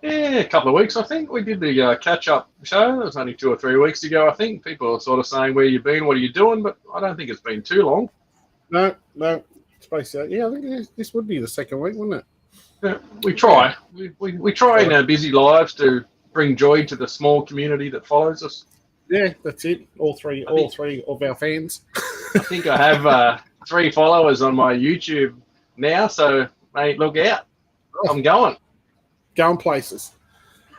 Yeah, a couple of weeks, I think. We did the catch-up show. It was only 2 or 3 weeks ago, I think. People are sort of saying, where you been, what are you doing? But I don't think it's been too long. No. Space out. Yeah, I think this would be the second week, wouldn't it? Yeah, we try. Yeah. We try in our busy lives to bring joy to the small community that follows us. Yeah, that's it. All three of our fans. I think I have 3 followers on my YouTube now, so, mate, look out. I'm going. Going places.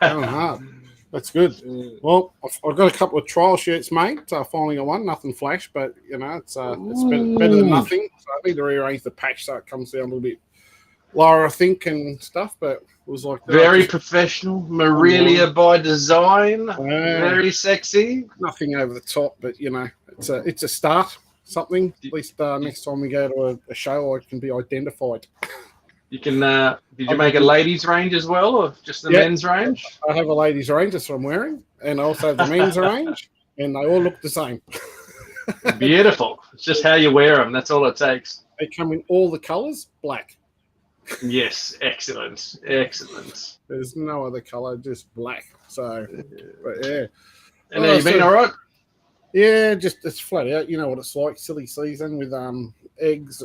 Going hard. That's good. Well, I've got a couple of trial shirts, mate. Finally got one. Nothing flash, but, it's better than nothing. So I need to rearrange the patch so it comes down a little bit lower, I think, and stuff, but it was like... Very professional. Marilia by design. Very sexy. Nothing over the top, but, it's a start. Something. At least next time we go to a show, I can be identified. You can. Did you make a ladies' range as well, or just the men's range? I have a ladies' range, that's what I'm wearing, and I also have the men's range, and they all look the same. Beautiful. It's just how you wear them. That's all it takes. They come in all the colours, black. Yes, excellent. There's no other colour, just black. So, but yeah. And have you been all right? Yeah, just it's flat out. You know what it's like, silly season with eggs.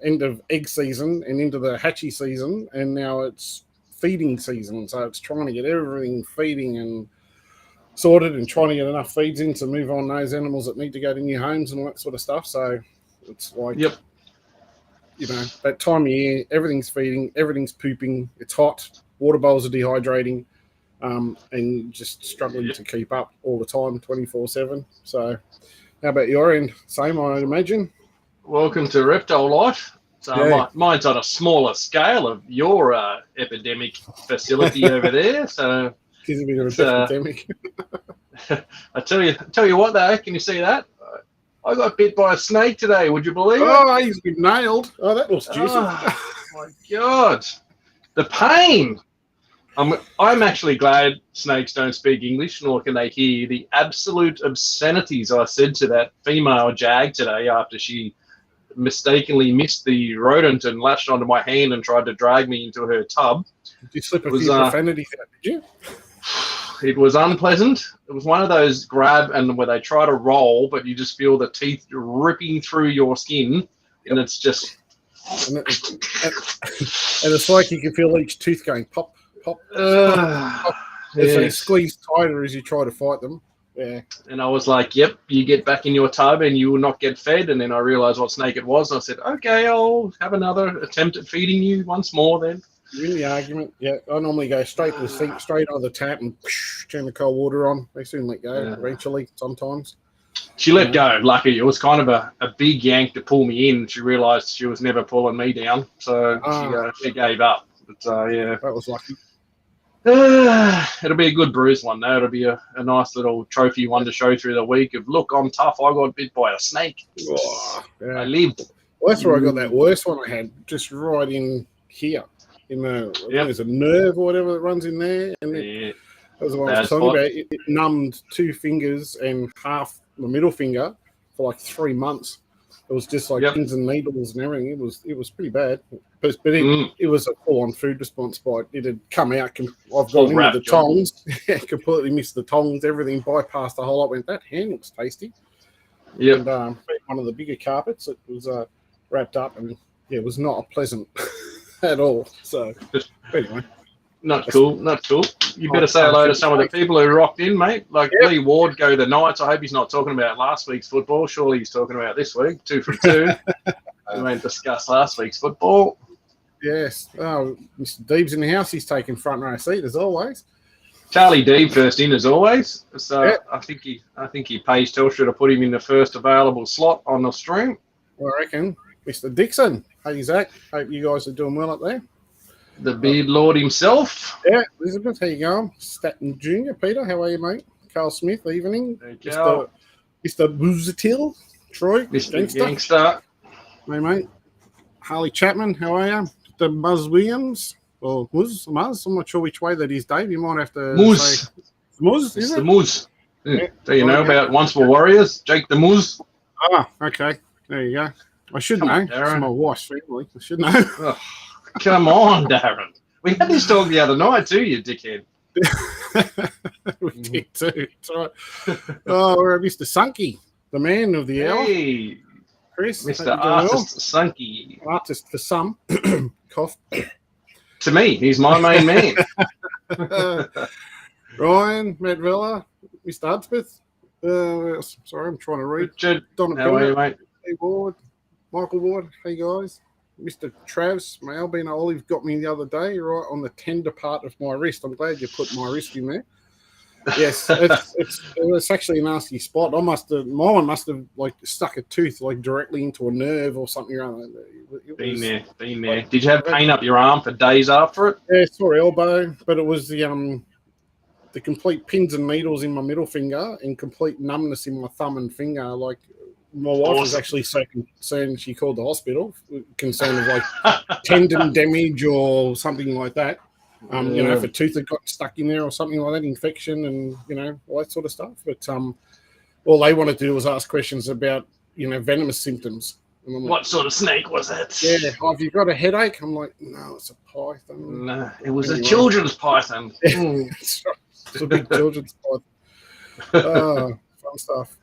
End of egg season and into the hatchy season, and now it's feeding season. So it's trying to get everything feeding and sorted, and trying to get enough feeds in to move on those animals that need to go to new homes and all that sort of stuff. So it's like, that time of year, everything's feeding, everything's pooping. It's hot. Water bowls are dehydrating. And just struggling to keep up all the time, 24/7. So, how about your end? Same, I imagine. Welcome to Reptile Life. So mine's on a smaller scale of your epidemic facility over there. So, it's a bit of a epidemic. I tell you what, though, can you see that? I got bit by a snake today. Would you believe it? Oh, he's been nailed. Oh, that was juicy. Oh, my God, the pain. I'm actually glad snakes don't speak English, nor can they hear the absolute obscenities I said to that female jag today after she mistakenly missed the rodent and latched onto my hand and tried to drag me into her tub. Did you slip a few profanities out, did you? It was unpleasant. It was one of those grab and where they try to roll, but you just feel the teeth ripping through your skin, and it's just... And it's like you can feel each tooth going pop. Pop. As they squeeze tighter as you try to fight them. Yeah. And I was like, yep, you get back in your tub and you will not get fed. And then I realized what snake it was. And I said, okay, I'll have another attempt at feeding you once more then. Win the argument. Yeah, I normally go straight to the sink, straight on the tap and turn the cold water on. They soon let go eventually sometimes. She let go, lucky. It was kind of a big yank to pull me in. She realized she was never pulling me down. So she gave up. But yeah. That was lucky. It'll be a good bruise one, though. It'll be a nice little trophy one to show through the week of, look, I'm tough. I got bit by a snake. Oh, yeah. I lived. Well, that's where I got that worst one I had, just right in here. There's a nerve or whatever that runs in there. And that was the one I was talking about. It numbed 2 fingers and half the middle finger for like 3 months. It was just like pins and needles and everything. It was pretty bad. But it was a full-on food response bite. It had come out. I've gone into the tongs. Completely missed the tongs. Everything bypassed the whole lot. Went, that hand looks tasty. Yeah. And one of the bigger carpets, it was wrapped up, and it was not pleasant at all. So anyway. Not cool. You better say hello to some of the people who rocked in, mate. Like Lee Ward go the Knights. I hope he's not talking about last week's football. Surely he's talking about this week. 2 from 2. We won't discuss last week's football. Yes. Oh, Mr. Deeb's in the house. He's taking front row seat as always. Charlie Deeb first in as always. So I think he pays Telstra to put him in the first available slot on the stream. I reckon. Mr. Dixon. Hey, Zach. Hope you guys are doing well up there. The Beard Lord himself. Yeah, Elizabeth, how you going? Staten Jr., Peter, how are you, mate? Carl Smith, evening. Mr. Boozatil, Troy. Mr. Gangster. Hey, mate. Harley Chapman, how are you? Mr. Muzz Williams, or Muzz, I'm not sure which way that is, Dave. You might have to Muzz. say... Muzz, is it? The Muzz. Yeah. Do you know about Once for Warriors? Jake the Muzz? Ah, okay. There you go. I should know. It's my wife's family. I should know. Come on, Darren. We had this talk the other night too, you dickhead. We did too. It's all right. Oh, we're at Mr. Sunky, the man of the hour. Hey, Chris, Mr. Artist Sunky. Artist for some. Cough. To me, he's my main man. Ryan, Matt Vella, Mr. Hudspeth. Sorry, I'm trying to read. Richard, Donna how are you, mate? Hey, Ward. Michael Ward. Hey, guys. Mr. Travs, my Albino Olive got me the other day, right on the tender part of my wrist. I'm glad you put my wrist in there. Yes, it's actually a nasty spot. My one must have like stuck a tooth like directly into a nerve or something around that. Been there. Did you have pain up your arm for days after it? Yeah, sore elbow, but it was the complete pins and needles in my middle finger and complete numbness in my thumb and finger. Like my wife was actually so concerned, she called the hospital, concerned of like tendon damage or something like that. You know, if a tooth had got stuck in there or something like that, infection and, you know, all that sort of stuff. But all they wanted to do was ask questions about, you know, venomous symptoms. And What sort of snake was it? Yeah, have you got a headache? I'm like, no, it's a python. No, it was a children's python. It's a big children's python. Fun stuff.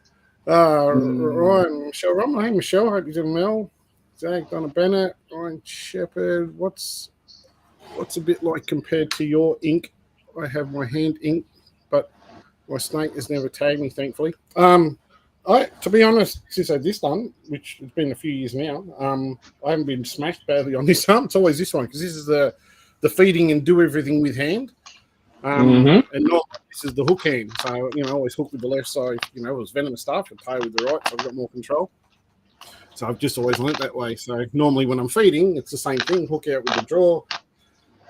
Ryan, Michelle Rumley. Hey, Michelle, hope you're doing well. Zach, Donna Bennett, Ryan Shepherd. What's a bit like compared to your ink? I have my hand ink, but my snake has never tagged me, thankfully. To be honest, since I had this done, which has been a few years now, I haven't been smashed badly on this arm. It's always this one because this is the feeding and do everything with hand. And not this is the hook hand. So, you know, I always hook with the left side. You know, it was venomous stuff. I play with the right, so I've got more control. So I've just always learnt that way. So normally when I'm feeding, it's the same thing. Hook out with the draw,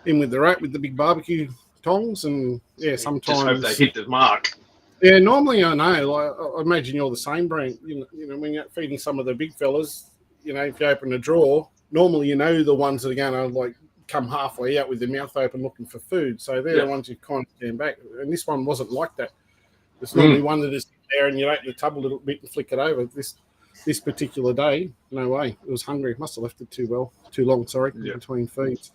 in with the rat with the big barbecue tongs, and yeah, sometimes just hope they hit the mark. Yeah, normally I know. Like, I imagine you're the same, Brent. You know, when you're feeding some of the big fellas, you know, if you open a drawer, normally you know the ones that are going to like come halfway out with their mouth open looking for food. So they're the ones you kind of stand back. And this one wasn't like that. It's normally one that is there and you open the tub a little bit and flick it over. This particular day, no way. It was hungry. Must have left it too long. Between feeds.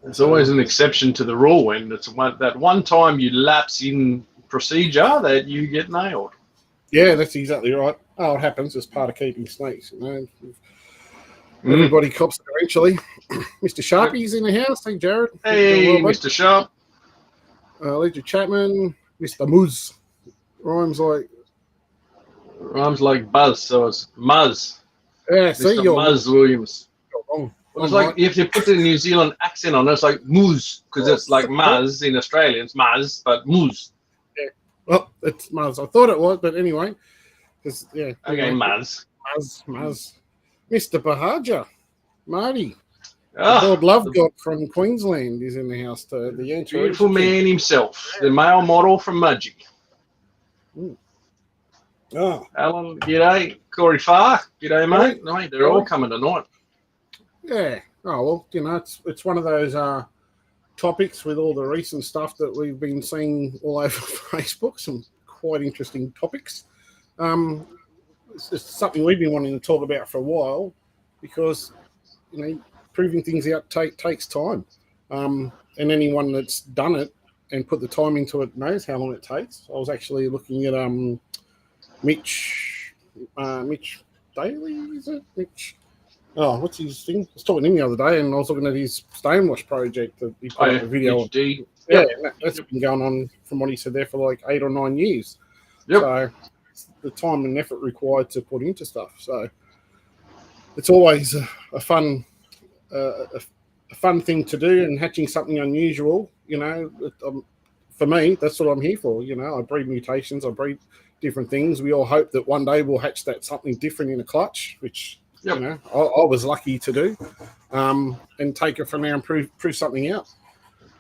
There's always an exception to the rule when it's that one time you lapse in procedure that you get nailed. Yeah, that's exactly right. Oh, it happens. It's part of keeping snakes. You know, everybody cops it eventually. Mr. Sharpie's in the house. Hey, Jared. Hey, Mr. Sharp. Ledger Chapman. Mr. Muz. Rhymes like Buzz, so it's Muzz. Yeah, see, Mr. Muzz Williams. Wrong. Well, it's like if you put the New Zealand accent on it, it's like Moose, because it's like Muzz in Australia. It's Muzz, but Moose. Yeah. Well, it's Muzz. I thought it was, but anyway. Yeah. Okay, Muzz. Muzz. Mr. Bahaja. Marty. Oh, Lord Love God from Queensland is in the house. The answer beautiful man himself, the male model from Mudgee. Oh. Alan, g'day. Corey Farr, g'day, mate. No, they're all coming tonight. Yeah. Oh, well, you know, it's one of those topics with all the recent stuff that we've been seeing all over Facebook, some quite interesting topics. It's something we've been wanting to talk about for a while because, you know, proving things out takes time. And anyone that's done it and put the time into it knows how long it takes. I was actually looking at Mitch Daly, is it? Mitch? Oh, what's his thing? I was talking to him the other day, and I was looking at his stonewash project that he put up a video. Yeah, that's been going on from what he said there for like 8 or 9 years. Yep. So it's the time and effort required to put into stuff. So it's always a fun thing to do, and hatching something unusual. You know, for me, that's what I'm here for. You know, I breed mutations, I breed different things. We all hope that one day we'll hatch that something different in a clutch, which you know I was lucky to do, and take it from there and prove something out.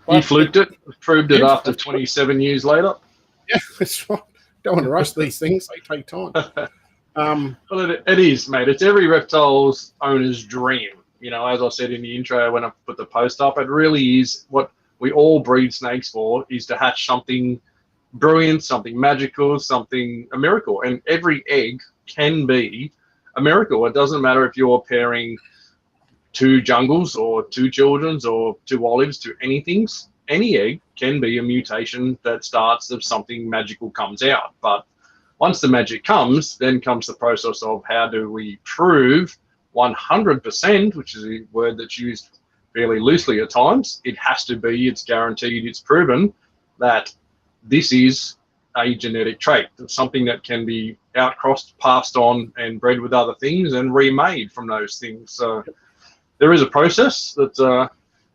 You fluked it, proved it after 27 years later. Yeah, that's right. Don't want to rush these things; they take time. Well, it is, mate. It's every reptile's owner's dream. You know, as I said in the intro when I put the post up, it really is what we all breed snakes for, is to hatch something brilliant, something magical, something a miracle. And every egg can be a miracle. It doesn't matter if you're pairing two jungles or two children's or two olives to anything. Any egg can be a mutation that starts if something magical comes out. But once the magic comes, then comes the process of how do we prove 100%, which is a word that's used fairly loosely at times. It has to be, it's guaranteed, it's proven that this is a genetic trait. It's something that can be outcrossed, passed on, and bred with other things and remade from those things. So there is a process that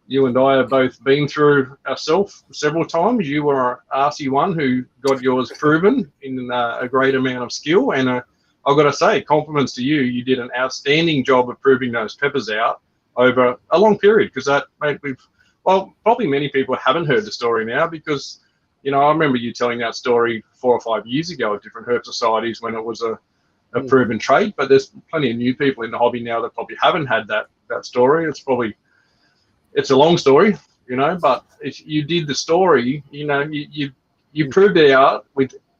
you and I have both been through ourselves several times. You were RC1 who got yours proven in a great amount of skill. And I've got to say, compliments to you. You did an outstanding job of proving those peppers out over a long period, because that, mate, probably many people haven't heard the story now, because, you know, I remember you telling that story 4 or 5 years ago at different herb societies when it was a proven trait, but there's plenty of new people in the hobby now that probably haven't had that story. It's a long story, you know, but if you did the story, you know, you proved it out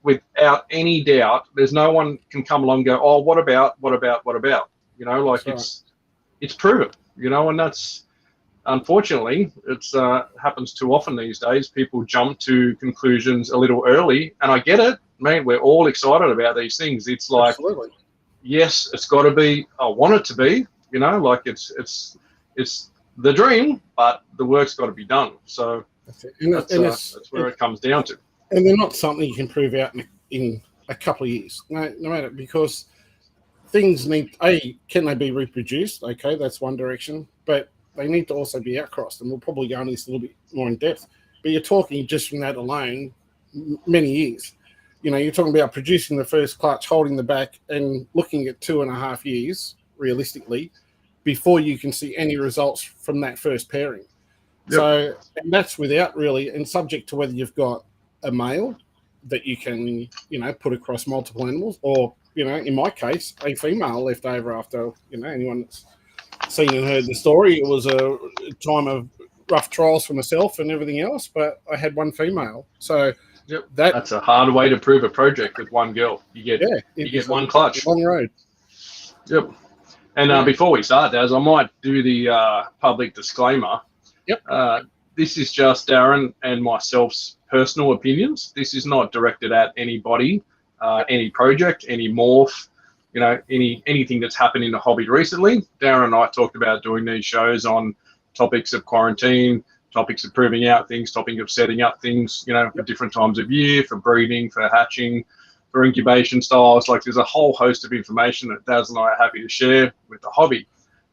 without any doubt. There's no one can come along and go, oh, what about, you know, like it's proven, you know, and that's, unfortunately, it's happens too often these days. People jump to conclusions a little early, and I get it, man. We're all excited about these things. It's like, absolutely, yes, it's got to be. I want it to be, you know, like it's the dream, but the work's got to be done. So that's where it comes down to. And they're not something you can prove out in a couple of years, no matter, because things need, can they be reproduced? Okay, that's one direction, but they need to also be outcrossed, and we'll probably go into this a little bit more in depth. But you're talking just from that alone, many years. You know, you're talking about producing the first clutch, holding the back, and looking at 2.5 years, realistically, before you can see any results from that first pairing. Yep. So, and that's without really, and subject to whether you've got a male that you can, you know, put across multiple animals, or, you know, in my case, a female left over after, you know, anyone that's seen and heard the story. It was a time of rough trials for myself and everything else, but I had one female. So yep, that's a hard way to prove a project with one girl. You get one clutch. One road. Yep. And before we start, Daz, I might do the public disclaimer. Yep. This is just Darren and myself's personal opinions. This is not directed at anybody, any project, any morph, you know, anything that's happened in the hobby recently. Darren and I talked about doing these shows on topics of quarantine, topics of proving out things, topic of setting up things, you know, for different times of year, for breeding, for hatching, for incubation styles. Like, there's a whole host of information that Daz and I are happy to share with the hobby.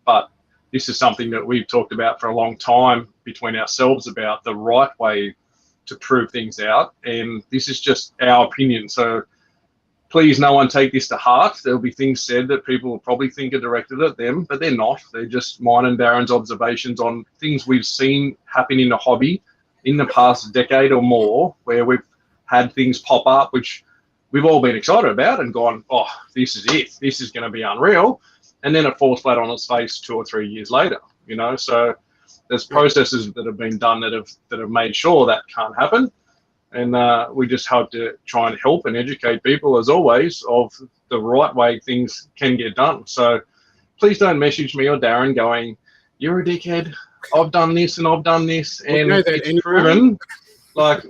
But this is something that we've talked about for a long time between ourselves about the right way to prove things out. And this is just our opinion. So please, no one take this to heart. There'll be things said that people will probably think are directed at them, but they're not. They're just mine and Darren's observations on things we've seen happen in the hobby in the past decade or more, where we've had things pop up, which we've all been excited about and gone, oh, this is it. This is going to be unreal. And then it falls flat on its face 2 or 3 years later, you know? So there's processes that have been done that have made sure that can't happen. And we just hope to try and help and educate people, as always, of the right way things can get done. So please don't message me or Darren going, you're a dickhead, I've done this and I've done this, and it's proven. Like,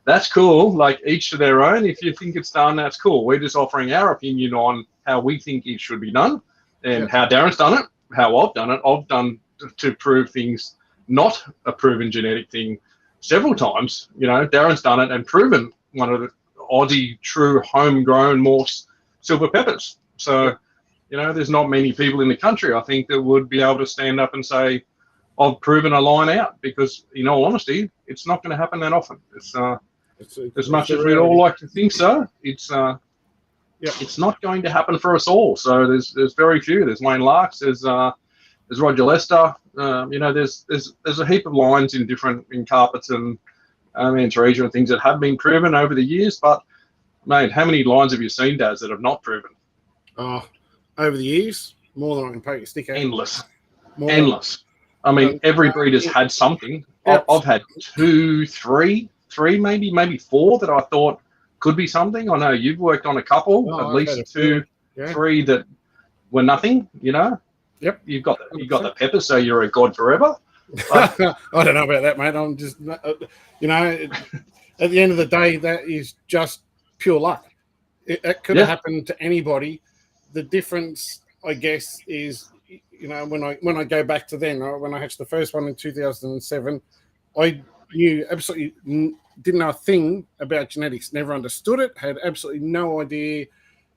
that's cool. Like, each to their own. If you think it's done, that's cool. We're just offering our opinion on how we think it should be done, and how Darren's done it, how I've done it. I've done to prove things not a proven genetic thing several times. You know, Darren's done it and proven one of the Aussie true homegrown morphs silver peppers. So, you know, there's not many people in the country, I think, that would be able to stand up and say, I've proven a line out, because, in all honesty, it's not going to happen that often. It's as much as we'd all like to think so, it's not going to happen for us all. So there's very few. There's Wayne Larks, there's Roger Lester. You know, there's a heap of lines in carpets and Antaresia and things that have been proven over the years. But, mate, how many lines have you seen, Daz, that have not proven? Oh, over the years, more than I can poke a stick at. Endless. I mean, every breeder's had something. I've had 2, 3, maybe 4 that I thought could be something. I know you've worked on a couple, at least 2, 3 that were nothing, you know. Yep. You've got the pepper, so you're a god forever. I don't know about that, mate. I'm just, you know, at the end of the day, that is just pure luck. It could have happened to anybody. The difference, I guess, is, you know, when I go back to then, when I hatched the first one in 2007, I knew absolutely didn't know a thing about genetics. Never understood it. Had absolutely no idea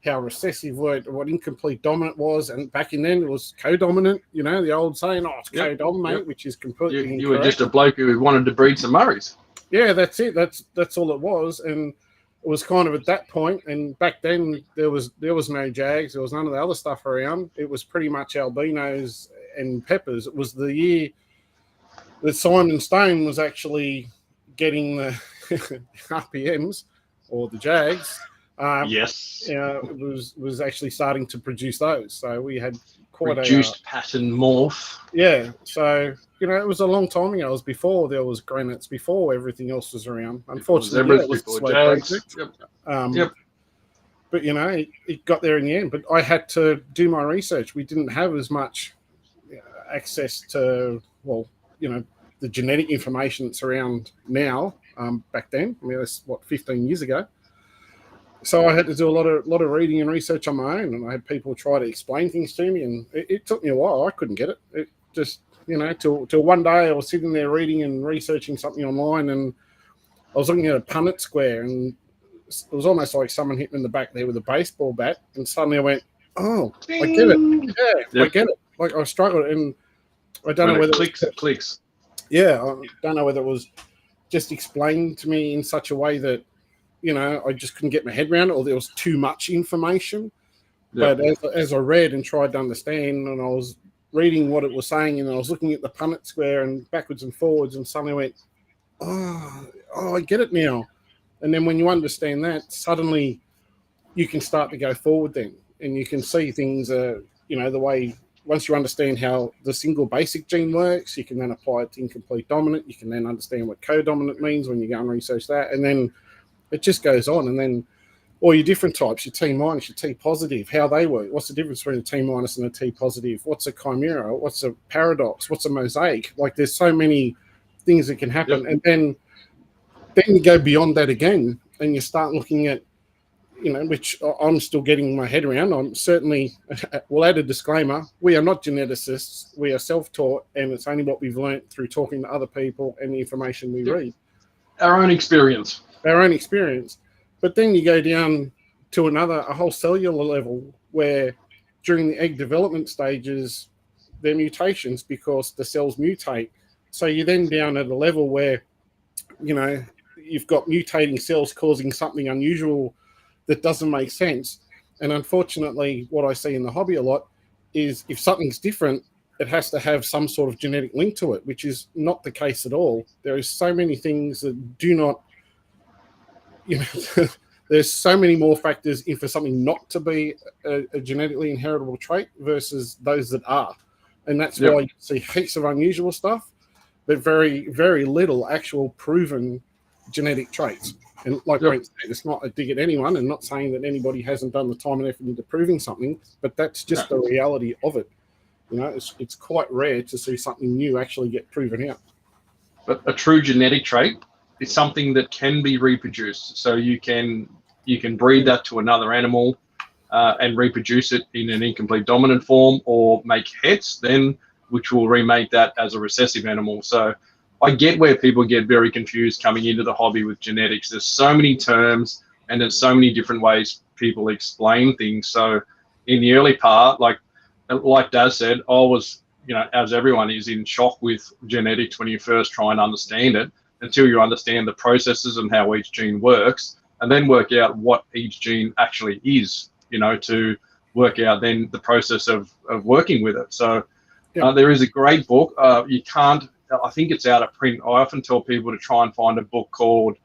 how recessive worked, what incomplete dominant was, and back in then it was co-dominant. You know, the old saying, "Oh, it's co-dominant," which is completely incorrect. You were just a bloke who wanted to breed some Murrays. Yeah, that's it. That's all it was, and it was kind of at that point. And back then there was no Jags, there was none of the other stuff around. It was pretty much albinos and peppers. It was the year that Simon Stone was actually getting the RPMs or the Jags. Was actually starting to produce those. So we had quite reduced pattern morph. Yeah. So, you know, it was a long time ago. It was before there was granites, before everything else was around. Unfortunately, it was a slow project. But, you know, it got there in the end. But I had to do my research. We didn't have as much access to, well, you know, the genetic information that's around now. Back then, I mean, that's 15 years ago. So I had to do a lot of reading and research on my own, and I had people try to explain things to me, and it took me a while. I couldn't get it. It just, you know, till one day I was sitting there reading and researching something online, and I was looking at a Punnett square, and it was almost like someone hit me in the back there with a baseball bat, and suddenly I went, "Oh, I get it. Yeah, I get it." Like I struggled, and I don't know whether it clicks. Yeah, I don't know whether it was just explained to me in such a way that, you know, I just couldn't get my head around it, or there was too much information. But as I read and tried to understand, and I was reading what it was saying, and I was looking at the Punnett square and backwards and forwards, and suddenly I went, oh, I get it now. And then when you understand that, suddenly you can start to go forward then, and you can see things, you know, the way, once you understand how the single basic gene works, you can then apply it to incomplete dominant. You can then understand what co-dominant means when you go and research that. And then it just goes on. And then all your different types, your T minus, your T positive, how they work. What's the difference between a T minus and a T positive? What's a chimera? What's a paradox? What's a mosaic? Like, there's so many things that can happen. And then you go beyond that again, and you start looking at, you know, which I'm still getting my head around. I'm certainly, we'll add a disclaimer, we are not geneticists. We are self-taught, and it's only what we've learned through talking to other people and the information we read. Our own experience. But then you go down to a whole cellular level, where during the egg development stages, there are mutations because the cells mutate. So you're then down at a level where, you know, you've got mutating cells causing something unusual that doesn't make sense. And unfortunately, what I see in the hobby a lot is, if something's different, it has to have some sort of genetic link to it, which is not the case at all. There is so many things that do not, you know, there's so many more factors in for something not to be a genetically inheritable trait versus those that are. And that's why you see heaps of unusual stuff, but very, very little actual proven genetic traits. And like Brent said, it's not a dig at anyone, and not saying that anybody hasn't done the time and effort into proving something, but that's just the reality of it. You know, it's quite rare to see something new actually get proven out. But a true genetic trait is something that can be reproduced. So you can breed that to another animal and reproduce it in an incomplete dominant form, or make hets then, which will remake that as a recessive animal. So I get where people get very confused coming into the hobby with genetics. There's so many terms, and there's so many different ways people explain things. So in the early part, like Daz said, I was, you know, as everyone is, in shock with genetics when you first try and understand it, until you understand the processes and how each gene works, and then work out what each gene actually is, you know, to work out then the process of working with it. So there is a great book. You can't, I think it's out of print. I often tell people to try and find a book called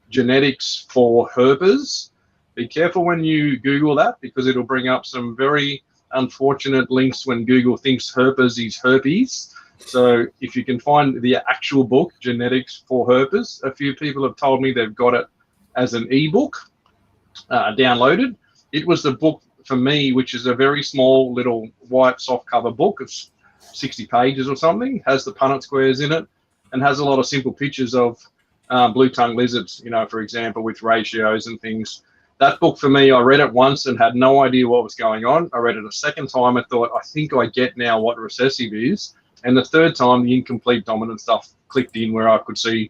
Genetics for Herpers. Be careful when you Google that, because it'll bring up some very unfortunate links when Google thinks herpers is herpes. So if you can find the actual book, Genetics for Herpers, a few people have told me they've got it as an ebook downloaded. It was the book for me, which is a very small little white soft cover book. It's 60 pages or something, has the Punnett squares in it, and has a lot of simple pictures of blue-tongued lizards, for example, with ratios and things. That book for me, I read it once and had no idea what was going on. I read it a second time and thought, I think I get now what recessive is. And the third time, the incomplete dominant stuff clicked in where I could see,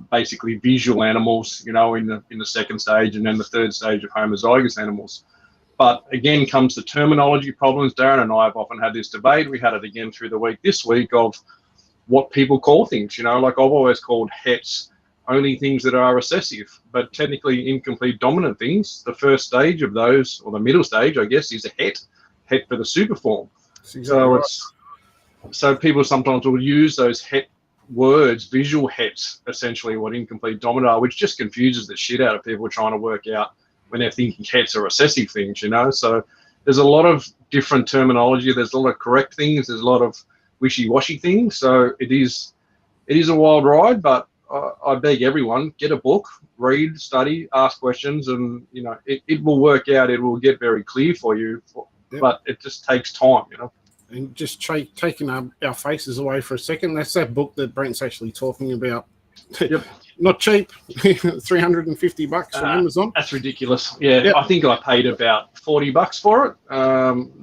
basically visual animals, in the second stage, and then the third stage of homozygous animals. But again comes the terminology problems. Darren and I have often had this debate. We had it again through the week this week of what people call things. Like I've always called hets only things that are recessive, but technically incomplete dominant things. The first stage of those, or the middle stage, I guess, is a het for the superform. Exactly so people sometimes will use those het words, visual hets, essentially what incomplete dominant are, which just confuses the shit out of people trying to work out when they're thinking hets are recessive things, So there's a lot of different terminology. There's a lot of correct things. There's a lot of wishy-washy things. So it is a wild ride, but I beg everyone, get a book, read, study, ask questions, and, it will work out. It will get very clear for you, but it just takes time, And just taking our faces away for a second, that's that book that Brent's actually talking about. Yep. Not cheap, $350 on Amazon. That's ridiculous. Yeah, I think I paid about $40 for it.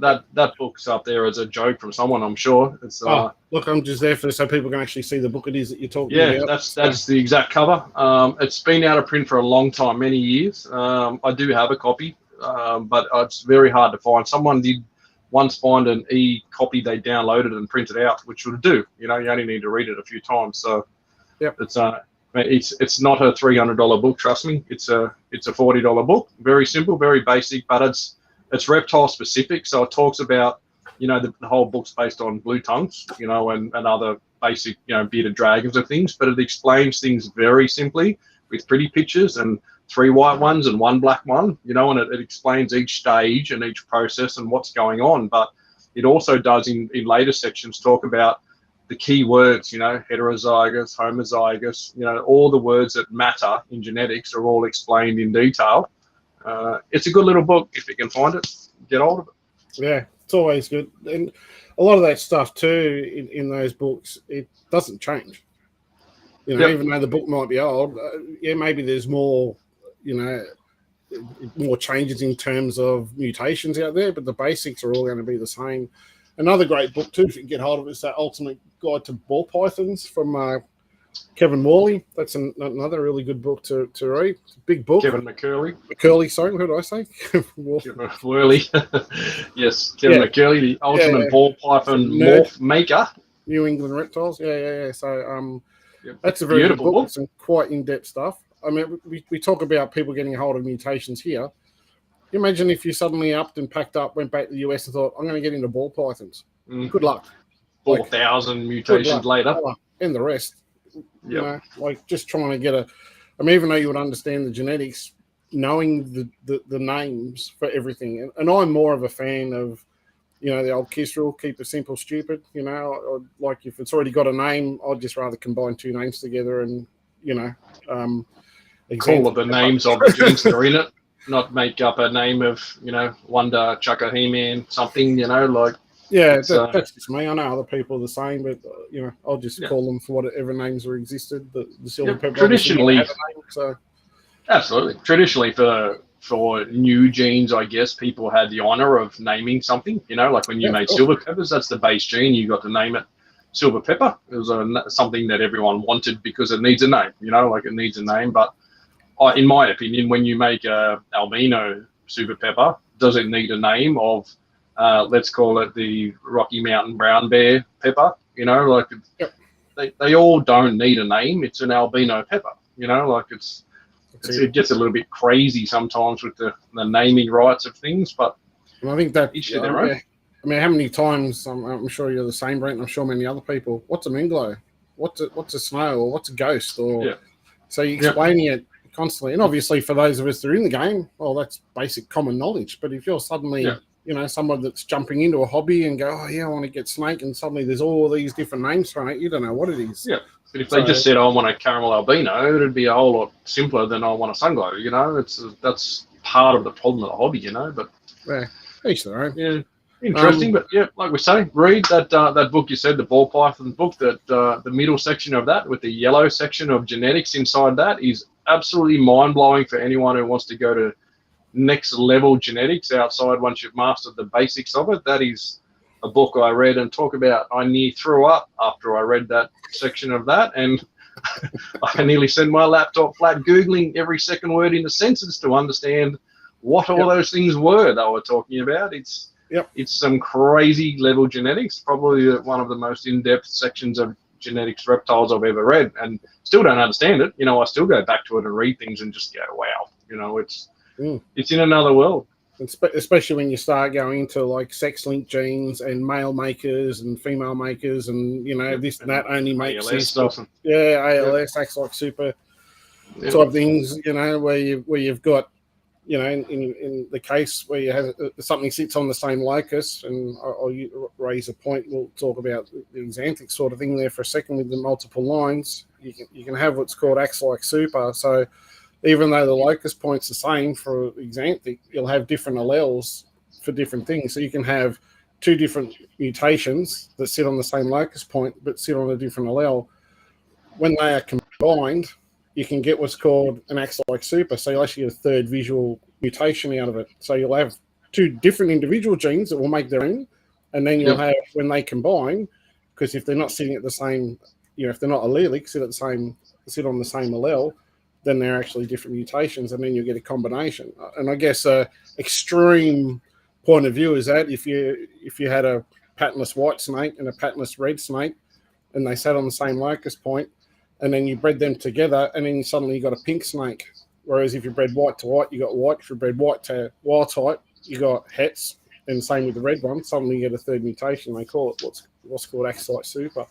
That book's up there as a joke from someone, I'm sure. It's look, I'm just there so people can actually see the book it is that you're talking about. Yeah, that's the exact cover. It's been out of print for a long time, many years. I do have a copy, but it's very hard to find. Someone did once find an e-copy they downloaded and printed out, which would do. You only need to read it a few times. So it's not a $300 book, trust me. It's a $40 book. Very simple, very basic, but it's reptile specific. So it talks about, the whole book's based on blue tongues, and other basic, bearded dragons and things, but it explains things very simply with pretty pictures and 3 white ones and 1 black one, and it explains each stage and each process and what's going on. But it also does in later sections talk about the key words, heterozygous, homozygous, all the words that matter in genetics are all explained in detail. It's a good little book. If you can find it, get hold of it. Yeah, it's always good. And a lot of that stuff too in those books, it doesn't change. Even though the book might be old, maybe there's more, more changes in terms of mutations out there, but the basics are all going to be the same. Another great book too, if you can get hold of it, is that Ultimate Guide to Ball Pythons from Kevin Morley. That's another really good book to read. It's a big book. Kevin McCurley, sorry, what did I say? Kevin Worley. Yes, Kevin McCurley, the Ultimate Ball Python Morph Maker. New England Reptiles. Yeah. So that's a very beautiful good book. Some quite in-depth stuff. I mean, we talk about people getting a hold of mutations here. Imagine if you suddenly upped and packed up, went back to the US and thought, I'm going to get into ball pythons. Good luck. 4,000 mutations later. And the rest. Just trying to get even though you would understand the genetics, knowing the names for everything. And I'm more of a fan of, the old KISS rule, keep it simple, stupid. Or like if it's already got a name, I'd just rather combine 2 names together and, call it the names of the genes that are in it. Not make up a name of, Wonder, Chucker, He-Man, something, that's just me. I know other people are the same, but, I'll just call them for whatever names were existed. The silver pepper. Traditionally, absolutely. Traditionally, for new genes, I guess, people had the honor of naming something, like when you made silver peppers, that's the base gene. You got to name it silver pepper. It was something that everyone wanted because it needs a name, it needs a name, but in my opinion, when you make a albino super pepper, does it need a name of, let's call it the Rocky Mountain brown bear pepper? They all don't need a name. It's an albino pepper. It gets a little bit crazy sometimes with the naming rights of things, but I think that each to their own. I mean, how many times? I'm sure you're the same, Brent. I'm sure many other people. What's a minglo? What's a snail? Or what's a ghost? So you're explaining it constantly, and obviously for those of us that are in the game, well, that's basic common knowledge. But if you're suddenly, someone that's jumping into a hobby and go, I want to get snake, and suddenly there's all these different names for it, you don't know what it is. Yeah, but if they just said, I want a caramel albino, it'd be a whole lot simpler than I want a sunglow. That's part of the problem of the hobby, But Yeah, each their own. Yeah, interesting. But yeah, like we say, read that that book you said, the ball python book. That the middle section of that with the yellow section of genetics inside that is absolutely mind blowing for anyone who wants to go to next level genetics outside once you've mastered the basics of it. That is a book I read and talk about. I nearly threw up after I read that section of that, and I nearly sent my laptop flat Googling every second word in the sentence to understand what all those things were they were talking about. It's some crazy level genetics, probably one of the most in-depth sections of genetics reptiles I've ever read, and still don't understand it. You know, I still go back to it and read things and just go, wow, you know, it's in another world. Especially when you start going into like sex-linked genes and male makers and female makers, and you know this and that only makes ALS this stuff. ALS, acts like super type things. You know, where you've got, you know, in the case where you have something sits on the same locus, and I'll raise a point. We'll talk about the exanthic sort of thing there for a second with the multiple lines. You can have what's called acts like super. So even though the locus point's the same for exanthic, you'll have different alleles for different things. So you can have two different mutations that sit on the same locus point but sit on a different allele. When they are combined, you can get what's called an acts like super. So you'll actually get a third visual mutation out of it. So you'll have two different individual genes that will make their own, and then you'll have, when they combine, because if they're not sitting at the same, you know, if they're not allelic, sit on the same allele, then they're actually different mutations, and then you get a combination. And I guess extreme point of view is that if you had a patternless white snake and a patternless red snake, and they sat on the same locus point, and then you bred them together, and then suddenly you got a pink snake. Whereas if you bred white to white, you got white. If you bred white to wild type, you got hets. And same with the red one. Suddenly you get a third mutation. They call it what's called acts like super.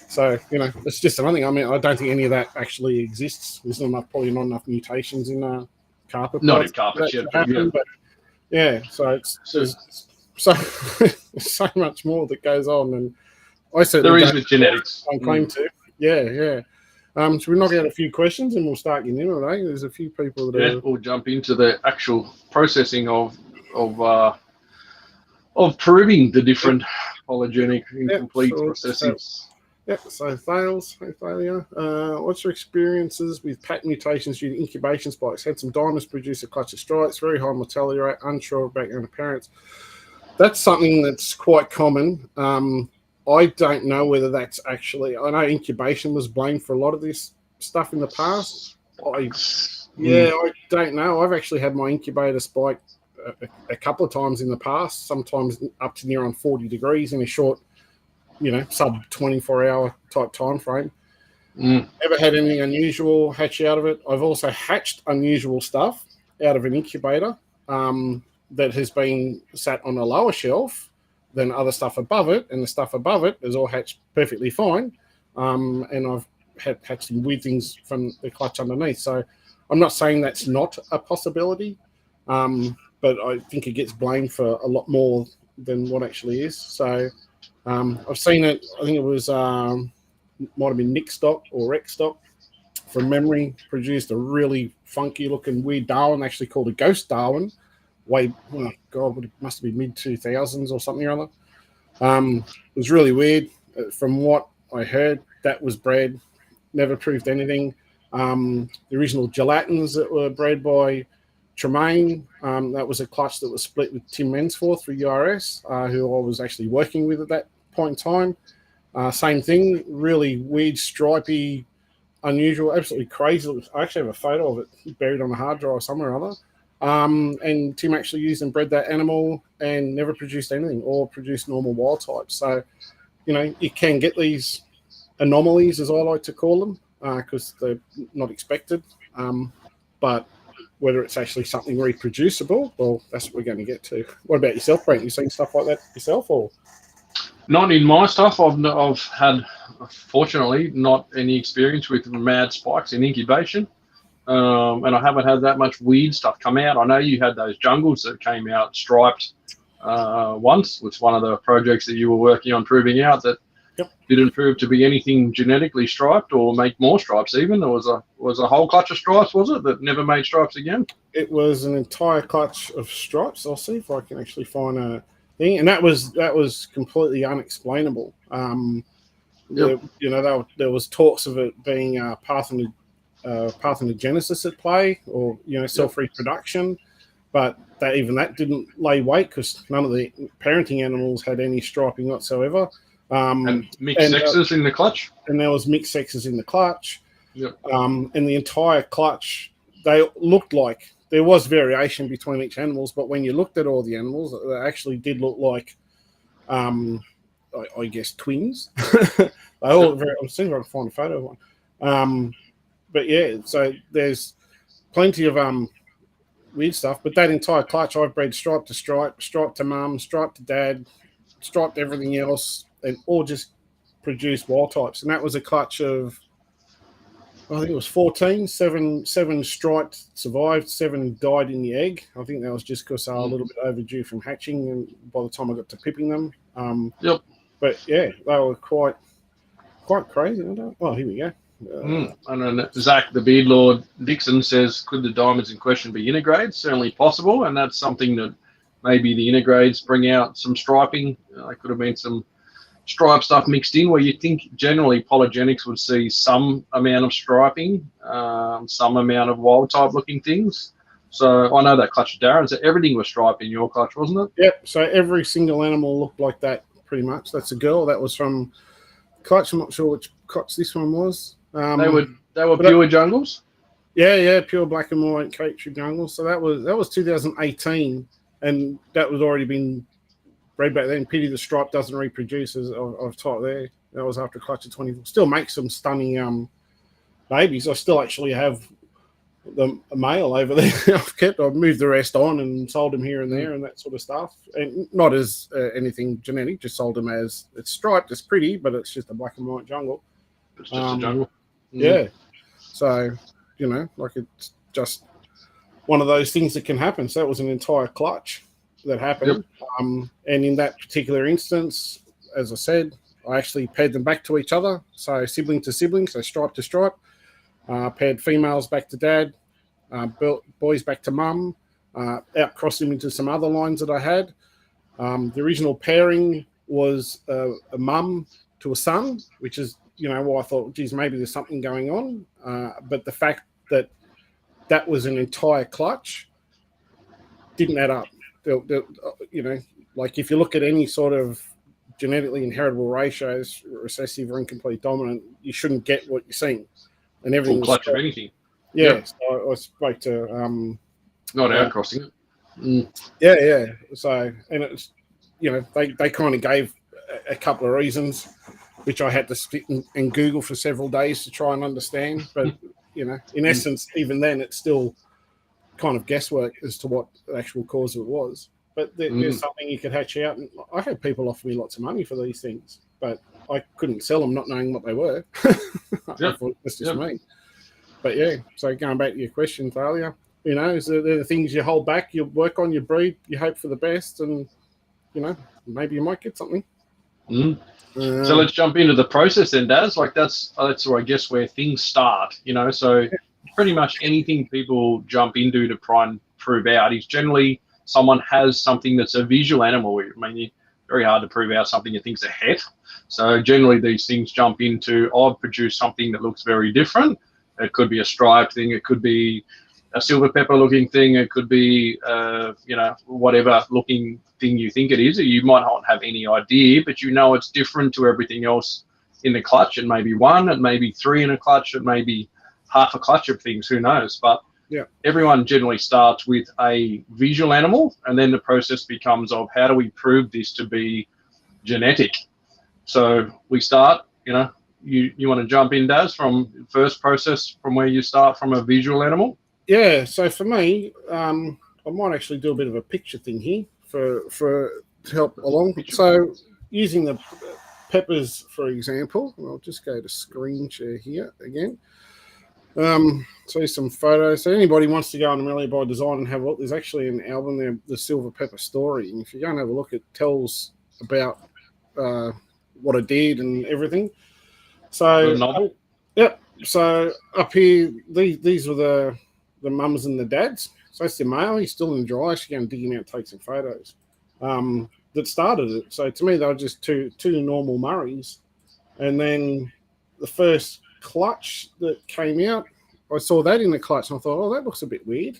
So, you know, it's just another thing. I mean, I don't think any of that actually exists. There's probably not enough mutations in carpet. Not in carpet yet, but yeah. So there's so much more that goes on, and I certainly there is with genetics. I claim to. Yeah. Should we knock out a few questions and we'll start getting into it? There's a few people that we'll jump into the actual processing of proving the different polygenic incomplete processes. So Thales, hey Thalia, what's your experiences with pattern mutations due to incubation spikes? Had some diamonds produce a clutch of stripes, very high mortality rate, unsure of background of parents. That's something that's quite common. I don't know whether that's actually, I know incubation was blamed for a lot of this stuff in the past. I don't know. I've actually had my incubator spike a couple of times in the past, sometimes up to near on 40 degrees in a short, you know, sub 24-hour type time frame. Never had anything unusual hatch out of it. I've also hatched unusual stuff out of an incubator that has been sat on a lower shelf than other stuff above it, and the stuff above it is all hatched perfectly fine. And I've hatched some weird things from the clutch underneath. So I'm not saying that's not a possibility, but I think it gets blamed for a lot more than what actually is. So I've seen it. I think it was might have been Nick stock or Rex stock from memory, produced a really funky looking weird Darwin, actually called a ghost Darwin. It must have been mid-2000s or something or other. It was really weird. From what I heard, that was bred, never proved anything. The original gelatins that were bred by Tremaine, that was a clutch that was split with Tim Mensforth through URS, who I was actually working with at that point in time. Same thing, really weird, stripy, unusual, absolutely crazy. I actually have a photo of it buried on a hard drive somewhere or other. And Tim actually used and bred that animal and never produced anything or produced normal wild types. So, you know, you can get these anomalies, as I like to call them, because they're not expected. But whether it's actually something reproducible, well, that's what we're going to get to. What about yourself, Brent? You seen stuff like that yourself, or? Not in my stuff. I've had, fortunately, not any experience with mad spikes in incubation. And I haven't had that much weird stuff come out. I know you had those jungles that came out striped once, with one of the projects that you were working on proving out that didn't prove to be anything genetically striped or make more stripes even. There was a whole clutch of stripes, was it, that never made stripes again? It was an entire clutch of stripes. I'll see if I can actually find a thing. And that was completely unexplainable. There was talks of it being parthenogenesis at play, or self-reproduction, but that didn't lay weight because none of the parenting animals had any striping whatsoever. And mixed sexes in the clutch. And there was mixed sexes in the clutch. Yep. And the entire clutch, they looked like there was variation between each animals, but when you looked at all the animals, they actually did look like, I guess, twins. They all very. I'm seeing if I can find a photo of one. But yeah, so there's plenty of weird stuff. But that entire clutch, I've bred stripe to stripe, stripe to mum, stripe to dad, striped everything else, and all just produced wild types. And that was a clutch of, I think it was 14, seven striped survived, 7 died in the egg. I think that was just because they were a little bit overdue from hatching, and by the time I got to pipping them. But yeah, they were quite crazy. Oh, here we go. And then Zach, the Beard Lord Dixon, says, could the diamonds in question be intergrades? Certainly possible, and that's something that maybe the intergrades bring out some striping. There could have been some stripe stuff mixed in, where you think generally polygenics would see some amount of striping, some amount of wild type looking things. So I know that clutch of Darren, so everything was striped in your clutch, wasn't it? Yep. So every single animal looked like that pretty much. That's a girl. That was from clutch. I'm not sure which clutch this one was. They were pure jungles. Yeah, pure black and white Cape Tree jungles. So that was 2018, and that was already been bred back then. Pity the stripe doesn't reproduce, as I've typed there. That was after clutch of 24. Still makes some stunning babies. I still actually have the male over there. I've moved the rest on and sold them here and there and that sort of stuff. And not as anything genetic, just sold them as it's striped, it's pretty, but it's just a black and white jungle. It's just a jungle. Yeah. So, it's just one of those things that can happen. So that was an entire clutch that happened. Yep. And in that particular instance, as I said, I actually paired them back to each other. So sibling to sibling, so stripe to stripe. Paired females back to dad, boys back to mum, out-crossed them into some other lines that I had. The original pairing was a mum to a son, which is, why I thought, geez, maybe there's something going on. But the fact that was an entire clutch didn't add up. Like if you look at any sort of genetically inheritable ratios, recessive or incomplete dominant, you shouldn't get what you're seeing. And everything full clutch of anything. Yeah, yep. So I spoke to not outcrossing it. Yeah. So, and it's they kind of gave a couple of reasons, which I had to sit and Google for several days to try and understand. But in essence, even then, it's still kind of guesswork as to what the actual cause of it was. But there's something you could hatch out. And I had people offer me lots of money for these things, but I couldn't sell them not knowing what they were. I thought that's just me. But yeah, so going back to your question, Thalia, so they're the things you hold back, you work on, you breed, you hope for the best, and maybe you might get something. So let's jump into the process then, Daz. Like that's where I guess where things start. So pretty much anything people jump into to try and prove out is generally someone has something that's a visual animal. I mean, very hard to prove out something you think's a het. So generally these things jump into, I've produced something that looks very different. It could be a striped thing. It could be a silver pepper looking thing. It could be, whatever looking thing you think it is. You might not have any idea, but it's different to everything else in the clutch. It may be one, it may be 3 in a clutch, it may be half a clutch of things, who knows? But everyone generally starts with a visual animal, and then the process becomes of how do we prove this to be genetic? So we start, you want to jump in, Daz, from first process from where you start from a visual animal? Yeah, so for me, I might actually do a bit of a picture thing here for to help along. So using the peppers, for example, I'll just go to screen share here again. So some photos. So anybody wants to go on Amelia by Design and have a look, there's actually an album there, The Silver Pepper Story. And if you go and have a look, it tells about what I did and everything. The So, novel. yep. So up here, these were the mums and the dads. So that's the male. He's still in the dry. She's going to dig him out, take some photos. That started it. So to me, they were just two normal Murrays. And then the first clutch that came out, I saw that in the clutch and I thought, oh, that looks a bit weird.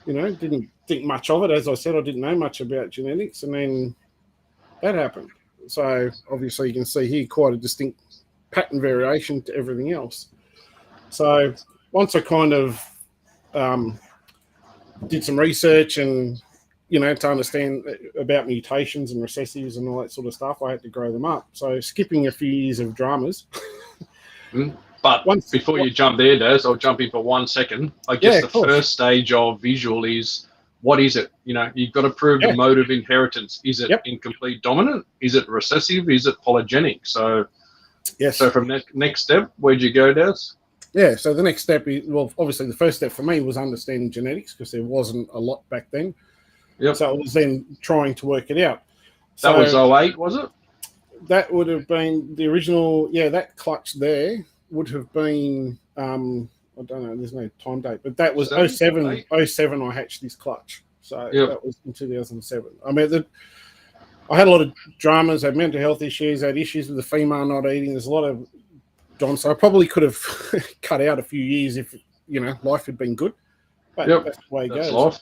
You know, didn't think much of it. As I said, I didn't know much about genetics. And then that happened. So obviously you can see here quite a distinct pattern variation to everything else. So once I kind of did some research and, you know, to understand about mutations and recessives and all that sort of stuff, I had to grow them up. So skipping a few years of dramas. But before you jump there, Des, I'll jump in for 1 second. I guess the first stage of visual is, what is it? You know, you've got to prove the mode of inheritance. Is it incomplete dominant? Is it recessive? Is it polygenic? So, so from that next step, where'd you go, Des? Yeah, so the next step is, well, obviously the first step for me was understanding genetics because there wasn't a lot back then. So it was then trying to work it out. So that was 08, was it? That would have been the original, that clutch there would have been, I don't know, there's no time date, but that was 07 I hatched this clutch. So that was in 2007. I mean, I had a lot of dramas, I had mental health issues, I had issues with the female not eating. There's a lot of John, so I probably could have cut out a few years if, you know, life had been good. But that's the way it goes. Life.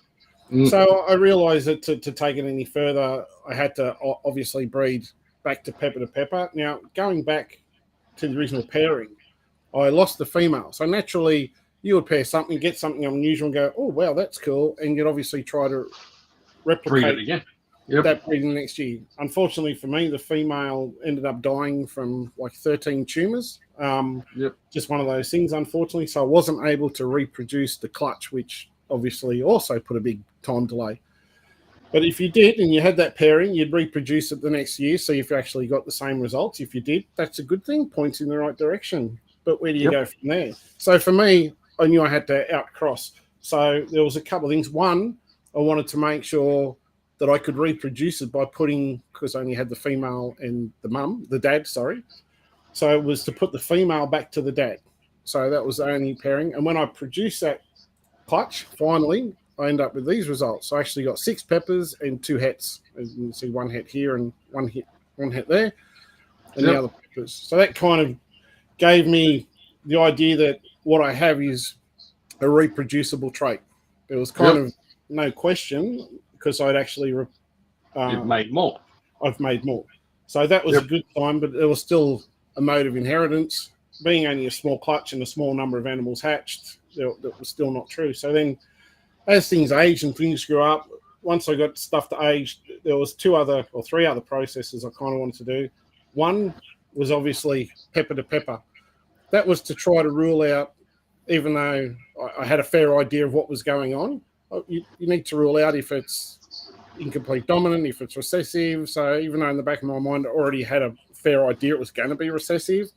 So I realised that to take it any further, I had to obviously breed back to pepper. Now, going back to the original pairing, I lost the female. So naturally, you would pair something, get something unusual and go, oh, wow, that's cool. And you'd obviously try to replicate again. That breeding next year. Unfortunately for me, the female ended up dying from like 13 tumours. Just one of those things, unfortunately. So I wasn't able to reproduce the clutch, which obviously also put a big time delay. But if you did and you had that pairing, you'd reproduce it the next year, see if you actually got the same results. If you did, that's a good thing, points in the right direction. But where do you go from there? So for me, I knew I had to outcross. So there was a couple of things. One, I wanted to make sure that I could reproduce it by putting, because I only had the female and the dad. So it was to put the female back to the dad. So that was the only pairing. And when I produced that clutch, finally, I end up with these results. So I actually got 6 peppers and 2 hets. As you can see, 1 het here and one het there, and the other peppers. So that kind of gave me the idea that what I have is a reproducible trait. There was kind of no question because I'd actually you've made more. I've made more. So that was a good time, but there was still a mode of inheritance. Being only a small clutch and a small number of animals hatched, that was still not true. So then as things aged and things grew up, once I got stuff to age, there was 3 other processes I kind of wanted to do. One was obviously pepper to pepper. That was to try to rule out, even though I had a fair idea of what was going on, you need to rule out if it's incomplete dominant, if it's recessive. So even though in the back of my mind I already had a fair idea it was going to be recessive,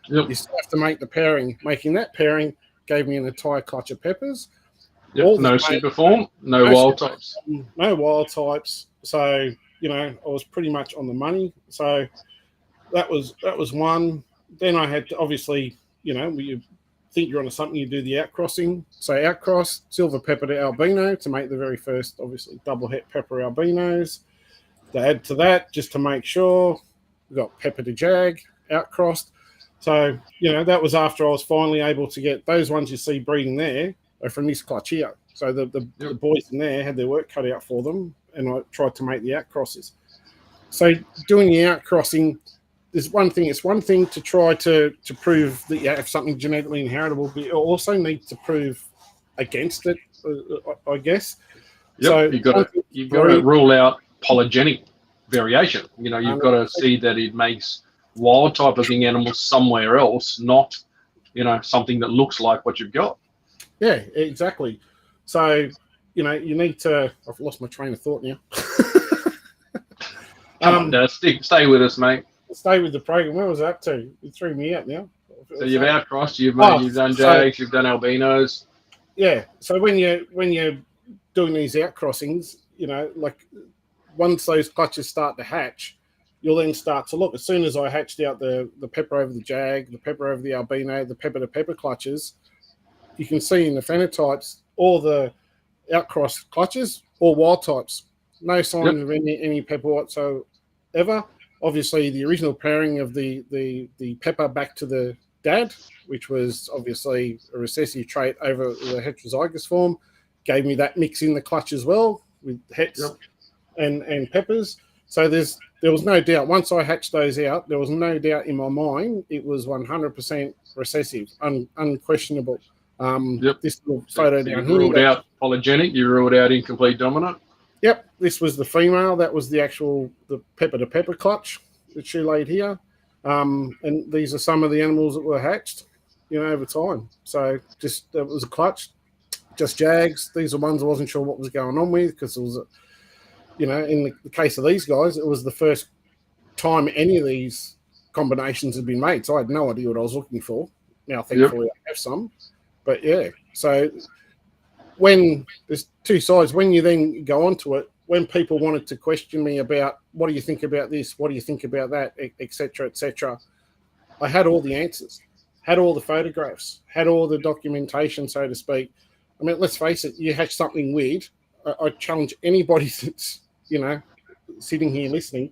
you still have to make the pairing. Making that pairing gave me an entire clutch of peppers. No superform, no wild types. No wild types. So, you know, I was pretty much on the money. So that was one. Then I had to, obviously, you know, you think you're onto something, you do the outcrossing. So outcross, silver pepper to albino to make the very first, obviously, double het pepper albinos. To add to that, just to make sure, we got pepper to jag, outcrossed. So, you know, that was after I was finally able to get those ones you see breeding there are from this clutch here. So the boys in there had their work cut out for them, and I tried to make the outcrosses. So doing the outcrossing, there's one thing. It's one thing to try to prove that you have something genetically inheritable, but you also need to prove against it, I guess. So you've got to rule out polygenic variation. You know, you've got to see that it makes wild type looking animals somewhere else, not, you know, something that looks like what you've got. Yeah, exactly. So, you know, you need to... I've lost my train of thought now. Come on, stay with us, mate. Stay with the program. Where was that to? You threw me out now. So you've outcrossed, you've done jags, you've done albinos. Yeah. So when you're doing these outcrossings, you know, like once those clutches start to hatch, you'll then start to look. As soon as I hatched out the pepper over the jag, the pepper over the albino, the pepper to pepper clutches, you can see in the phenotypes all the outcross clutches or wild types. No sign of any pepper whatsoever. Obviously, the original pairing of the pepper back to the dad, which was obviously a recessive trait over the heterozygous form, gave me that mix in the clutch as well with hets and peppers. So there was no doubt. Once I hatched those out, there was no doubt in my mind it was 100% recessive, unquestionable. This little photo down here. You ruled out polygenic. You ruled out incomplete dominant. Yep, this was the female. That was the pepper to pepper clutch that she laid here. And these are some of the animals that were hatched, over time. So just it was a clutch, just jags. These are ones I wasn't sure what was going on with because it was, in the case of these guys, it was the first time any of these combinations had been made. So I had no idea what I was looking for. Now, thankfully, I have some. But yeah, so when there's two sides, when you then go onto it, when people wanted to question me about what do you think about this, what do you think about that, etc., I had all the answers, had all the photographs, had all the documentation, so to speak. I mean, let's face it, you hatch something weird. I challenge anybody that's, sitting here listening.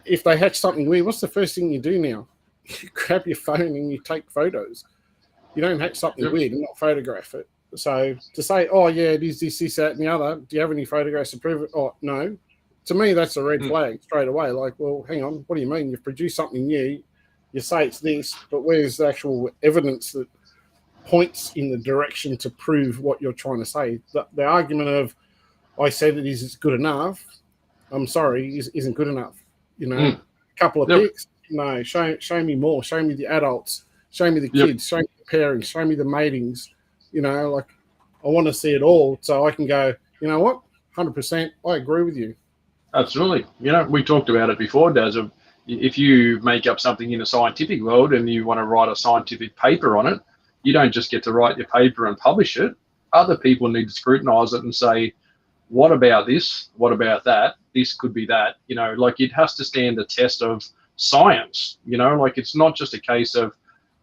If they hatch something weird, what's the first thing you do now? You grab your phone and you take photos. You don't hatch something weird and not photograph it. So to say, oh, yeah, it is this, that, and the other, do you have any photographs to prove it? Oh, no. To me, that's a red flag straight away. Like, well, hang on, what do you mean? You've produced something new. You say it's this, but where's the actual evidence that points in the direction to prove what you're trying to say? The argument of, I said it's good enough, I'm sorry, isn't good enough. A couple of pics, no, show me more. Show me the adults. Show me the kids. Show me the pairings. Show me the matings. I want to see it all so I can go, you know what, 100%, I agree with you. Absolutely. We talked about it before, Daz, of if you make up something in a scientific world and you want to write a scientific paper on it, you don't just get to write your paper and publish it. Other people need to scrutinize it and say, what about this? What about that? This could be that. It has to stand the test of science. It's not just a case of,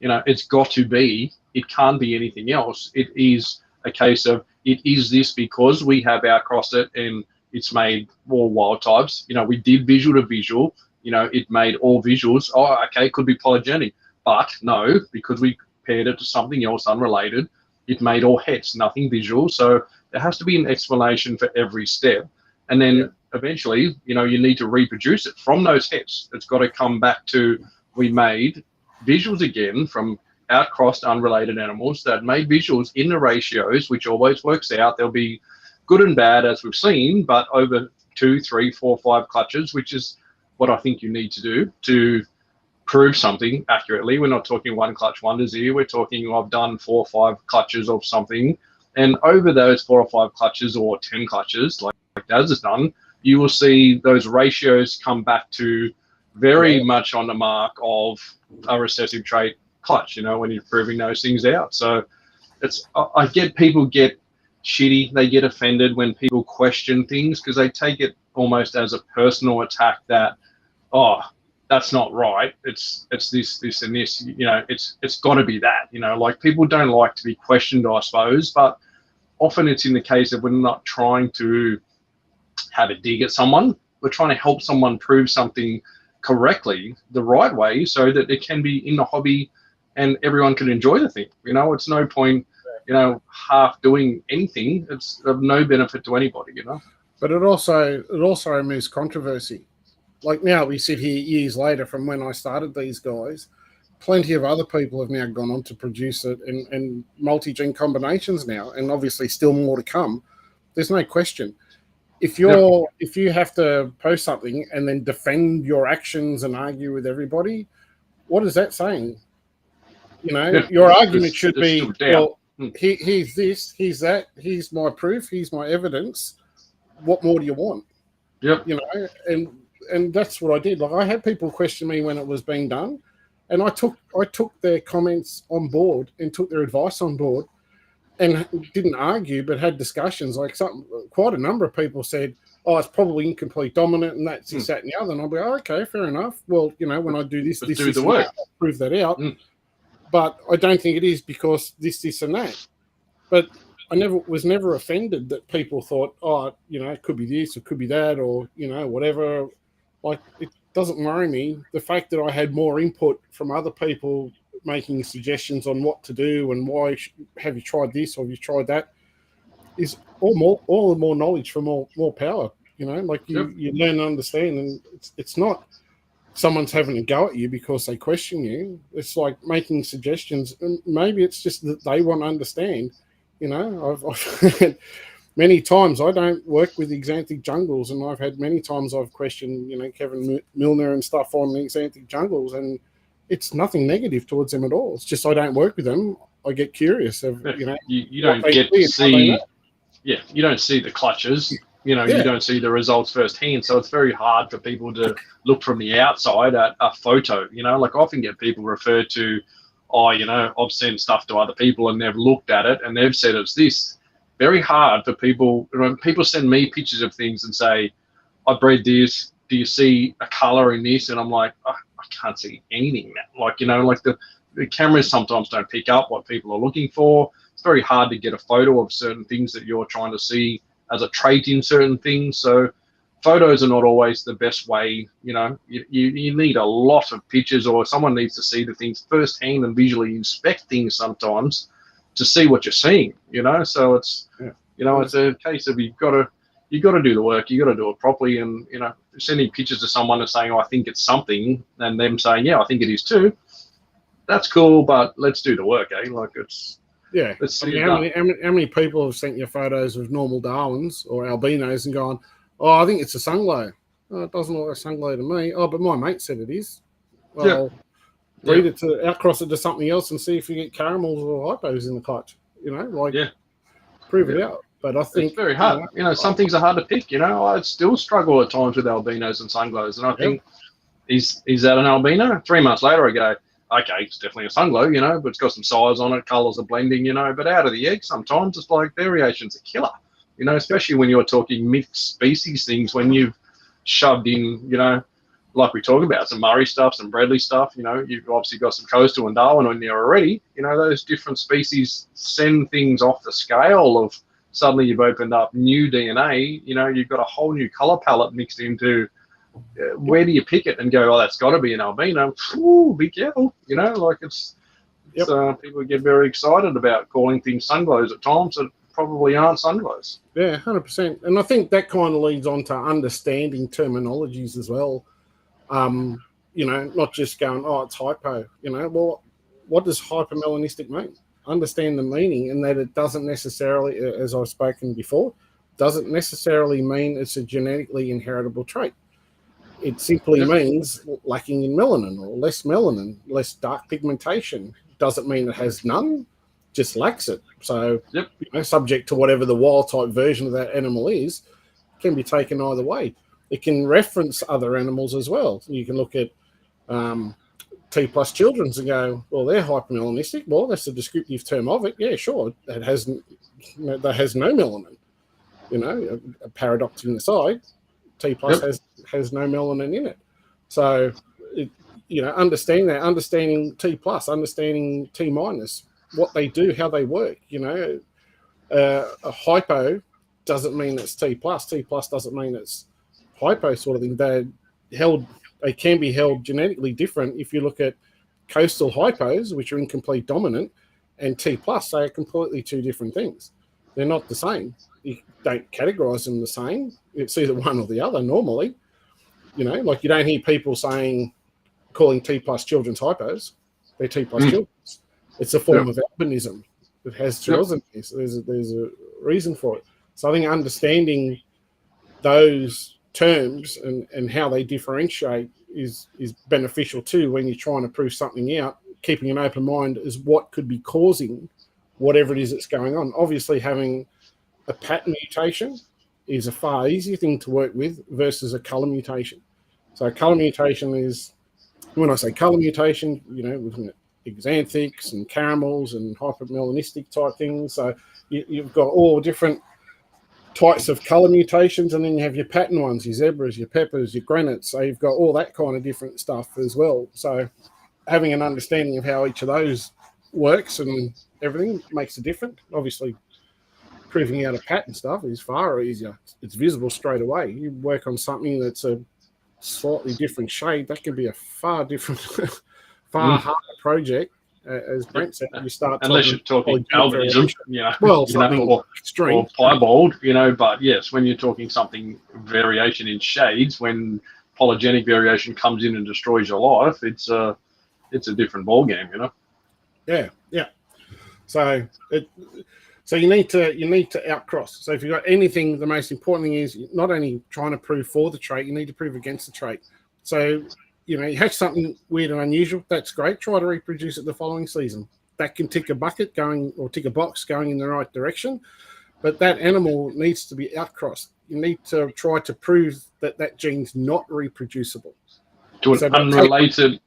it's got to be. It can't be anything else. It is a case of it is this because we have outcrossed it and it's made all wild types. We did visual to visual. It made all visuals. Oh, okay, it could be polygenic. But no, because we paired it to something else unrelated, it made all hets, nothing visual. So there has to be an explanation for every step. And then eventually, you need to reproduce it from those hets. It's got to come back to we made visuals again from outcrossed unrelated animals that made visuals in the ratios, which always works out. There'll be good and bad, as we've seen, but over 2, 3, 4, 5 clutches, which is what I think you need to do to prove something accurately. We're not talking one clutch wonders here. We're talking I've done 4 or 5 clutches of something, and over those 4 or 5 clutches or 10 clutches, like Daz has done, you will see those ratios come back to very much on the mark of a recessive trait clutch, when you're proving those things out. So I get people get shitty, they get offended when people question things because they take it almost as a personal attack that, oh, that's not right. It's this and this, it's got to be that, people don't like to be questioned, I suppose, but often it's in the case of we're not trying to have a dig at someone. We're trying to help someone prove something correctly, the right way, so that it can be in the hobby and everyone can enjoy the thing. It's no point, half doing anything. It's of no benefit to anybody, But it also removes controversy. Like now we sit here years later from when I started these guys, plenty of other people have now gone on to produce it and multi-gene combinations now, and obviously still more to come. There's no question. If you have to post something and then defend your actions and argue with everybody, what is that saying? Your argument should be, well, here's this, here's that, here's my proof, here's my evidence. What more do you want? Yep. And that's what I did. Like I had people question me when it was being done, and I took their comments on board and took their advice on board, and didn't argue but had discussions. Like quite a number of people said, oh, it's probably incomplete dominant, and that's this, that, and the other. And I'll be, oh, okay, fair enough. Well, when I do this, Let's this, do the work. I'll prove that out. But I don't think it is because this, and that. But I was never offended that people thought, oh, it could be this, it could be that, or whatever. Like, it doesn't worry me. The fact that I had more input from other people making suggestions on what to do and why have you tried this or have you tried that is all the more knowledge for more power. You learn and understand, and it's not someone's having a go at you because they question you. It's like making suggestions, and maybe it's just that they want to understand. I've had many times I don't work with Xanthic jungles, and I've had many times I've questioned, Kevin Milner and stuff on the Xanthic jungles, and it's nothing negative towards them at all. It's just I don't work with them. I get curious of, you don't get to see, you don't see the clutches. You don't see the results firsthand, so it's very hard for people to look from the outside at a photo. Like I often get people referred to, I've sent stuff to other people and they've looked at it and they've said it's this. Very hard for people. People send me pictures of things and say, I bred this. Do you see a color in this? And I'm like, I can't see anything now. Like, the cameras sometimes don't pick up what people are looking for. It's very hard to get a photo of certain things that you're trying to see as a trait in certain things. So photos are not always the best way. You need a lot of pictures, or someone needs to see the things firsthand and visually inspect things sometimes to see what you're seeing. So it's it's a case of you got to do the work. You got to do it properly. And sending pictures to someone and saying, I think it's something, and them saying, yeah, I think it is too. That's cool, but let's do the work, eh? Like it's. Yeah, how many people have sent you photos of normal Darwins or albinos and gone, oh, I think it's a sunglow. Oh, it doesn't look like a sunglow to me. Oh, but my mate said it is. Well, breed it to outcross it to something else and see if you get caramels or hypos in the clutch. Prove it out. But I think it's very hard. Some things are hard to pick. I still struggle at times with albinos and sunglows, and I think is that an albino? 3 months later, I go, okay, it's definitely a sunglow, but it's got some size on it, colours are blending, but out of the egg sometimes it's like variation's a killer, especially when you're talking mixed species things, when you've shoved in, like we talk about, some Murray stuff, some Bradley stuff, you've obviously got some coastal and Darwin in there already, those different species send things off the scale of suddenly you've opened up new DNA, you've got a whole new colour palette mixed into. Where do you pick it and go, oh, that's got to be an albino? Ooh, be careful, it's people get very excited about calling things sunglows at times that probably aren't sunglows. Yeah, 100%. And I think that kind of leads on to understanding terminologies as well. Not just going, oh, it's hypo. Well, what does hypomelanistic mean? Understand the meaning, and that it doesn't necessarily, as I've spoken before, doesn't necessarily mean it's a genetically inheritable trait. It simply means lacking in melanin or less melanin, less dark pigmentation. Doesn't mean it has none, just lacks it. So, subject to whatever the wild type version of that animal is, can be taken either way. It can reference other animals as well. You can look at T plus children's and go, well, they're hypomelanistic. Well, that's the descriptive term of it. Yeah, sure. That has no melanin. A paradox in the side. T plus has no melanin in it. So, understanding T plus, understanding T minus, what they do, how they work. A hypo doesn't mean it's T plus. T plus doesn't mean it's hypo sort of thing. They can be held genetically different. If you look at coastal hypos, which are incomplete dominant, and T plus, they are completely two different things. They're not the same. You don't categorize them the same. It's either one or the other normally. Like you don't hear people calling T plus children's hypos. They're T plus children's. It's a form of albinism. It has children. There's a reason for it. So I think understanding those terms and how they differentiate is beneficial too when you're trying to prove something out. Keeping an open mind is what could be causing whatever it is that's going on. Obviously, having a pattern mutation is a far easier thing to work with versus a colour mutation. So colour mutation is, when I say colour mutation, looking at xanthics and caramels and hypomelanistic type things. So you've got all different types of color mutations, and then you have your pattern ones, your zebras, your peppers, your granites. So you've got all that kind of different stuff as well. So having an understanding of how each of those works and everything makes a difference. Obviously, proving out a pattern stuff is far easier. It's visible straight away. You work on something that's a slightly different shade, that can be a far different, far harder project. As Brent said, you start unless you're talking albinism, well, extreme, or piebald, But yes, when you're talking something variation in shades, when polygenic variation comes in and destroys your life, it's a different ball game, Yeah. So you need to outcross. So if you've got anything, the most important thing is not only trying to prove for the trait, you need to prove against the trait. So you hatch something weird and unusual, that's great. Try to reproduce it the following season. That can tick a box going in the right direction, but that animal needs to be outcrossed. You need to try to prove that gene's not reproducible. To an unrelated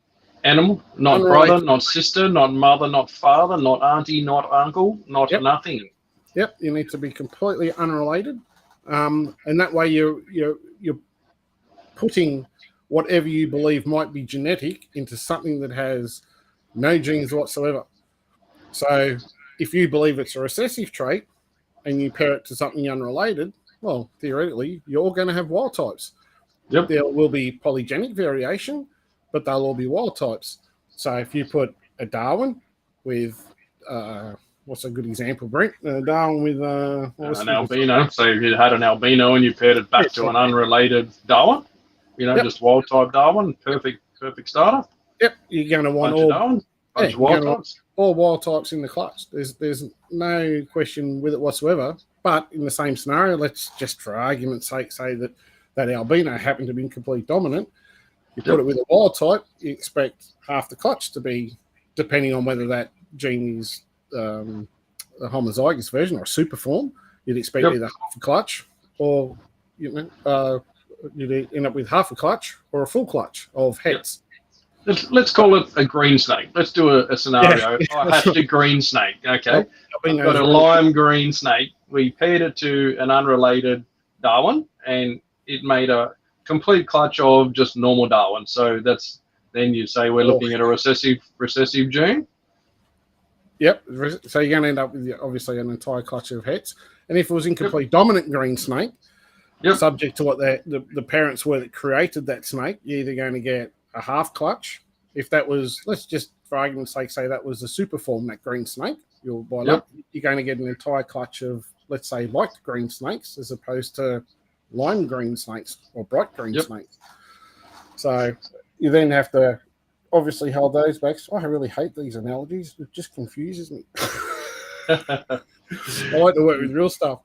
animal, not brother, not sister, not mother, not father, not auntie, not uncle, not nothing. Yep, you need to be completely unrelated, and that way you're putting whatever you believe might be genetic into something that has no genes whatsoever. So if you believe it's a recessive trait and you pair it to something unrelated, well, theoretically, you're going to have wild types. Yep. There will be polygenic variation, but they'll all be wild types. So if you put a Darwin with, what's a good example, Brent? Darwin with an albino. So if you had an albino and you paired it back to an unrelated Darwin, just wild type Darwin, perfect starter. Yep, you're going to want all wild types in the clutch. There's no question with it whatsoever. But in the same scenario, let's just for argument's sake say that albino happened to be incomplete dominant. You put it with a wild type, you expect half the clutch to be, depending on whether that gene is a homozygous version or a super form, you'd expect either half a clutch or you'd end up with half a clutch or a full clutch of heads. Let's call it a green snake. Let's do a scenario. I hatched a green snake. Okay, I've got a lime green snake. We paired it to an unrelated Darwin, and it made a complete clutch of just normal Darwin. So then you say we're looking at a recessive gene. Yep. So you're going to end up with obviously an entire clutch of heads. And if it was incomplete dominant green snake, subject to what the parents were that created that snake, you're either going to get a half clutch. If that was, let's just for argument's sake say that was a super form, that green snake, you're going to get an entire clutch of, let's say, light green snakes as opposed to lime green snakes or bright green snakes. So you then have to obviously hold those back. I really hate these analogies. It just confuses me. I like to work with real stuff.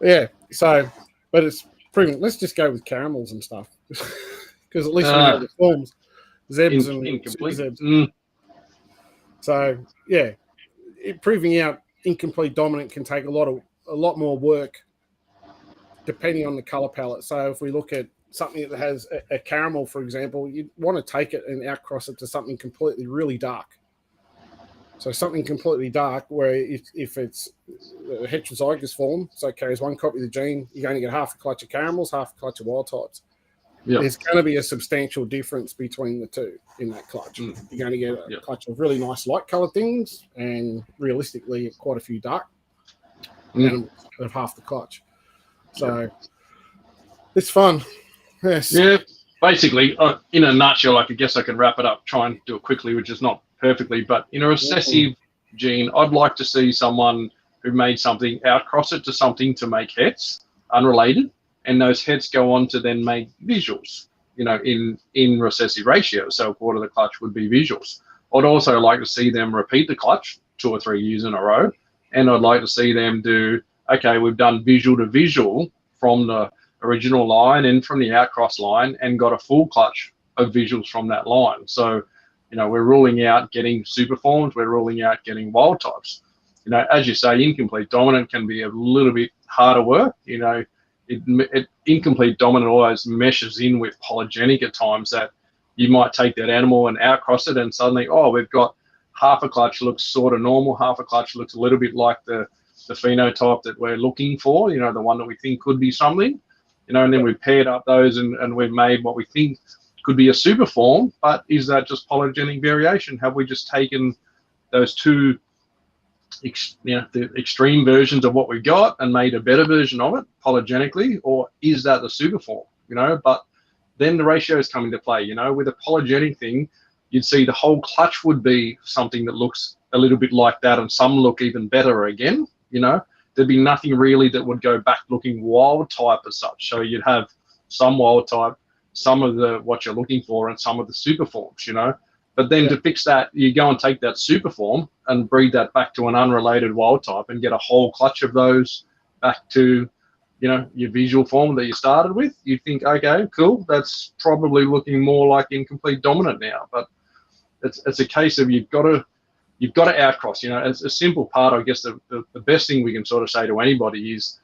Yeah. So, but it's proven. Let's just go with caramels and stuff because at least we know the forms, Zebs and incomplete. Zebs. So yeah, proving out incomplete dominant can take a lot more work depending on the color palette. So if we look at something that has a caramel, for example, you want to take it and outcross it to something completely really dark. So something completely dark where if it's a heterozygous form, so it carries one copy of the gene, you're going to get half a clutch of caramels, half a clutch of wild types. Yep. There's going to be a substantial difference between the two in that clutch. You're going to get a clutch of really nice light colored things and realistically quite a few dark animals of half the clutch. So it's fun. Yes. Yeah. Basically, in a nutshell, I guess I can wrap it up, try and do it quickly, which is not perfectly, but in a recessive gene, I'd like to see someone who made something outcross it to something to make heads, unrelated, and those heads go on to then make visuals, in recessive ratio. So a quarter of the clutch would be visuals. I'd also like to see them repeat the clutch 2 or 3 years in a row, and I'd like to see them do, okay, we've done visual to visual from the original line and from the outcross line and got a full clutch of visuals from that line. So, we're ruling out getting super forms, we're ruling out getting wild types. As you say, incomplete dominant can be a little bit harder work. Incomplete dominant always meshes in with polygenic at times, that you might take that animal and outcross it and suddenly, we've got half a clutch looks sort of normal, half a clutch looks a little bit like the the phenotype that we're looking for, you know, the one that we think could be something, you know, and then we've paired up those and we've made what we think could be a super form. But is that just polygenic variation? Have we just taken those two, you know, the extreme versions of what we got and made a better version of it polygenically, or is that the super form, you know? But then the ratios come into play, you know. With a polygenic thing, you'd see the whole clutch would be something that looks a little bit like that, and some look even better again, you know. There'd be nothing really that would go back looking wild type as such. So you'd have some wild type, some of the what you're looking for, and some of the super forms, you know. But then to fix that, you go and take that super form and breed that back to an unrelated wild type and get a whole clutch of those back to, you know, your visual form that you started with. You think, okay, cool, that's probably looking more like incomplete dominant now. But it's a case of you've got to outcross. You know, as a simple part, I guess the best thing we can sort of say to anybody is,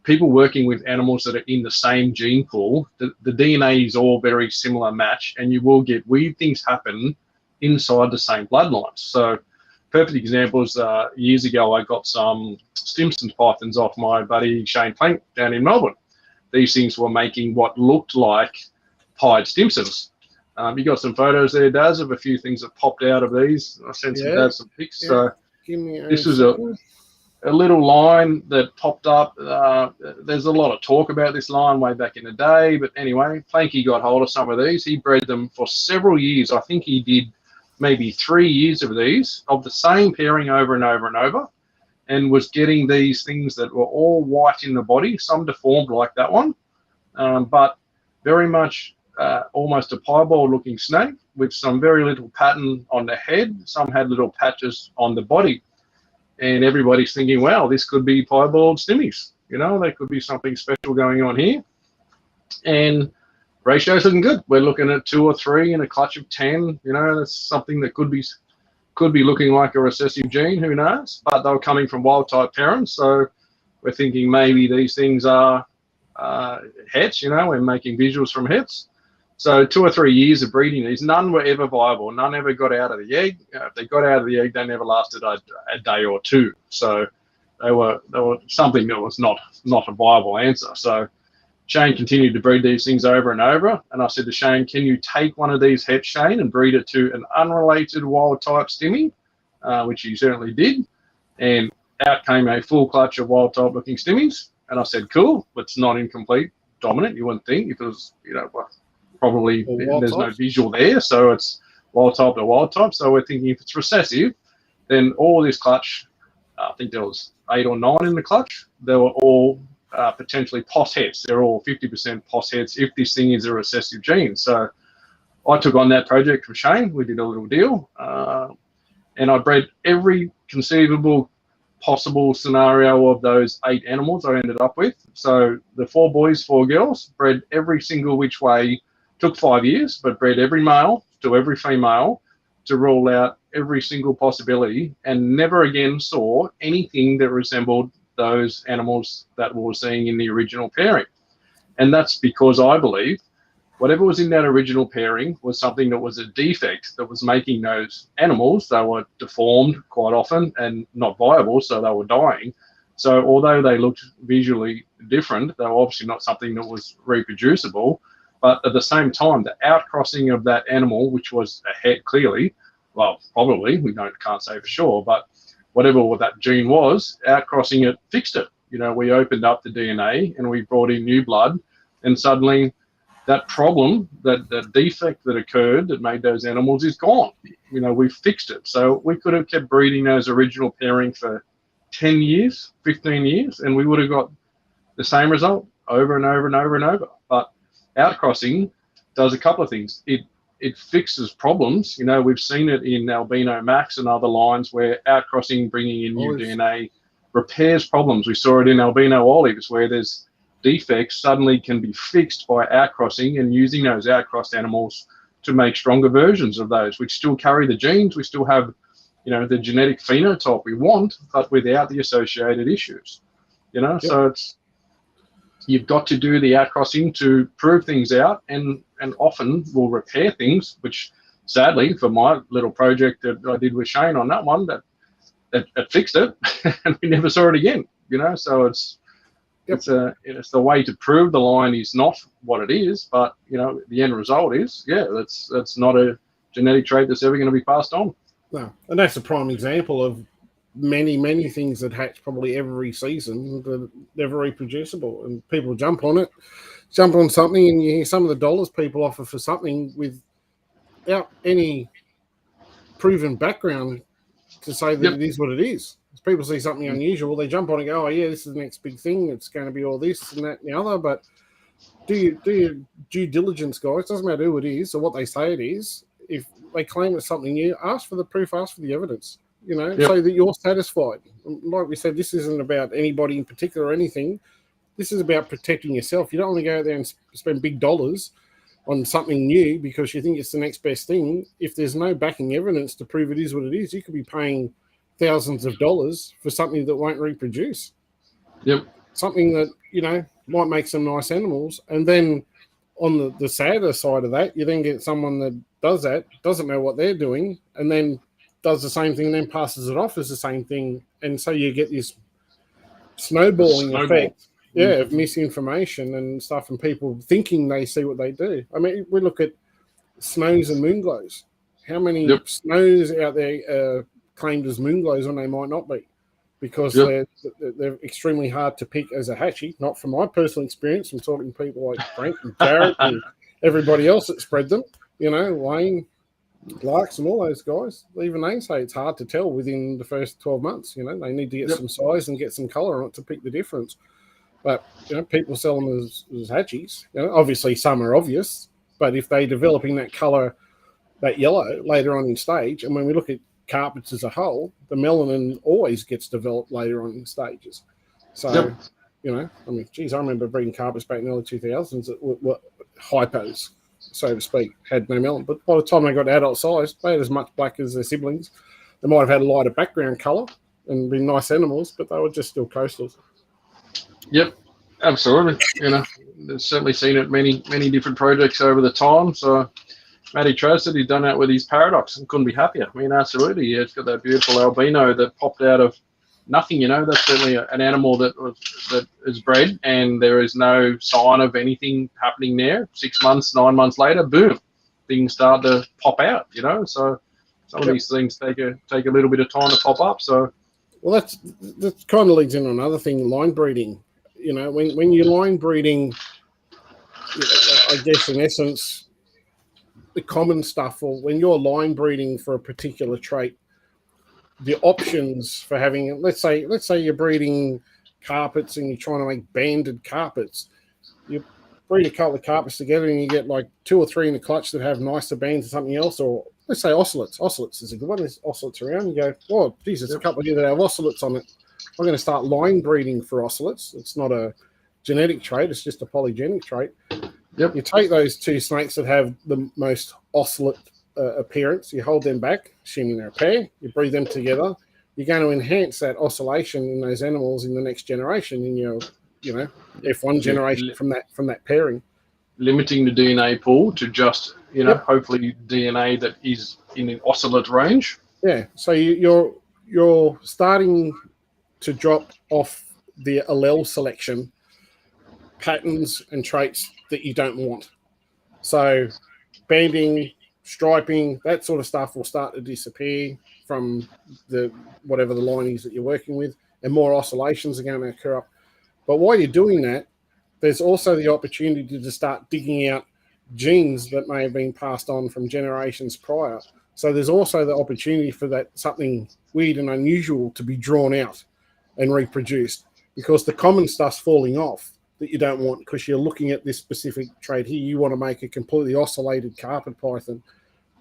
people working with animals that are in the same gene pool, the DNA is all very similar match, and you will get weird things happen inside the same bloodlines. So perfect examples, years ago I got some Stimson pythons off my buddy Shane Plank down in Melbourne. These things were making what looked like pied Stimsons. You got some photos there, Daz, of a few things that popped out of these. I sent some Daz some pics. So this was a little line that popped up. There's a lot of talk about this line way back in the day, but anyway, Planky got hold of some of these. He bred them for several years. I think he did maybe 3 years of these, of the same pairing over and over and over, and was getting these things that were all white in the body, some deformed like that one, but very much almost a piebald looking snake with some very little pattern on the head. Some had little patches on the body. And everybody's thinking, wow, this could be piebald stimmies. You know, there could be something special going on here. And ratios looking good. We're looking at 2 or 3 in a clutch of 10. You know, that's something that could be looking like a recessive gene. Who knows? But they were coming from wild type parents, so we're thinking maybe these things are hets. You know, we're making visuals from hets. So 2 or 3 years of breeding these, none were ever viable. None ever got out of the egg. If they got out of the egg, they never lasted a day or two. So they were something that was not a viable answer. So Shane continued to breed these things over and over. And I said to Shane, can you take one of these hets, Shane, and breed it to an unrelated wild type stimmy, which he certainly did. And out came a full clutch of wild type looking stimmies. And I said, cool, but it's not incomplete dominant. You wouldn't think, if it was, you know, probably there's no visual there, so it's wild type to wild type. So we're thinking if it's recessive, then all this clutch, I think there was 8 or 9 in the clutch, they were all potentially POS heads. They're all 50% POS heads if this thing is a recessive gene. So I took on that project from Shane. We did a little deal, and I bred every conceivable possible scenario of those 8 animals I ended up with. So the 4 boys, 4 girls, bred every single which way. Took 5 years, but bred every male to every female to rule out every single possibility, and never again saw anything that resembled those animals that we were seeing in the original pairing. And that's because I believe whatever was in that original pairing was something that was a defect that was making those animals, they were deformed quite often and not viable, so they were dying. So although they looked visually different, they were obviously not something that was reproducible. But at the same time, the outcrossing of that animal, which was a het clearly, well, probably, we can't say for sure, but whatever that gene was, outcrossing it fixed it. You know, we opened up the DNA and we brought in new blood, and suddenly that problem, that defect that occurred that made those animals is gone. You know, we fixed it. So we could have kept breeding those original pairing for 10 years, 15 years, and we would have got the same result over and over and over and over. But outcrossing does a couple of things. It fixes problems. You know, we've seen it in Albino Max and other lines where outcrossing, bringing in new DNA, repairs problems. We saw it in Albino Olives where there's defects suddenly can be fixed by outcrossing and using those outcrossed animals to make stronger versions of those, which still carry the genes. We still have, you know, the genetic phenotype we want, but without the associated issues. You know, so you've got to do the outcrossing to prove things out, and often will repair things, which sadly for my little project that I did with Shane on that one, that it fixed it, and we never saw it again. So it's the way to prove the line is not what it is, but the end result is that's not a genetic trait that's ever going to be passed on. No, and that's a prime example of many things that hatch probably every season that are never reproducible, and people jump on something, and you hear some of the dollars people offer for something without any proven background to say that it is what it is. As people see something unusual, they jump on and go, "Oh yeah, this is the next big thing. It's going to be all this and that and the other." But do your due diligence, guys. Doesn't matter who it is or what they say it is. If they claim it's something new, ask for the proof, ask for the evidence. So that you're satisfied. Like we said, this isn't about anybody in particular or anything. This is about protecting yourself. You don't want to go out there and spend big dollars on something new because you think it's the next best thing. If there's no backing evidence to prove it is what it is, you could be paying thousands of dollars for something that won't reproduce. Yep. Something that, might make some nice animals. And then on the sadder side of that, you then get someone that does that, doesn't know what they're doing, and then does the same thing and then passes it off as the same thing. And so you get this snowballing effect of misinformation and stuff, and people thinking they see what they do. I mean, we look at snows and moonglows. How many snows out there claimed as moonglows when they might not be? Because they're extremely hard to pick as a hatchie. Not from my personal experience. I'm talking to people like Frank and Jared and everybody else that spread them. Wayne, Larks and all those guys, even they say it's hard to tell within the first 12 months. They need to get some size and get some colour on it to pick the difference. But, people sell them as hatchies. Obviously some are obvious, but if they're developing that colour, that yellow, later on in stage, and when we look at carpets as a whole, the melanin always gets developed later on in stages. So, I remember breeding carpets back in the early 2000s that were hypos, so to speak, had no melanin. But by the time they got to adult size, they had as much black as their siblings. They might have had a lighter background colour and been nice animals, but they were just still coastals. Yep, absolutely. I've certainly seen it many different projects over the time. So Matty Trost said he'd done that with his paradox and couldn't be happier. I mean, absolutely. Yeah, it's got that beautiful albino that popped out of nothing. That's certainly an animal that is bred, and there is no sign of anything happening there. 6 months, 9 months later, boom, things start to pop out. So some of these things take a little bit of time to pop up. So, well, that kind of leads into another thing: line breeding. When you're line breeding, I guess in essence, the common stuff, or when you're line breeding for a particular trait, the options for having, let's say you're breeding carpets and you're trying to make banded carpets. You breed a couple of carpets together and you get like 2 or 3 in the clutch that have nicer bands or something else, or let's say ocelots. Ocelots is a good one. There's ocelots around. You go, oh, geez, there's a couple here that have ocelots on it. I'm going to start line breeding for ocelots. It's not a genetic trait. It's just a polygenic trait. Yep. You take those 2 snakes that have the most ocelot appearance, you hold them back, assuming they're a pair, you breed them together. You're going to enhance that oscillation in those animals in the next generation, in your, F1 generation from that pairing. Limiting the DNA pool to just, hopefully DNA that is in the ocelot range. Yeah. So you're starting to drop off the allele selection patterns and traits that you don't want. So banding, striping, that sort of stuff will start to disappear from whatever the line is that you're working with, and more oscillations are going to occur up. But while you're doing that, there's also the opportunity to start digging out genes that may have been passed on from generations prior. So there's also the opportunity for that something weird and unusual to be drawn out and reproduced, because the common stuff's falling off that you don't want, because you're looking at this specific trait here. You want to make a completely oscillated carpet python.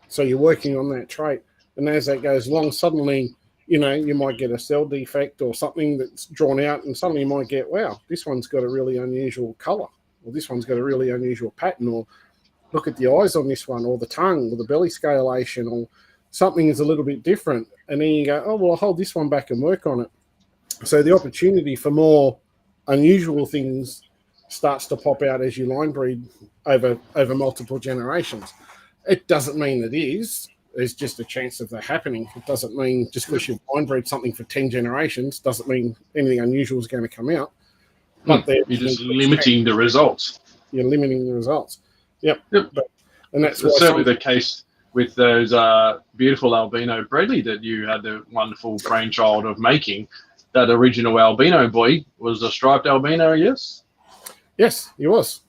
So you're working on that trait. And as that goes along, suddenly, you might get a cell defect or something that's drawn out, and suddenly you might get, wow, this one's got a really unusual color, or this one's got a really unusual pattern, or look at the eyes on this one, or the tongue, or the belly scalation, or something is a little bit different. And then you go, oh, well, I'll hold this one back and work on it. So the opportunity for more unusual things starts to pop out as you line breed over multiple generations. It doesn't mean it is. there's just a chance of that happening. It doesn't mean just because you've blind-bred something for 10 generations doesn't mean anything unusual is going to come out. But You're just limiting the results. You're limiting the results. Yep. And that's certainly the case with those beautiful albino Bredli that you had the wonderful brainchild of making. That original albino boy was a striped albino, yes? Yes, he was.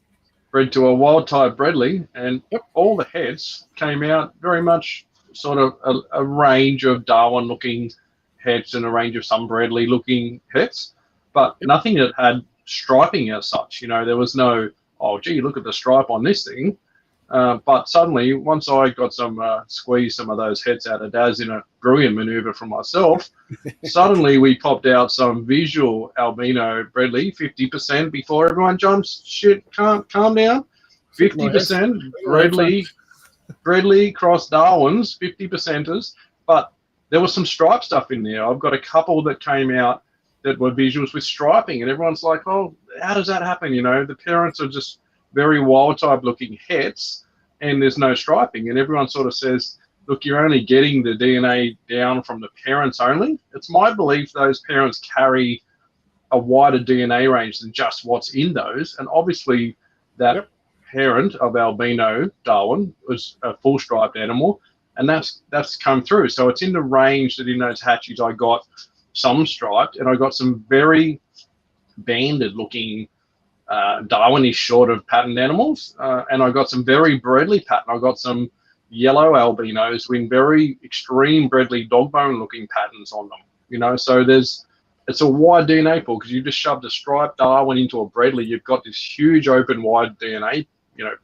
Bred to a wild-type Bredli, and all the heads came out very much sort of a range of Darwin-looking heads and a range of some Bredli-looking heads, but nothing that had striping as such. There was no, oh, gee, look at the stripe on this thing. But suddenly, once I got squeezed some of those heads out of Daz in a brilliant maneuver from myself, suddenly we popped out some visual albino Bredli, 50% before everyone jumps. Shit, calm down. 50% Bredli cross Darwin's, 50%ers. But there was some stripe stuff in there. I've got a couple that came out that were visuals with striping, and everyone's like, oh, how does that happen? The parents are just very wild-type looking heads, and there's no striping. And everyone sort of says, look, you're only getting the DNA down from the parents only. It's my belief those parents carry a wider DNA range than just what's in those. And obviously that parent of albino Darwin was a full striped animal, and that's come through. So it's in the range that in those hatchies I got some striped, and I got some very banded looking Darwinish sort of patterned animals, and I got some very Bredli pattern. I got some yellow albinos with very extreme Bredli dog bone looking patterns on them. So it's a wide DNA pool, because you just shoved a striped Darwin into a Bredli, you've got this huge open wide DNA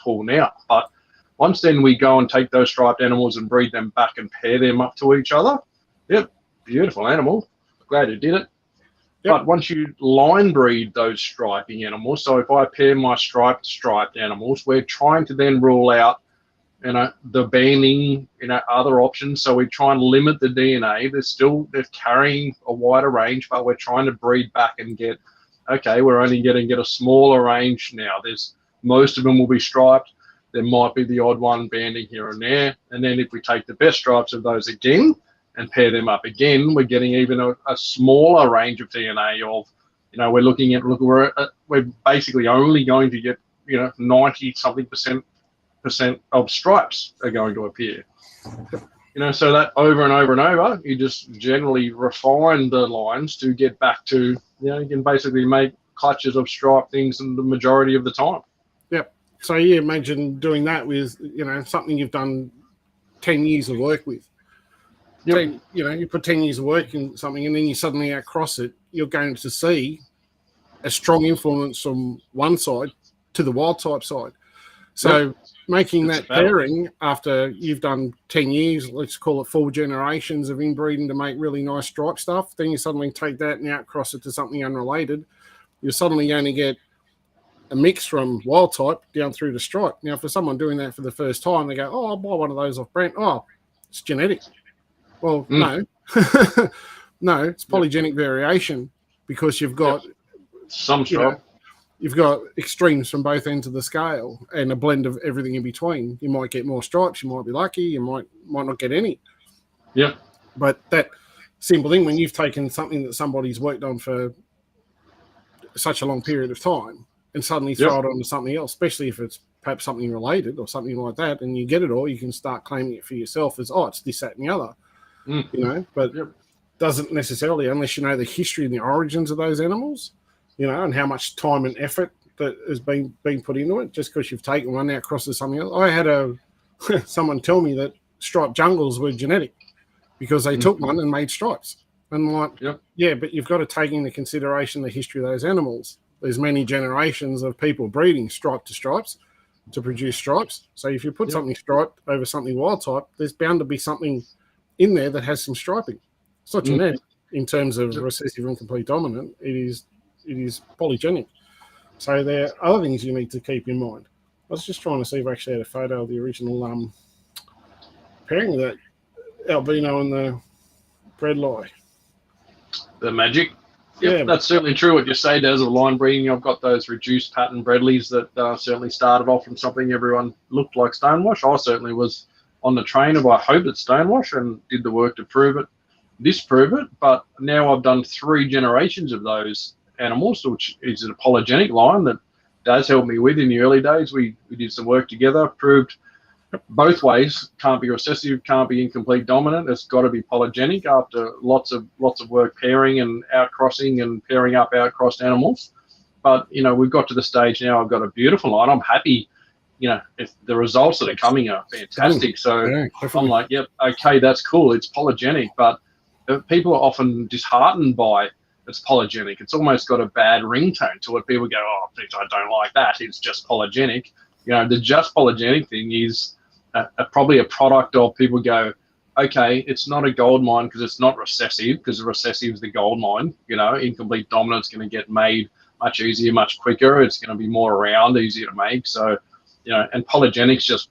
pool now. But once then we go and take those striped animals and breed them back and pair them up to each other. Yep, beautiful animal. Glad you did it. But once you line breed those striping animals, so if I pair my striped animals, we're trying to then rule out, the banding, other options. So we try and limit the DNA. They're carrying a wider range, but we're trying to breed back and get, okay, we're only going to get a smaller range now. Most of them will be striped. There might be the odd one banding here and there. And then if we take the best stripes of those again and pair them up again, we're getting even a smaller range of DNA of, we're looking at, we're basically only going to get, 90 something percent of stripes are going to appear. So that over and over and over, you just generally refine the lines to get back to, you can basically make clutches of striped things in the majority of the time. Yep. So you imagine doing that with, something you've done 10 years of work with. Yep. You put 10 years of work in something and then you suddenly outcross it, you're going to see a strong influence from one side to the wild type side. So making that pairing after you've done 10 years, let's call it 4 generations of inbreeding to make really nice stripe stuff, then you suddenly take that and outcross it to something unrelated, you're suddenly going to get a mix from wild type down through to stripe. Now, for someone doing that for the first time, they go, oh, I'll buy one of those off Brent. Oh, it's genetic. Well, no. No, it's polygenic variation, because you've got some stripe. You've got extremes from both ends of the scale and a blend of everything in between. You might get more stripes, you might be lucky, you might not get any. Yeah. But that simple thing, when you've taken something that somebody's worked on for such a long period of time and suddenly throw it onto something else, especially if it's perhaps something related or something like that, and you get it all, you can start claiming it for yourself as, oh, it's this, that, and the other. But doesn't necessarily, unless you know the history and the origins of those animals, and how much time and effort that has been put into it, just because you've taken one now crosses something else. I had someone tell me that striped jungles were genetic because they took one and made stripes. And but you've got to take into consideration the history of those animals. There's many generations of people breeding stripe to stripes to produce stripes. So if you put something striped over something wild type, there's bound to be something in there that has some striping. It's not genetic in terms of recessive incomplete dominant. It is polygenic. So there are other things you need to keep in mind. I was just trying to see if I actually had a photo of the original pairing of that albino and the Bredli. The magic. Yep, that's certainly true what you say, Des, of line breeding. I've got those reduced pattern Bredlis that certainly started off from something everyone looked like stonewash. I certainly was on the trainer. I hope it's Stonewash and did the work to disprove it. But now I've done 3 generations of those animals, which is an apologenic line that Daz helped me with in the early days. We did some work together, proved both ways. Can't be recessive, can't be incomplete dominant. It's got to be polygenic after lots of work pairing and outcrossing and pairing up outcrossed animals. But we've got to the stage now. I've got a beautiful line. I'm happy. If the results that are coming are fantastic. So yeah, I'm like, yep, okay, that's cool. It's polygenic, but people are often disheartened by it's polygenic. It's almost got a bad ringtone to it. People go, oh, I don't like that. It's just polygenic. The just polygenic thing is probably a product of people go, okay, it's not a gold mine because it's not recessive, because recessive is the gold mine. Incomplete dominant's going to get made much easier, much quicker. It's going to be more round, easier to make. So, and polygenic's just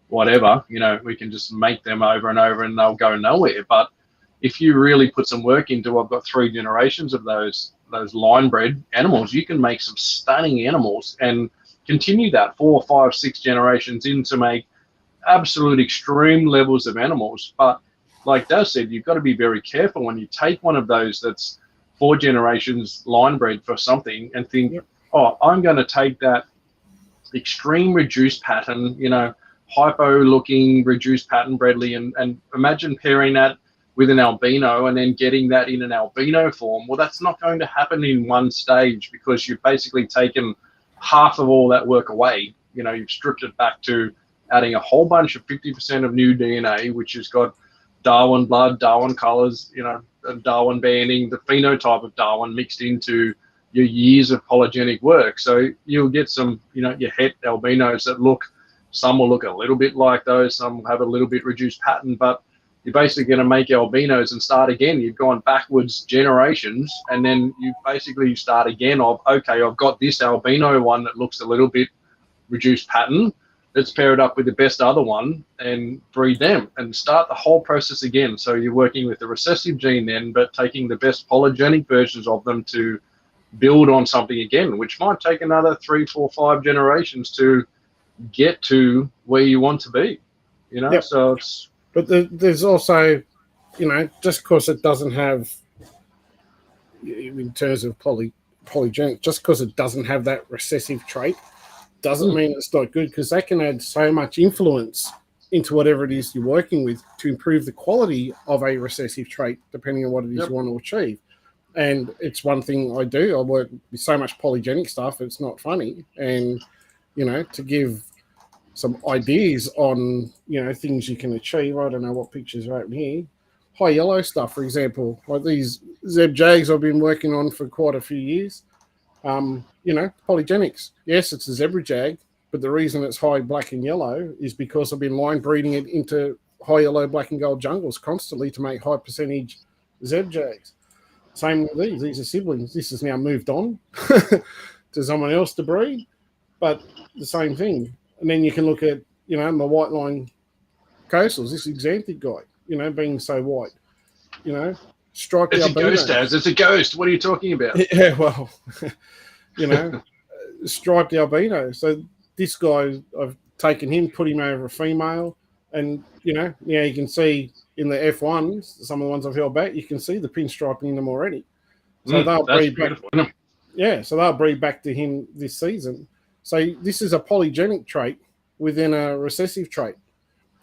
whatever. We can just make them over and over and they'll go nowhere. But if you really put some work into, I've got 3 generations of those line bred animals, you can make some stunning animals and continue that 4, 5, 6 generations in to make absolute extreme levels of animals. But like Daz said, you've got to be very careful when you take one of those that's 4 generations line bred for something and think, oh, I'm going to take that extreme reduced pattern, hypo looking reduced pattern bredly, and imagine pairing that with an albino and then getting that in an albino form. Well, that's not going to happen in one stage because you've basically taken half of all that work away. You've stripped it back to adding a whole bunch of 50% of new DNA, which has got Darwin blood, Darwin colors, Darwin banding, the phenotype of Darwin mixed into your years of polygenic work. So you'll get some, your het albinos that some will look a little bit like those, some have a little bit reduced pattern, but you're basically going to make albinos and start again. You've gone backwards generations, and then you basically start again of, okay, I've got this albino one that looks a little bit reduced pattern. Let's pair it up with the best other one and breed them and start the whole process again. So you're working with the recessive gene then, but taking the best polygenic versions of them to build on something again, which might take another 3, 4, 5 generations to get to where you want to be. Yep. So it's... But there's also, just because it doesn't have, in terms of polygenic, just because it doesn't have that recessive trait, doesn't mean it's not good, because that can add so much influence into whatever it is you're working with to improve the quality of a recessive trait, depending on what it is you want to achieve. And it's one thing I do. I work with so much polygenic stuff, it's not funny. And, to give some ideas on, things you can achieve. I don't know what pictures are out here. High yellow stuff, for example, like these Zeb Jags I've been working on for quite a few years. Polygenics. Yes, it's a zebra jag, but the reason it's high black and yellow is because I've been line breeding it into high yellow, black and gold jungles constantly to make high percentage Zeb Jags. Same with these. These are siblings. This has now moved on to someone else to breed, but the same thing. And then you can look at, my white line coastals, this Xanthic guy, being so white, striped It's albino. a ghost, Daz. It's a ghost. What are you talking about? Yeah, well, striped albino. So this guy, I've taken him, put him over a female, and, now you can see in the F1s, some of the ones I've held back, you can see the pinstriping in them already. So they'll breed back. Yeah, so they'll breed back to him this season. So this is a polygenic trait within a recessive trait.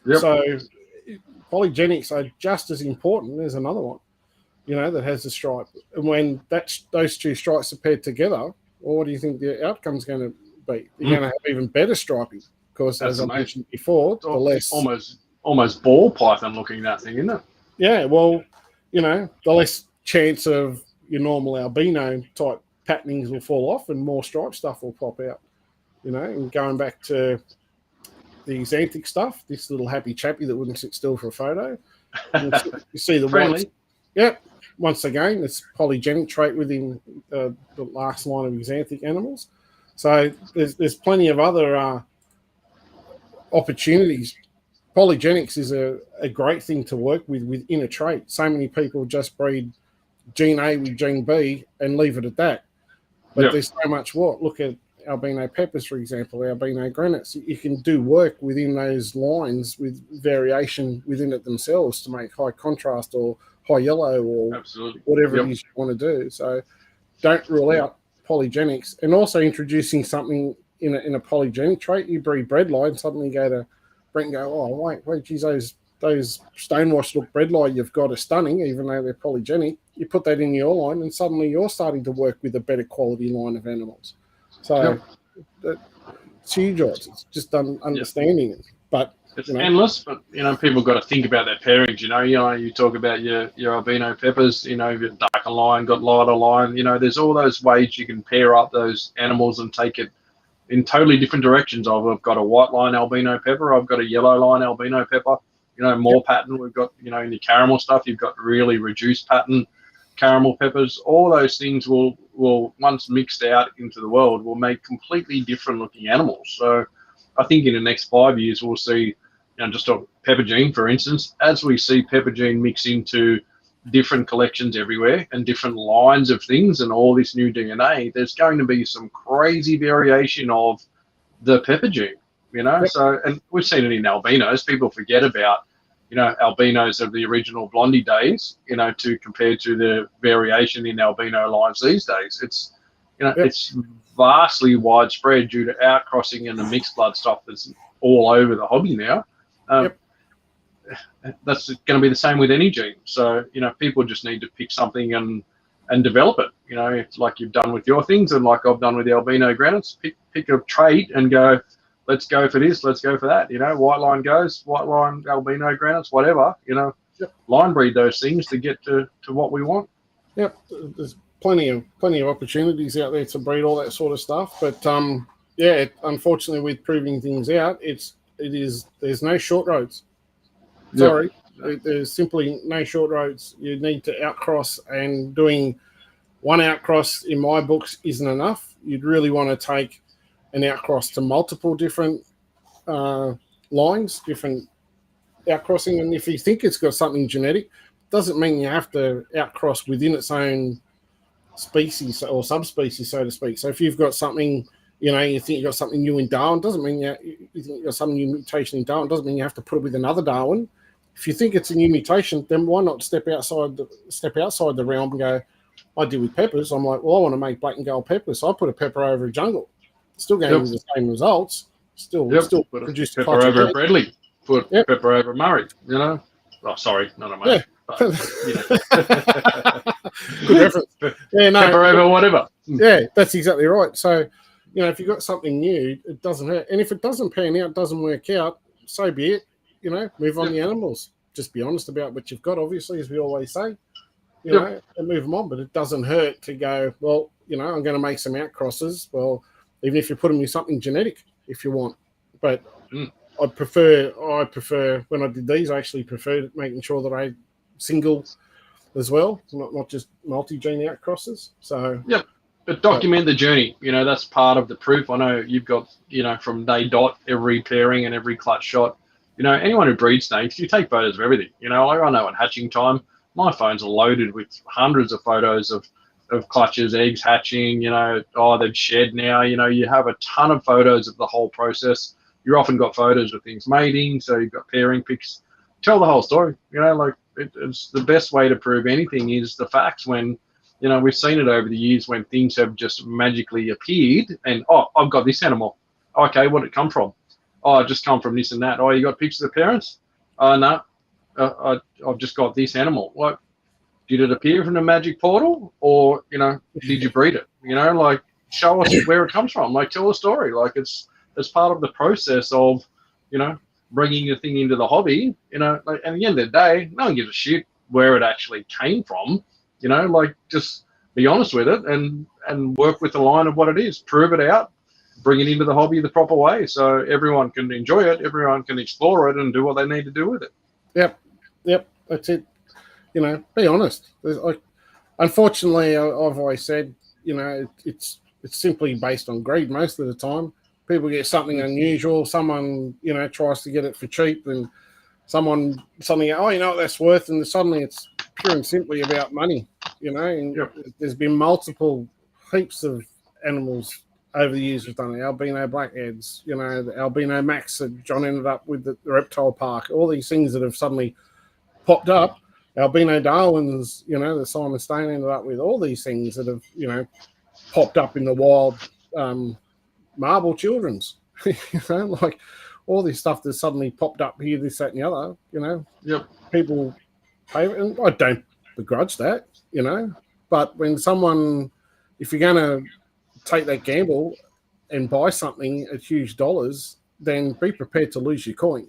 Yep. So polygenics are just as important as another one, that has a stripe. And when those 2 stripes are paired together, well, what do you think the outcome's going to be? You're going to have even better striping because, as I mentioned before, the less... Almost ball python looking, that thing, isn't it? Yeah, well, the less chance of your normal albino type patternings will fall off and more stripe stuff will pop out. And going back to the Xanthic stuff, this little happy chappy that wouldn't sit still for a photo. You see the whites. Yep. Once again, it's polygenic trait within the last line of Xanthic animals. So there's plenty of other opportunities. Polygenics is a great thing to work with within a trait. So many people just breed gene A with gene B and leave it at that. But there's so much look at albino peppers, for example, albino granites. You can do work within those lines with variation within it themselves to make high contrast or high yellow or Absolutely. whatever it is you want to do. So don't rule out polygenics, and also introducing something in a polygenic trait. You breed breadline, suddenly go to Brent and go, oh, wait, geez, those stonewashed look breadline you've got are stunning, even though they're polygenic. You put that in your line, and suddenly you're starting to work with a better quality line of animals. So it's huge odds. It's just understanding it. But it's endless. But people got to think about their pairings. You talk about your albino peppers. Your darker line got lighter line. There's all those ways you can pair up those animals and take it in totally different directions. I've got a white line albino pepper. I've got a yellow line albino pepper. More pattern. We've got, in your caramel stuff, you've got really reduced pattern caramel peppers. All those things will once mixed out into the world, will make completely different looking animals. So I think in the next 5 years, we'll see, just a pepper gene, for instance, as we see pepper gene mix into different collections everywhere and different lines of things and all this new DNA, there's going to be some crazy variation of the pepper gene. So, and we've seen it in albinos. People forget about, albinos of the original Blondie days, to compare to the variation in albino lines these days. It's, it's vastly widespread due to outcrossing and the mixed blood stuff that's all over the hobby now. That's going to be the same with any gene. So, people just need to pick something and develop it. It's like you've done with your things and like I've done with the albino granites. Pick a trait and go, let's go for this, let's go for that. White line goes, white line, albino granites, whatever, line breed those things to get to what we want. Yep. There's plenty of opportunities out there to breed all that sort of stuff. But unfortunately with proving things out, there's no short roads. Sorry. Yep. There's simply no short roads. You need to outcross, and doing one outcross in my books isn't enough. You'd really want to take an outcross to multiple different lines, different outcrossing. And if you think it's got something genetic, doesn't mean you have to outcross within its own species or subspecies, so to speak. So if you've got something, you think you've got something new in Darwin, doesn't mean you think you've got some new mutation in Darwin, doesn't mean you have to put it with another Darwin. If you think it's a new mutation, then why not step outside the realm and go, I deal with peppers. I'm like, well, I want to make black and gold peppers. So I put a pepper over a jungle. Still getting the same results. Still produce pepper over Bradley. Put pepper over Murray. Oh, sorry, not a Murray. Yeah. But, good reference. Pepper over whatever. Yeah, that's exactly right. So, if you've got something new, it doesn't hurt. And if it doesn't pan out, doesn't work out, so be it. Move on the animals. Just be honest about what you've got, obviously, as we always say. And move them on. But it doesn't hurt to go, well, I'm going to make some outcrosses. Well, even if you put them in something genetic, if you want. But I prefer when I did these, I actually preferred making sure that I single as well, not just multi-gene outcrosses. So but document the journey. That's part of the proof. I know you've got, from day dot, every pairing and every clutch shot. Anyone who breeds snakes, you take photos of everything. I know at hatching time, my phones are loaded with hundreds of photos of clutches, eggs hatching, they've shed now. You have a ton of photos of the whole process. You've often got photos of things mating, so you've got pairing pics. Tell the whole story. It's the best way to prove anything is the facts. When, we've seen it over the years when things have just magically appeared and, I've got this animal. Okay, what did it come from? It just come from this and that. You got pictures of the parents? No, I've just got this animal. What? Did it appear from the magic portal, or did you breed it? Show us where it comes from. Tell a story. It's part of the process of, bringing the thing into the hobby. And at the end of the day, no one gives a shit where it actually came from. Just be honest with it and work with the line of what it is. Prove it out. Bring it into the hobby the proper way, so everyone can enjoy it. Everyone can explore it and do what they need to do with it. Yep. That's it. Be honest. Unfortunately, I've always said, it's simply based on greed most of the time. People get something unusual. Someone, tries to get it for cheap, and someone suddenly, what that's worth, and suddenly it's pure and simply about money. And there's been multiple heaps of animals over the years we've done the albino blackheads, you know, the albino max that John ended up with the reptile park, all these things that have suddenly popped up. Albino Darwin's, you know, the Simon Stone ended up with all these things that have, you know, popped up in the wild marble children's, you know, like all this stuff that suddenly popped up here, this, that, and the other, you know. Yep. People pay, and I don't begrudge that, you know, but when someone, if you're going to take that gamble and buy something at huge dollars, then be prepared to lose your coin.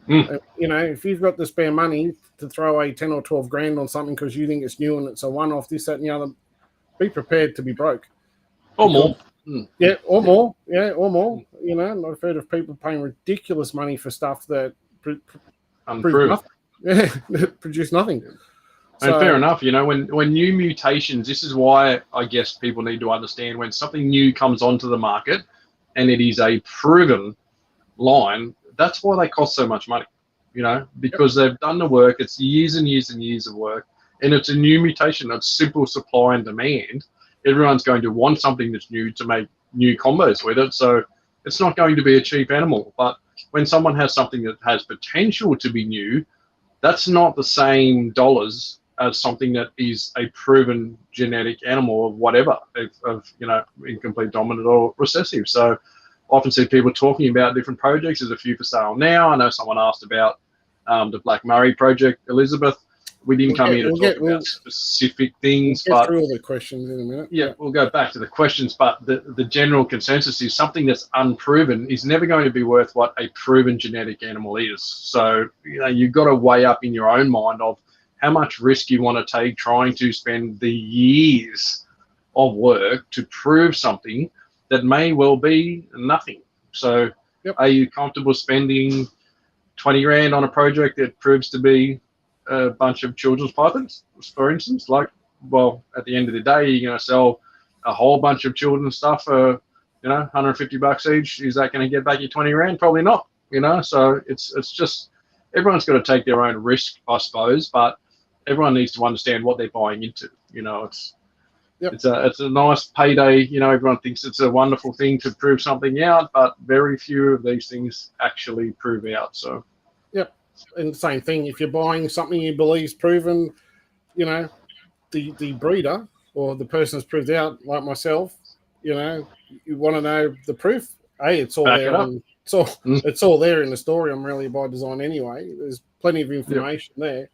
You know, if you've got the spare money to throw away 10 or 12 grand on something because you think it's new and it's a one-off, this, that, and the other, be prepared to be broke. Or more. Yeah, or more. Yeah, or more. You know, I've heard of people paying ridiculous money for stuff that Unproven. Yeah, produce nothing. And fair enough, you know, when new mutations, this is why I guess people need to understand when something new comes onto the market and it is a proven line, that's why they cost so much money, you know, because they've done the work. It's years and years and years of work, and it's a new mutation. It's simple supply and demand. Everyone's going to want something that's new to make new combos with it. So it's not going to be a cheap animal. But when someone has something that has potential to be new, that's not the same dollars as something that is a proven genetic animal of whatever, of you know, incomplete dominant or recessive. So I often see people talking about different projects. There's a few for sale now. I know someone asked about the Black Murray project, Elizabeth. We didn't come here to talk about specific things. We'll get through all the questions in a minute. Yeah, we'll go back to the questions, but the general consensus is something that's unproven is never going to be worth what a proven genetic animal is. So, you know, you've got to weigh up in your own mind of how much risk you want to take trying to spend the years of work to prove something that may well be nothing. So are you comfortable spending 20 grand on a project that proves to be a bunch of children's pythons, for instance? Like, well, at the end of the day, you're going to sell a whole bunch of children's stuff for, you know, $150 each. Is that going to get back you 20 grand? Probably not, you know. So it's just, everyone's got to take their own risk, I suppose, but everyone needs to understand what they're buying into. You know, it's a nice payday. You know, everyone thinks it's a wonderful thing to prove something out, but very few of these things actually prove out. So, and the same thing, if you're buying something you believe is proven, you know, the breeder or the person that's proved out, like myself, you know, you want to know the proof. Hey, it's all back there. it up. It's all there in the story. I'm really by design anyway. There's plenty of information there.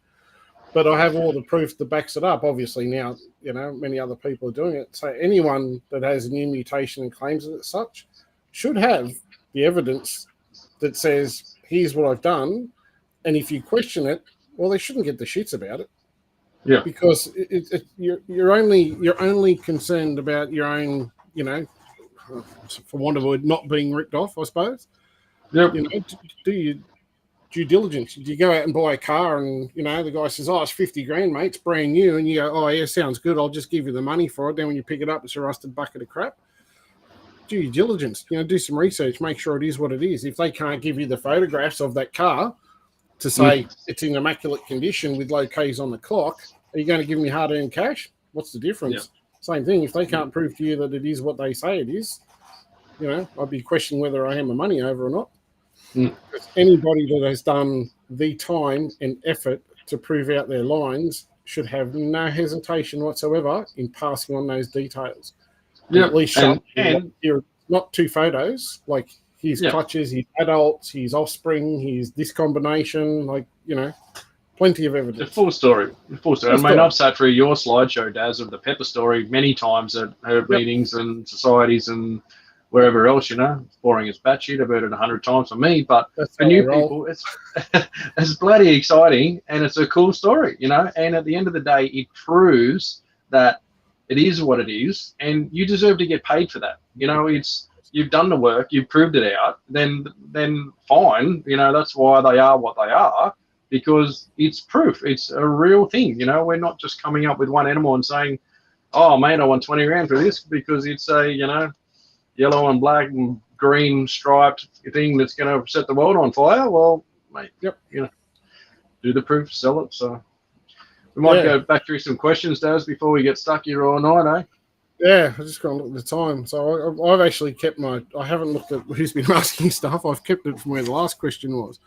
But I have all the proof that backs it up. Obviously now, you know, many other people are doing it. So anyone that has a new mutation and claims it as such should have the evidence that says, here's what I've done. And if you question it, well, they shouldn't get the shits about it. Yeah. Because you're only concerned about your own, you know, for want of a word, not being ripped off, I suppose. Yep. You know, do you due diligence? Do you go out and buy a car and, you know, the guy says, oh, it's 50 grand, mate, it's brand new, and you go, oh yeah, sounds good, I'll just give you the money for it. Then when you pick it up, it's a rusted bucket of crap. Due diligence, you know, do some research, make sure it is what it is. If they can't give you the photographs of that car to say it's in immaculate condition with low Ks on the clock, are you going to give me hard-earned cash? What's the difference? Yeah. Same thing. If they can't prove to you that it is what they say it is, you know, I'd be questioning whether I hand my money over or not. Anybody that has done the time and effort to prove out their lines should have no hesitation whatsoever in passing on those details. Yeah, at least show not two photos, like his clutches, his adults, his offspring, his this combination, like, you know, plenty of evidence. The full story. I mean, I've sat through your slideshow, Daz, of the Pepper story many times at her meetings and societies and wherever else, you know. Boring as batshit. I've heard it 100 times for me, but for new people, it's bloody exciting and it's a cool story, you know. And at the end of the day, it proves that it is what it is, and you deserve to get paid for that. You know, you've done the work, you've proved it out. Then fine, you know. That's why they are what they are, because it's proof. It's a real thing. You know, we're not just coming up with one animal and saying, "Oh, mate, I want 20 grand for this," because it's a, you know, yellow and black and green striped thing that's going to set the world on fire. Well, mate, you know, do the proof, sell it. So we might go back through some questions, Daz, before we get stuck here all night, eh? Yeah, I just can't look at the time. So I've actually kept I haven't looked at who's been asking stuff. I've kept it from where the last question was.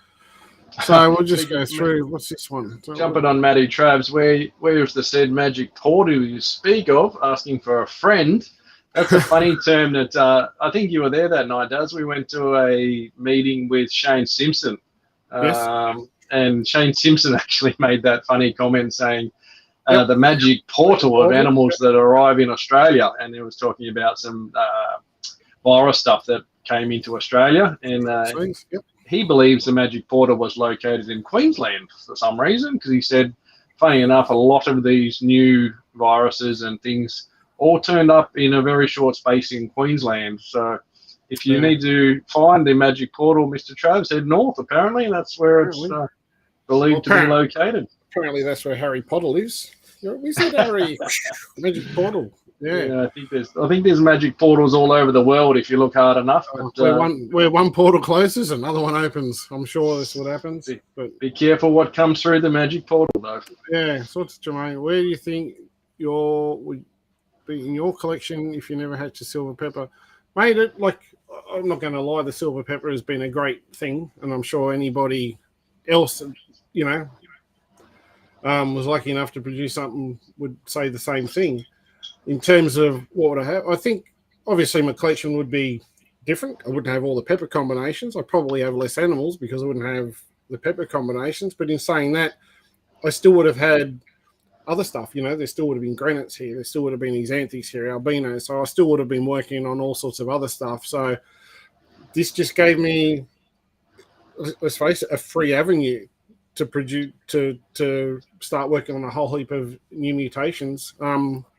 So we'll just go through. What's this one? Jumping on Matty Travs, where's the said magic portal you speak of? Asking for a friend. That's a funny term that I think you were there that night, Daz. We went to a meeting with Shane Simpson. Yes. And Shane Simpson actually made that funny comment saying, the magic portal of animals that arrive in Australia, and he was talking about some virus stuff that came into Australia, and he believes the magic portal was located in Queensland for some reason, because he said, funny enough, a lot of these new viruses and things all turned up in a very short space in Queensland. So if you need to find the magic portal, Mr. Travis, head north, apparently, and that's where it's believed to be located. Apparently that's where Harry Potter lives. We said Harry magic portal. Yeah, I think there's magic portals all over the world if you look hard enough. But, where one portal closes, another one opens. I'm sure that's what happens. Be careful what comes through the magic portal, though. Yeah, so it's Jermaine. Where do you think would be in your collection if you never hatched a silver pepper? Mate, I'm not going to lie, the silver pepper has been a great thing, and I'm sure anybody else, was lucky enough to produce something would say the same thing. In terms of what would I have, I think obviously my collection would be different. I wouldn't have all the pepper combinations. I'd probably have less animals because I wouldn't have the pepper combinations. But in saying that, I still would have had other stuff. There still would have been granites here. There still would have been xanthes here, albinos. So I still would have been working on all sorts of other stuff. So this just gave me, let's face it, a free avenue to produce to start working on a whole heap of new mutations,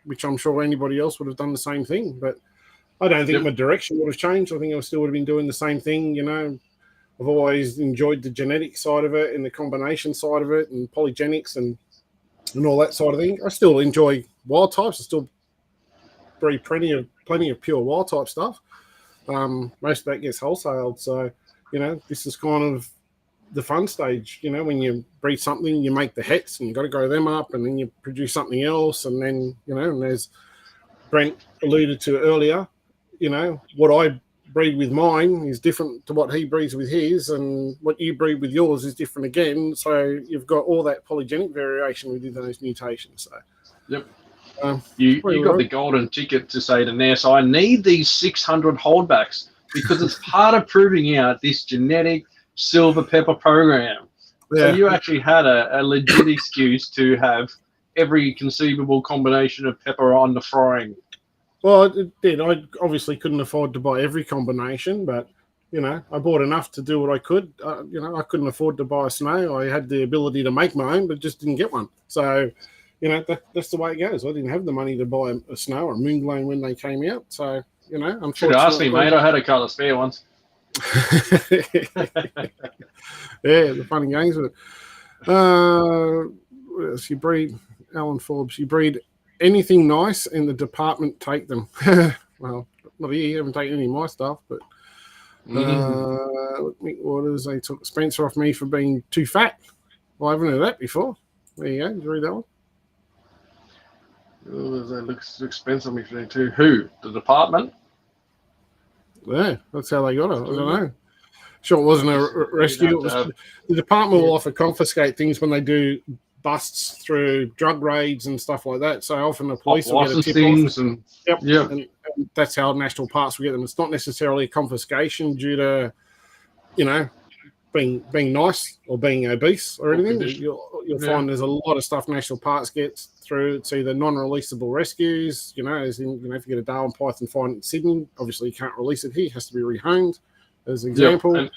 which I'm sure anybody else would have done the same thing. But I don't think my direction would have changed. I think I still would have been doing the same thing. I've always enjoyed the genetic side of it and the combination side of it and polygenics and all that sort of thing. I still enjoy wild types. I still breed plenty of pure wild type stuff. Most of that gets wholesaled. So, this is kind of the fun stage. When you breed something, you make the hets and you got to grow them up, and then you produce something else, and then and as Brent alluded to earlier, what I breed with mine is different to what he breeds with his, and what you breed with yours is different again. So you've got all that polygenic variation within those mutations. So yep. You got the golden ticket to say to Ness, I need these 600 holdbacks because it's part of proving out this genetic silver pepper program. Yeah. So you actually had a legit excuse to have every conceivable combination of pepper on the frying. Well, it did. I obviously couldn't afford to buy every combination, but I bought enough to do what I could. I couldn't afford to buy a snow. I had the ability to make my own, but just didn't get one. So, that's the way it goes. I didn't have the money to buy a snow or a moonglow when they came out. So, unfortunately, should have asked me, mate. I had a couple of spare ones. Yeah, the fun and games with it. What else? You breed Alan Forbes. You breed anything nice in the department, take them. Well, not here. You haven't taken any of my stuff, but Waters, they took Spencer off me for being too fat. Well, I haven't heard that before. There you go. Did you read that one? Oh, that looks expensive me for too. Who? The department? Yeah, that's how they got it. I don't know. Sure, it wasn't a rescue. The department will often confiscate things when they do busts through drug raids and stuff like that. So often the police will get a tip off. And that's how national parks will get them. It's not necessarily a confiscation due to, being nice or being obese or anything. You'll find there's a lot of stuff national parks gets through. It's either non-releasable rescues, as in, if you get a Darwin python find in Sydney, obviously you can't release it here. It has to be rehomed, as an example. Yep.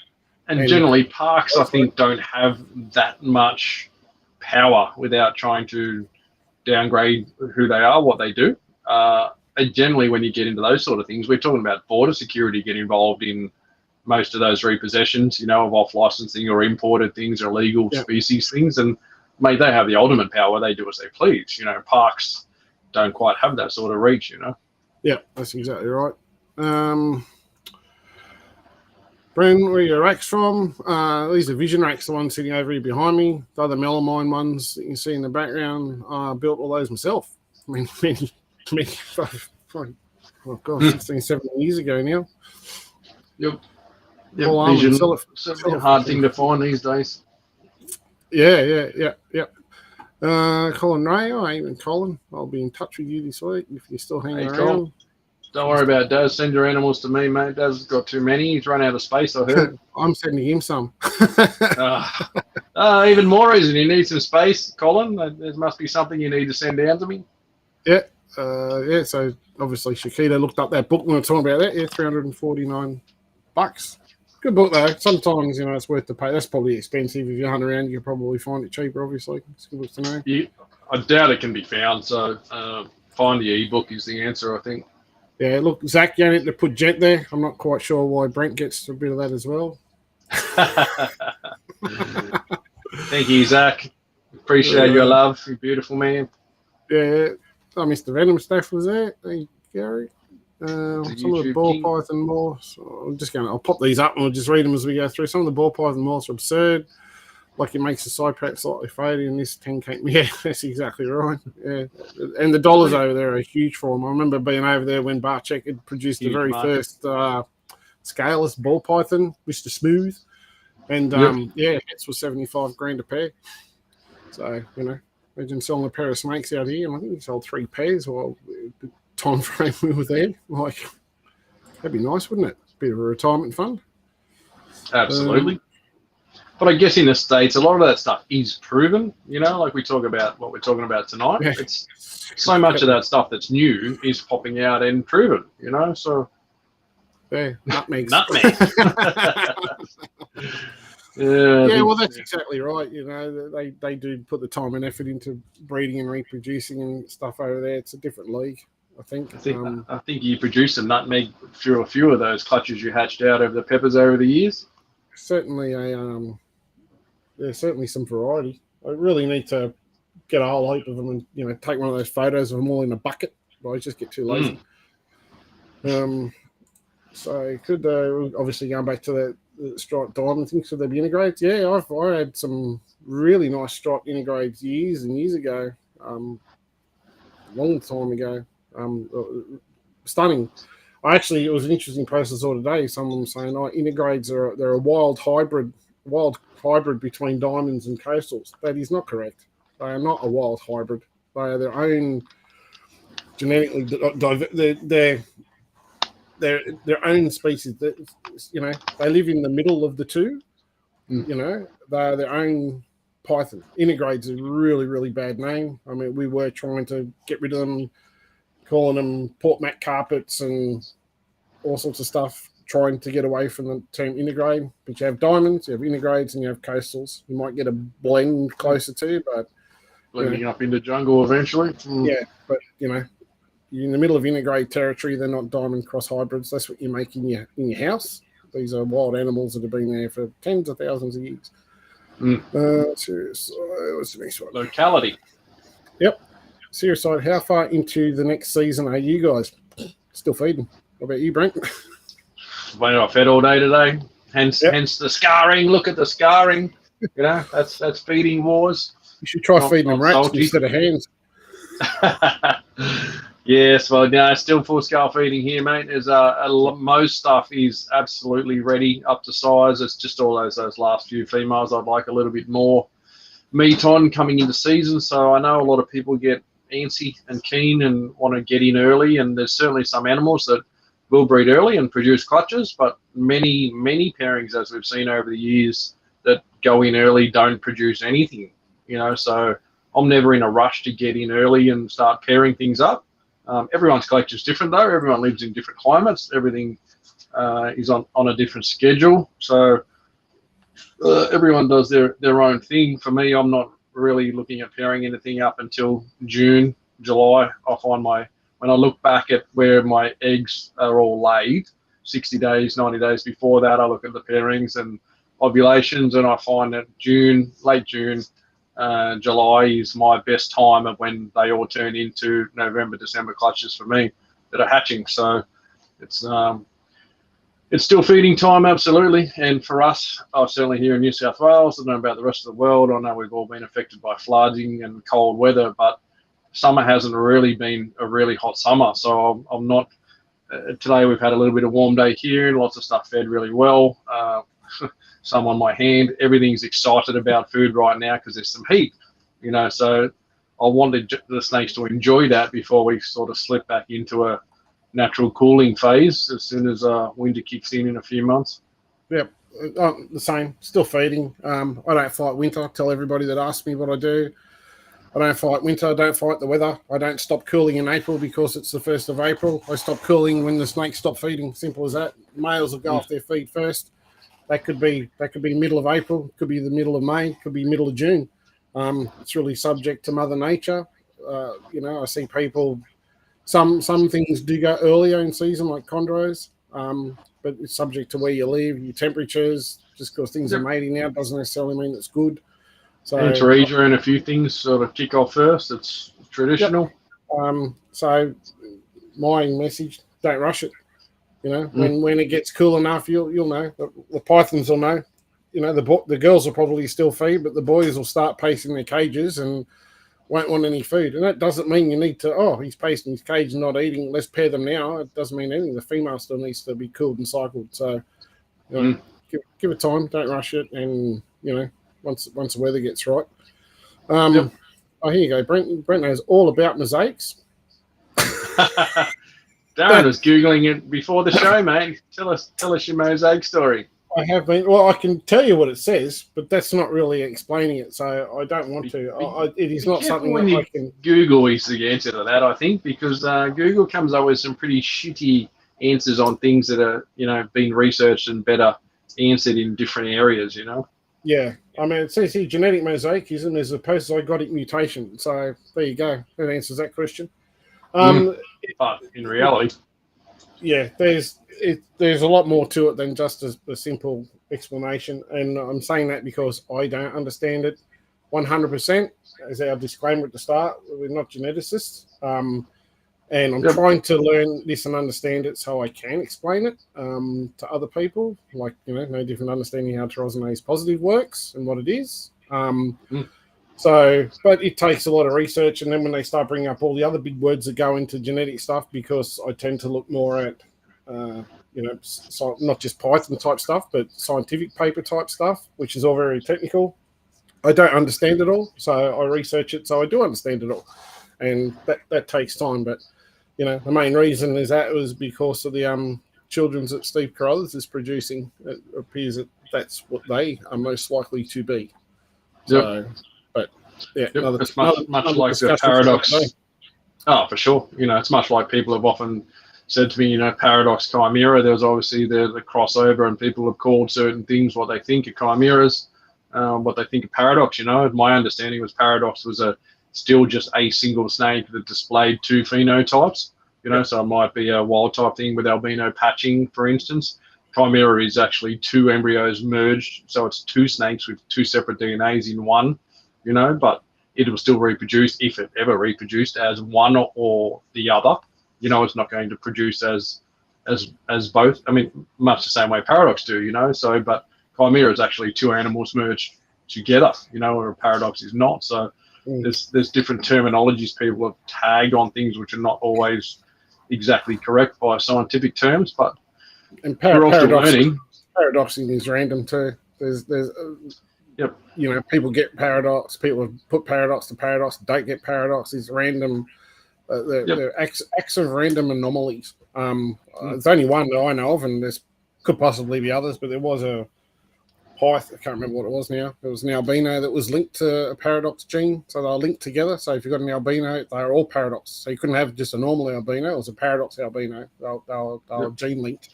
And generally parks, I think, don't have that much power without trying to downgrade who they are, what they do. And generally, when you get into those sort of things, we're talking about border security get involved in most of those repossessions, of off licensing or imported things or illegal species things. And mate, they have the ultimate power. They do as they please. Parks don't quite have that sort of reach, Yeah, that's exactly right. Bren, where are your racks from? These are Vision racks, the ones sitting over here behind me. The other melamine ones that you can see in the background, I built all those myself. I mean, Oh God, 16, 17 years ago now. Yep. Well, Vision. sell it A hard thing to find these days. Yeah. Colin Ray, I ain't even Colin. I'll be in touch with you this week if you're still hanging around. Colin. Don't worry about Daz. Send your animals to me, mate. Daz has got too many. He's run out of space, I heard. I'm sending him some. Even more reason you need some space, Colin. There must be something you need to send down to me. Yeah. So obviously Shakita looked up that book when we were talking about that. Yeah, $349. Good book though. Sometimes it's worth the pay. That's probably expensive. If you hunt around, you can probably find it cheaper. Obviously, it's good book to know. Yeah, I doubt it can be found. So find the ebook is the answer, I think. Yeah, look, Zach, you need to put Jet there. I'm not quite sure why Brent gets a bit of that as well. Thank you, Zach. Appreciate your love, you beautiful man. Yeah, Mr. Venom Staff was there. Thank you, Gary. Some of the ball python moths. I'll pop these up and we'll just read them as we go through. Some of the ball python moths are absurd. Like it makes the side pack slightly faded in this 10K. Yeah, that's exactly right. Yeah, and the dollars over there are huge for them. I remember being over there when Barchek had produced the very first scaleless ball python, Mr. Smooth, and hits was $75,000 a pair. So imagine selling a pair of snakes out here, and I think we sold 3 pairs while the time frame we were there. Like that'd be nice, wouldn't it? Bit of a retirement fund. Absolutely. But I guess in the States, a lot of that stuff is proven, like we talk about what we're talking about tonight. Yeah. It's so much of that stuff that's new is popping out and proven, so. Yeah, nutmegs. Nutmeg. Well, that's exactly right. They do put the time and effort into breeding and reproducing and stuff over there. It's a different league, I think. I think you produced a nutmeg through a few of those clutches you hatched out over the peppers over the years. Certainly there's certainly some variety. I really need to get a whole heap of them and take one of those photos of them all in a bucket, but I just get too lazy. So could obviously going back to the striped diamond things, could they be integrated? Yeah, I had some really nice striped integrated years and years ago, long time ago. Stunning. It was an interesting post I saw today. Someone saying, integrades they're a wild hybrid between diamonds and coastals. That is not correct. They are not a wild hybrid. They are their own genetically they're their own species. They live in the middle of the two. They are their own python. Integrate's a really, really bad name. I mean, we were trying to get rid of them, calling them Port Mac carpets and all sorts of stuff, trying to get away from the term integrate. But you have diamonds, you have integrates, and you have coastals. You might get a blend closer to, but blending up into jungle eventually. Yeah, but you're in the middle of integrate territory. They're not diamond cross hybrids. That's what you make in your house. These are wild animals that have been there for tens of thousands of years. Serious. What's the next one? Locality. Yep. Serious side. How far into the next season are you guys? Still feeding. What about you, Brent? I fed all day today. Hence the scarring. Look at the scarring. That's feeding wars. You should try feeding them rats instead of hands. Yes, well, no, still full scale feeding here, mate. There's most stuff is absolutely ready, up to size. It's just all those last few females I'd like a little bit more meat on coming into season. So I know a lot of people get antsy and keen and want to get in early, and there's certainly some animals that will breed early and produce clutches, but many pairings, as we've seen over the years, that go in early don't produce anything. So I'm never in a rush to get in early and start pairing things up. Everyone's collection is different, though. Everyone lives in different climates. Everything is on a different schedule. So everyone does their own thing. For me, I'm not really looking at pairing anything up until June, July. I find when I look back at where my eggs are all laid, 60 days, 90 days before that, I look at the pairings and ovulations, and I find that late June, July is my best time of when they all turn into November, December clutches for me that are hatching. So it's still feeding time, absolutely. And for us, certainly here in New South Wales, I don't know about the rest of the world. I know we've all been affected by flooding and cold weather, but summer hasn't really been a really hot summer, so I'm not. Today we've had a little bit of warm day here, and lots of stuff fed really well. Some on my hand. Everything's excited about food right now because there's some heat, So I wanted the snakes to enjoy that before we sort of slip back into a natural cooling phase as soon as winter kicks in a few months. Yep, the same. Still feeding. I don't fight winter. I tell everybody that asks me what I do. I don't fight winter. I don't fight the weather. I don't stop cooling in April because it's the 1st of April. I stop cooling when the snakes stop feeding. Simple as that. Males will go off their feed first. That could be middle of April. Could be the middle of May. Could be middle of June. It's really subject to Mother Nature. I see people. Some things do go earlier in season, like chondros, but it's subject to where you live, your temperatures. Just because things are mating now doesn't necessarily mean it's good. So Antaresia and a few things sort of kick off first. It's traditional. Yep. So my message: don't rush it. When it gets cool enough, you'll know. The pythons will know. The girls will probably still feed, but the boys will start pacing their cages and won't want any food. And that doesn't mean you need to, he's pacing his cage and not eating, let's pair them now. It doesn't mean anything. The female still needs to be cooled and cycled. So give it time, don't rush it. And, once the weather gets right. Oh, here you go. Brent knows all about mosaics. Darren was Googling it before the show, mate. Tell us your mosaic story. I have been. Well, I can tell you what it says, but that's not really explaining it, so I don't want to. It is not something that I can. Google is the answer to that, I think, because Google comes up with some pretty shitty answers on things that are, being researched and better answered in different areas, Yeah, I mean, it says here genetic mosaicism is a post-zygotic mutation. So there you go. That answers that question. But in reality, yeah, there's a lot more to it than just a simple explanation, and I'm saying that because I don't understand it 100%. As our disclaimer at the start, we're not geneticists, and I'm trying to learn this and understand it so I can explain it to other people. Like no different understanding how tyrosinase positive works and what it is. So, but it takes a lot of research, and then when they start bringing up all the other big words that go into genetic stuff, because I tend to look more at, so not just Python type stuff, but scientific paper type stuff, which is all very technical. I don't understand it all, so I research it so I do understand it all, and that takes time. But the main reason is that it was because of the children's that Steve Carruthers is producing. It appears that that's what they are most likely to be. So. Yeah, it's much like the paradox. Oh, for sure. It's much like people have often said to me, paradox chimera. There's obviously the crossover, and people have called certain things what they think are chimeras, what they think are paradox. My understanding was paradox was still just a single snake that displayed two phenotypes. So it might be a wild type thing with albino patching, for instance. Chimera is actually two embryos merged, so it's two snakes with two separate DNAs in one. But it will still reproduce, if it ever reproduced, as one or the other. It's not going to produce as both. I mean, much the same way paradox do, So, but chimera is actually two animals merged together, or a paradox is not. So there's different terminologies people have tagged on things which are not always exactly correct by scientific terms, but we're also learning. Paradoxing is random too. There's people get paradox. People have put paradox to paradox. Don't get paradox. It's random. The acts of random anomalies. There's only one that I know of, and there's could possibly be others. But there was a python. I can't remember what it was now. It was an albino that was linked to a paradox gene, so they're linked together. So if you've got an albino, they're all paradox. So you couldn't have just a normal albino. It was a paradox albino. They're gene linked.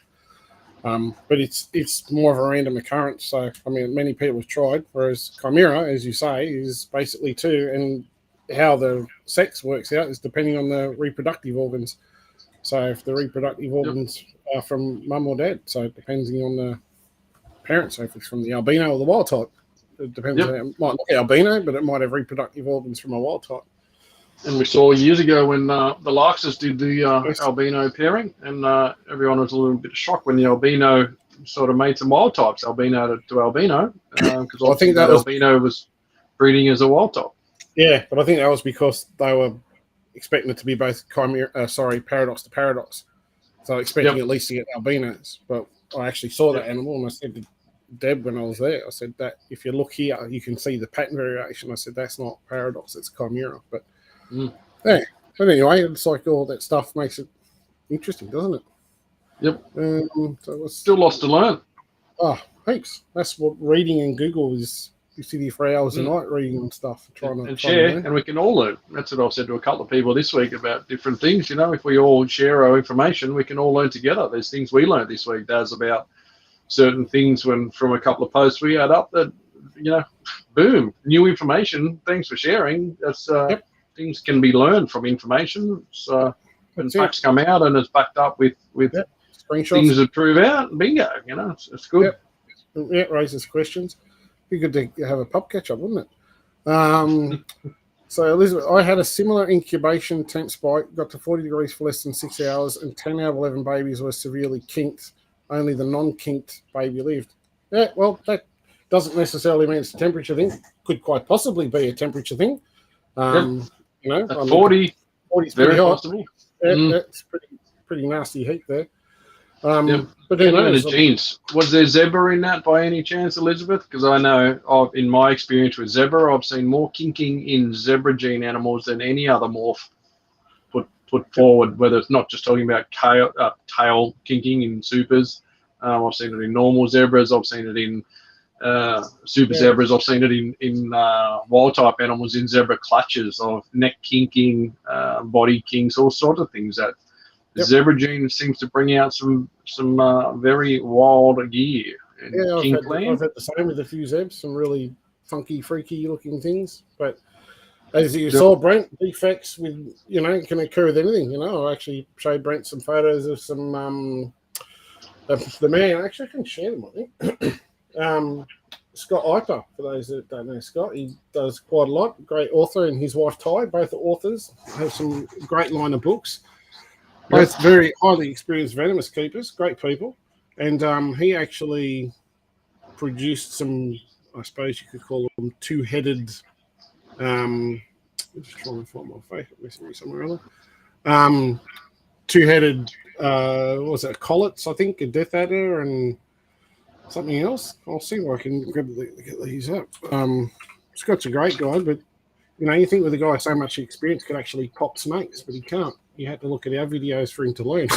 But it's more of a random occurrence. So, I mean, many people have tried, whereas chimera, as you say, is basically two, and how the sex works out is depending on the reproductive organs. So if the reproductive organs are from mum or dad, so depending on the parent, so if it's from the albino or the wild type, it depends. It might not be albino, but it might have reproductive organs from a wild type. And we saw years ago when the Larkses did the albino pairing, and everyone was a little bit shocked when the albino sort of made some wild types, albino to albino, because I think that albino was breeding as a wild type. Yeah, but I think that was because they were expecting it to be both paradox to paradox. So expecting at least to get albinos. But I actually saw that animal, and I said to Deb when I was there, I said that if you look here, you can see the pattern variation. I said that's not paradox, it's chimera. But yeah. But anyway, it's like all that stuff makes it interesting, doesn't it? Yep. So it's still lots to learn. Oh, heaps. That's what reading in Google is. You sit here for hours a night reading and stuff, trying to share, and we can all learn. That's what I've said to a couple of people this week about different things. You know, if we all share our information, we can all learn together. There's things we learned this week, Daz, about certain things from a couple of posts we had up that, you know, boom, new information. Thanks for sharing. That's things can be learned from information. So when facts come out and it's backed up with screenshots, things that prove out, bingo. You know, it's good. Yeah, it raises questions. Be good to have a pub catch up, wouldn't it? So Elizabeth, I had a similar incubation temp spike, got to 40 degrees for less than 6 hours, and 10 out of 11 babies were severely kinked. Only the non-kinked baby lived. Yeah, well, that doesn't necessarily mean it's a temperature thing. Could quite possibly be a temperature thing. You know, at 40 is very possible. That's pretty nasty heat there. But then the genes. Was there zebra in that by any chance, Elizabeth? Because I know in my experience with zebra, I've seen more kinking in zebra gene animals than any other morph put forward, whether it's not just talking about tail kinking in supers. I've seen it in normal zebras. I've seen it in super zebras. I've seen it in wild type animals in zebra clutches of neck kinking, body kinks, all sorts of things. That the zebra gene seems to bring out some very wild gear. I've had the same with a few zebs, some really funky, freaky looking things. But as you saw, Brent, defects can occur with anything. You know, I actually showed Brent some photos of some the man. Actually, I can share them, I think. Scott Iper, for those that don't know Scott, he does quite a lot. Great author, and his wife Ty, both are authors, have some great line of books. Both very highly experienced venomous keepers, great people. And he actually produced some, I suppose you could call them two-headed, I'm just trying to find my face, it's missing me somewhere or other. Two-headed, what was it, collets, I think, a death adder and something else. I'll see if I can get these up. Scott's a great guy, but you think with a guy so much experience could actually pop snakes, but he can't. You had to look at our videos for him to learn.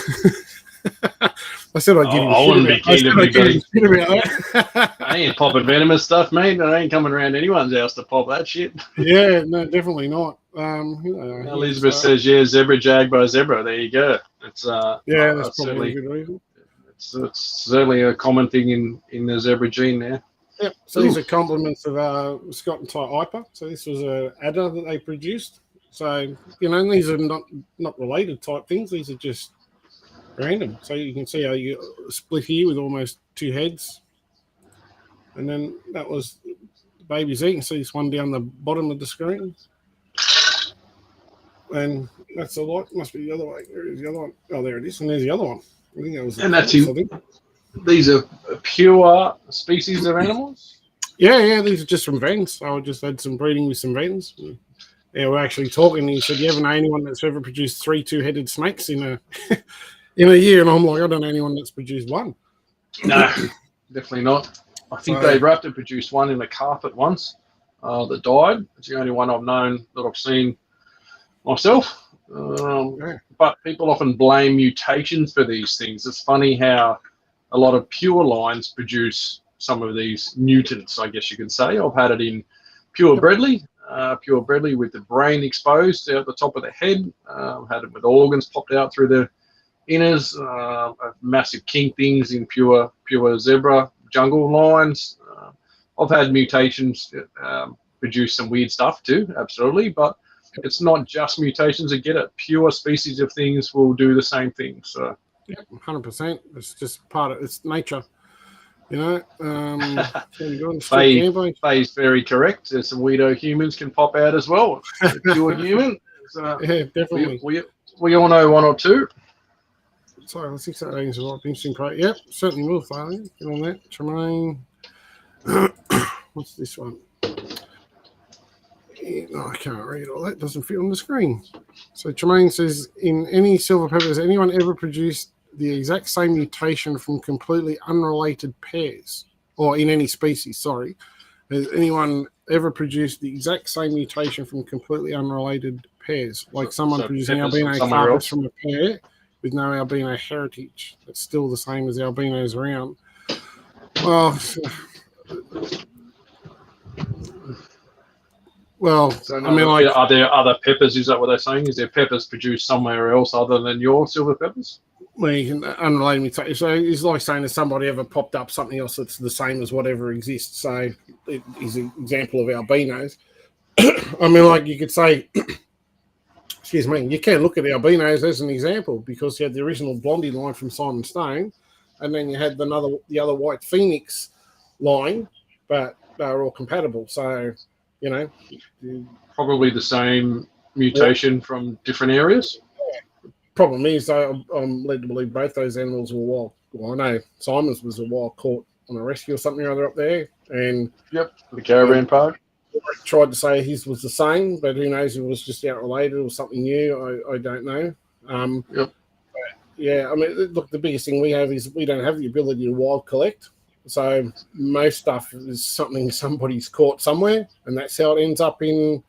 I said I'd give him shit about that. I ain't popping venomous stuff, mate. I ain't coming around anyone's house to pop that shit. Yeah, no, definitely not. Elizabeth says, zebra jag by zebra. There you go. It's that's probably a good reason. It's certainly a common thing in the zebra gene there. Yep. So these are compliments of Scott and Ty Iper. So this was a adder that they produced. So these are not related type things. These are just random. So you can see how you split here with almost two heads, and then that was the baby's egg. You can see this one down the bottom of the screen, and that's a lot. Must be the other way. There is the other one. Oh, there it is, and there's the other one. I think that was. And that's these are pure species of animals. Yeah. These are just from vens. I just had some breeding with some vens. Yeah, we're actually talking. He said, "You ever know anyone that's ever produced 3 two-headed snakes in a year?" And I'm like, "I don't know anyone that's produced one." No, definitely not. I think Dave Raptor produced one in a carpet once that died. It's the only one I've known that I've seen myself. But people often blame mutations for these things. It's funny how a lot of pure lines produce some of these mutants, I guess you could say. I've had it in pure Bredli. Pure Bredli with the brain exposed out the top of the head. I've had it with organs popped out through the inners. Massive kink things in pure zebra jungle lines. I've had mutations produce some weird stuff too, absolutely. But it's not just mutations that get it. Pure species of things will do the same thing. So, 100%. It's just part of it's nature. Faye's very correct. There's some weirdo humans can pop out as well. Pure human. Definitely. We all know one or two. Sorry, let's see that is a lot of interesting play. Yep, certainly will, Faye. Get on that. Tremaine. What's this one? No, I can't read all that. Doesn't fit on the screen. So Tremaine says, in any silver pepper, has anyone ever produced the exact same mutation from completely unrelated pairs? Or in any species, sorry. Has anyone ever produced the exact same mutation from completely unrelated pairs? Like someone producing albino carpus from a pair with no albino heritage. That's still the same as albinos around. Well, so I mean, like, are there other peppers? Is that what they're saying? Is there peppers produced somewhere else other than your silver peppers? Well, you can unrelated mutation. So it's like saying, has somebody ever popped up something else that's the same as whatever exists? So it is an example of albinos. I mean, like you could say, excuse me, you can look at albinos as an example because you had the original Blondie line from Simon Stone, and then you had the other White Phoenix line, but they were all compatible. So, you know, probably the same mutation from different areas. Problem is, though, I'm led to believe both those animals were wild. Well, I know Simon's was a wild caught on a rescue or something or other up there, and the caravan park. Tried to say his was the same, but who knows? If it was just out related or something new. I don't know. Yeah, I mean, look, the biggest thing we have is we don't have the ability to wild collect. So most stuff is something somebody's caught somewhere, and that's how it ends up in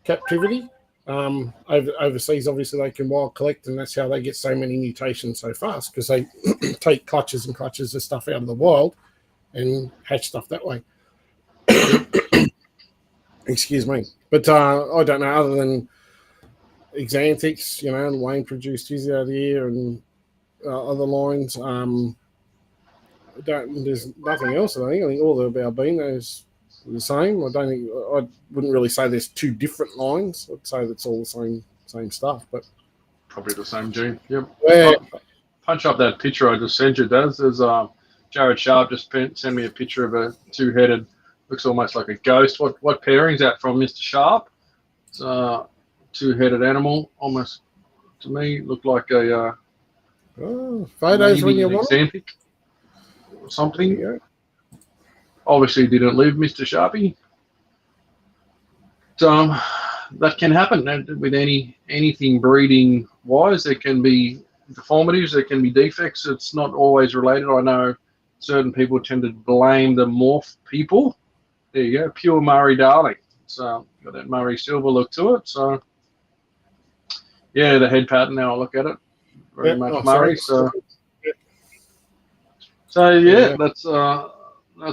captivity. Overseas, obviously, they can wild collect, and that's how they get so many mutations so fast because they take clutches and clutches of stuff out of the wild and hatch stuff that way. Excuse me. But I don't know, other than Exantics, you know, and Wayne produced his out here and other lines. There's nothing else, I think. I think all the albinos are the same. I wouldn't really say there's two different lines. I'd say that's all the same stuff. But probably the same gene. Yep. Yeah. Punch up that picture I just sent you, Daz. There's Jared Sharp just sent me a picture of a two-headed, looks almost like a ghost. What pairing's that from, Mr. Sharp? It's a two-headed animal, almost to me looked like a photos when you want Xanthic or something. Yeah. Obviously didn't live, Mr. Sharpie. So that can happen with anything breeding wise. There can be deformities, there can be defects. It's not always related. I know certain people tend to blame the morph people. There you go, pure Murray Darling. So got that Murray silver look to it. So yeah, the head pattern, now I look at it, very much Murray. So yeah, that's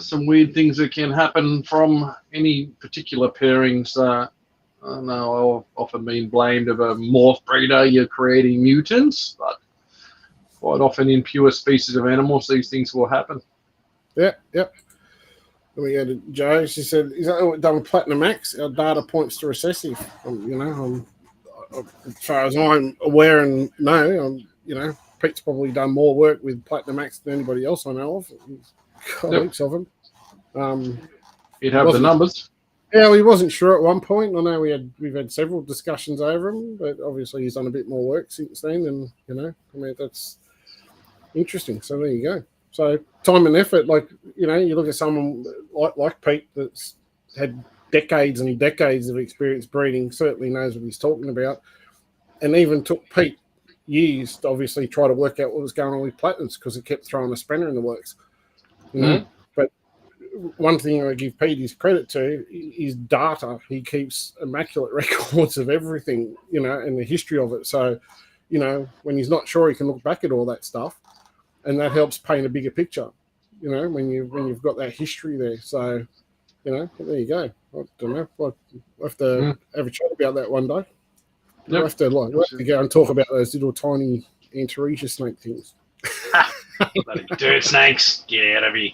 some weird things that can happen from any particular pairings. I know I've often been blamed of a morph breeder, you're creating mutants, but quite often in pure species of animals, these things will happen. Yep. We go to Joe. She said, "Is that what done with Platinum X? Our data points to recessive." As far as I'm aware and know, Pete's probably done more work with Platinum X than anybody else I know of. He's got heaps of them. He'd have the numbers. Yeah, he wasn't sure at one point. I know we've had several discussions over him, but obviously he's done a bit more work since then. And that's interesting. So there you go. So time and effort, you look at someone like Pete that's had decades and decades of experience breeding, certainly knows what he's talking about, and even took Pete years to obviously try to work out what was going on with Platinums because it kept throwing a spanner in the works. But one thing I give Pete his credit to is data. He keeps immaculate records of everything, and the history of it. So, when he's not sure, he can look back at all that stuff. And that helps paint a bigger picture, when you've got that history there. So, there you go. I don't know. We'll have to have a chat about that one day. We'll have to go and talk about those little tiny Antaresia snake things. Bloody dirt snakes. Get out of here.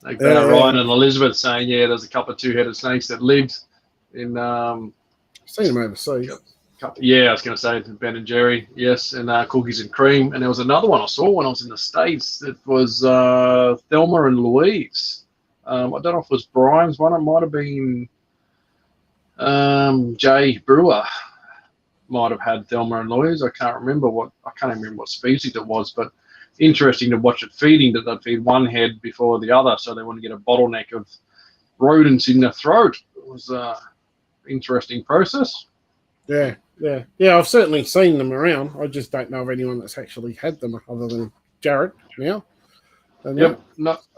Like Ryan and Elizabeth saying, yeah, there's a couple of two-headed snakes that lived in... seen them overseas. Yeah, I was going to say Ben and Jerry, yes, and Cookies and Cream. And there was another one I saw when I was in the States. It was Thelma and Louise. I don't know if it was Brian's one. It might have been Jay Brewer. Might have had Thelma and Louise. I can't remember what species it was, but interesting to watch it feeding. That they'd feed one head before the other, so they wouldn't get a bottleneck of rodents in the throat. It was interesting process. Yeah. I've certainly seen them around. I just don't know of anyone that's actually had them other than Jared now. And Yep.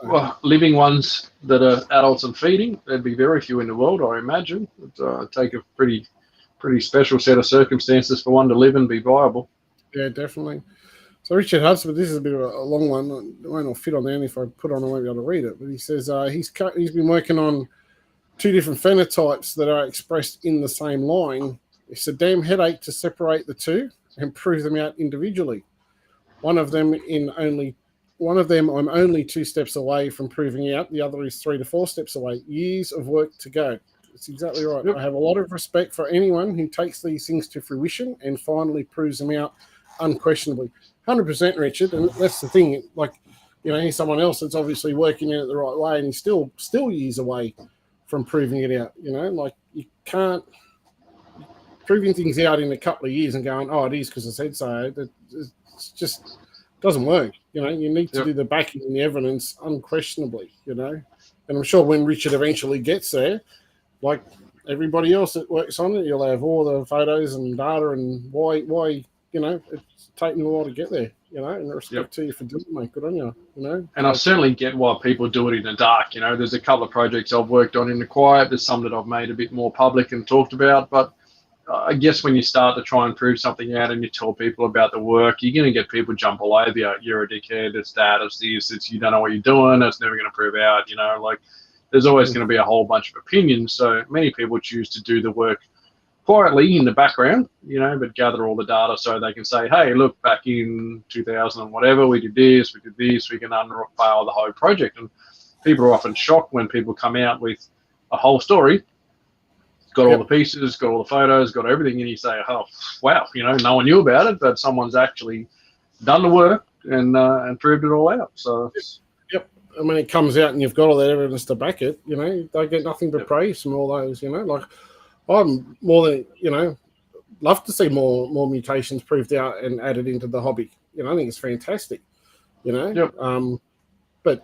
Well, living ones that are adults and feeding, there'd be very few in the world, I imagine. It'd take a pretty special set of circumstances for one to live and be viable. Yeah, definitely. So Richard Hudson, but this is a bit of a long one. It won't all fit on there, and if I put on, I won't be able to read it. But he says he's been working on 2 different phenotypes that are expressed in the same line. It's a damn headache to separate the two and prove them out individually. One of them I'm only 2 steps away from proving out. The other is 3 to 4 steps away. Years of work to go. That's exactly right. Yep. I have a lot of respect for anyone who takes these things to fruition and finally proves them out unquestionably. 100%, Richard. And that's the thing. Like, he's someone else that's obviously working in it the right way, and he's still years away from proving it out. Like, you can't proving things out in a couple of years and going, oh, it is because I said so. It just doesn't work. You need to do the backing and the evidence unquestionably. And I'm sure when Richard eventually gets there, like everybody else that works on it, you'll have all the photos and data and why it's taken a while to get there. And respect to you for doing it, mate. Good on you. And I certainly get why people do it in the dark. There's a couple of projects I've worked on in the quiet. There's some that I've made a bit more public and talked about, but I guess when you start to try and prove something out and you tell people about the work, you're going to get people jump all over you. You're a dickhead. It's that. It's this. It's you don't know what you're doing. It's never going to prove out. Like there's always going to be a whole bunch of opinions. So many people choose to do the work quietly in the background, but gather all the data so they can say, hey, look, back in 2000 and whatever, we did this, we can unveil the whole project. And people are often shocked when people come out with a whole story. Got all the pieces, got all the photos, got everything, and you say, oh, wow, no one knew about it, but someone's actually done the work and proved it all out. So, and when it comes out and you've got all that evidence to back it, they get nothing but praise from all those, like I'm more than, love to see more mutations proved out and added into the hobby. I think it's fantastic, but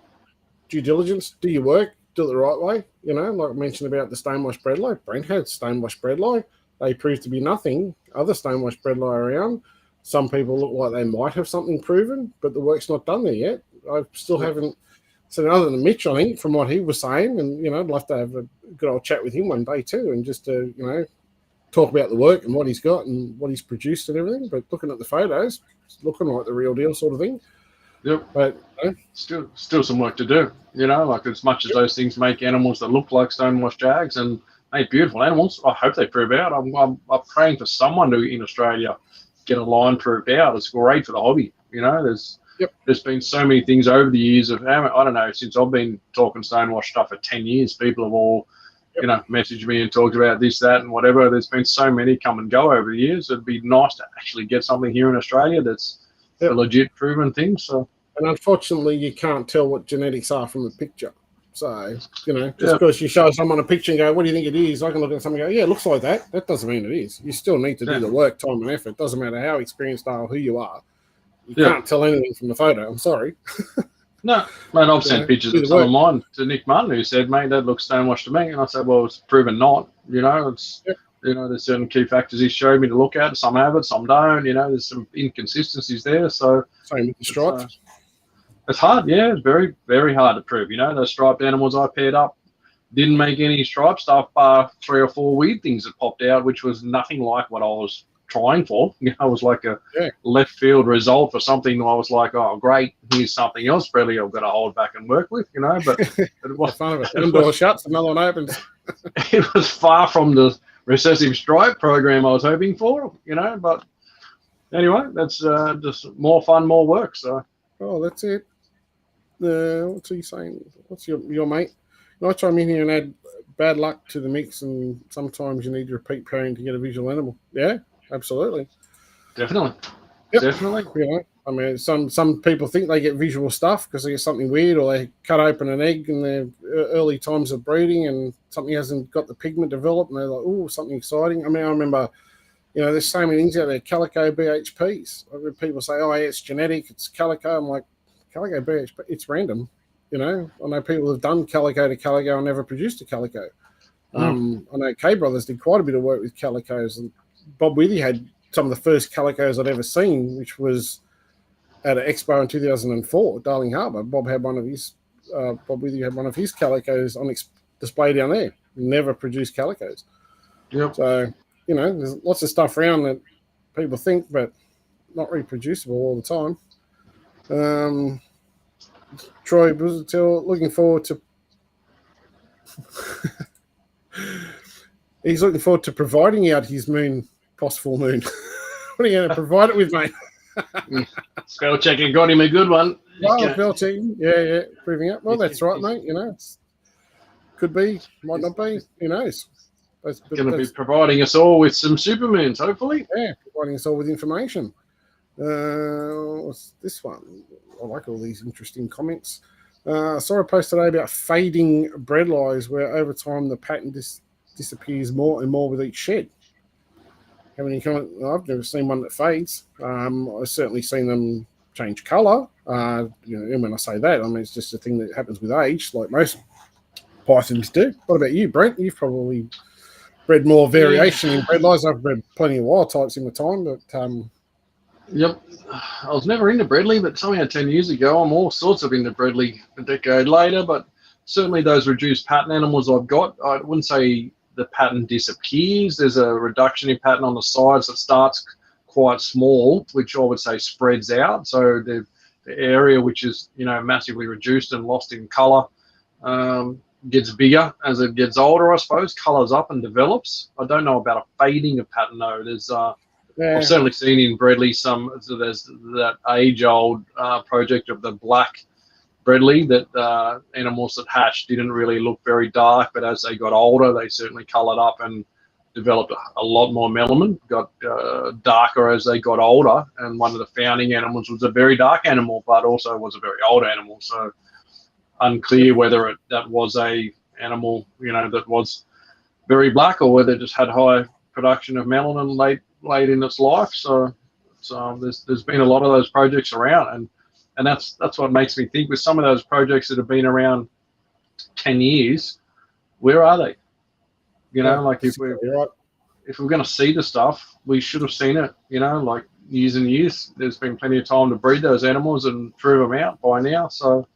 due diligence, do your work, do it the right way, like I mentioned about the stonewashed bredli. Brent had stonewashed bredli. They proved to be nothing. Other stonewashed bredli around. Some people look like they might have something proven, but the work's not done there yet. I still haven't seen other than Mitch, I think, from what he was saying, and I'd love to have a good old chat with him one day too, and just to talk about the work and what he's got and what he's produced and everything. But looking at the photos, it's looking like the real deal sort of thing. Yep. But still some work to do. Like as much as those things make animals that look like stonewashed jags and make beautiful animals, I hope they prove out. I'm praying for someone to in Australia get a line proved out. It's great for the hobby. There's been so many things over the years of I don't know, since I've been talking stonewashed stuff for 10 years, people have all messaged me and talked about this, that, and whatever. There's been so many come and go over the years. It'd be nice to actually get something here in Australia that's a legit proven thing. So, and unfortunately, you can't tell what genetics are from the picture. So, just because you show someone a picture and go, what do you think it is? I can look at something and go, yeah, it looks like that. That doesn't mean it is. You still need to do the work, time, and effort. Doesn't matter how experienced or who you are. You can't tell anything from the photo. I'm sorry. No, mate, I've sent pictures of some of mine to Nick Martin, who said, mate, that looks stonewashed to me. And I said, well, it's proven not. It's there's certain key factors he showed me to look at. Some have it, some don't. There's some inconsistencies there. So same with the stripes. It's hard, it's very, very hard to prove. Those striped animals I paired up didn't make any stripe stuff, 3 or 4 weird things that popped out, which was nothing like what I was trying for. It was like a left field result for something. I was like, oh, great, here's something else, really I've got to hold back and work with, but it was fun of it. One door shuts, another one opens. It was far from the recessive stripe program I was hoping for, but anyway, that's just more fun, more work. So that's it. What's he saying? What's your mate? I chime in here and add bad luck to the mix, and sometimes you need to repeat pairing to get a visual animal. Yeah, absolutely. Definitely. I mean, some people think they get visual stuff because they get something weird, or they cut open an egg in their early times of breeding and something hasn't got the pigment developed, and they're like, oh, something exciting. I mean, I remember, there's so many things out there, calico BHPs. I've heard people say, oh, yeah, it's genetic, it's calico. I'm like, calico BHP, it's random. I know people have done calico to calico and never produced a calico. I know K Brothers did quite a bit of work with calicos, and Bob Withy had some of the first calicos I'd ever seen, which was at an expo in 2004, Darling Harbour. Bob Withy had one of his calicos on display down there. He never produced calicos. Yep. So, there's lots of stuff around that people think, but not reproducible all the time. Troy Buzatil, looking forward to he's looking forward to providing out his full moon. What are you going to provide it with, mate? Spell checking got him a good one. Oh, spell checking. Yeah, proving up. Well, that's right, mate. Could be, might not be. Who knows? Going to be providing us all with some supermoons, hopefully. Yeah, providing us all with information. What's this one? I like all these interesting comments. I saw a post today about fading bred lies, where over time the pattern disappears more and more with each shed. Have any comment? I've never seen one that fades. I've certainly seen them change colour. And when I say that, I mean it's just a thing that happens with age, like most pythons do. What about you, Brent? You've probably bred more variation in bred lies. I've bred plenty of wild types in my time, but Yep. I was never into Bredli, but somehow 10 years ago, I'm all sorts of into Bredli a decade later, but certainly those reduced pattern animals I've got, I wouldn't say the pattern disappears. There's a reduction in pattern on the sides that starts quite small, which I would say spreads out. So the area which is, massively reduced and lost in colour gets bigger as it gets older, I suppose, colours up and develops. I don't know about a fading of pattern though. There's I've certainly seen in Bredli there's that age-old project of the black Bredli that animals that hatched didn't really look very dark, but as they got older, they certainly coloured up and developed a lot more melanin, got darker as they got older. And one of the founding animals was a very dark animal, but also was a very old animal. So unclear whether that was a animal, that was very black, or whether it just had high production of melanin late in its life. So there's been a lot of those projects around, and that's what makes me think with some of those projects that have been around 10 years, where are they? Like if we're going to see the stuff, we should have seen it, like years and years. There's been plenty of time to breed those animals and prove them out by now. So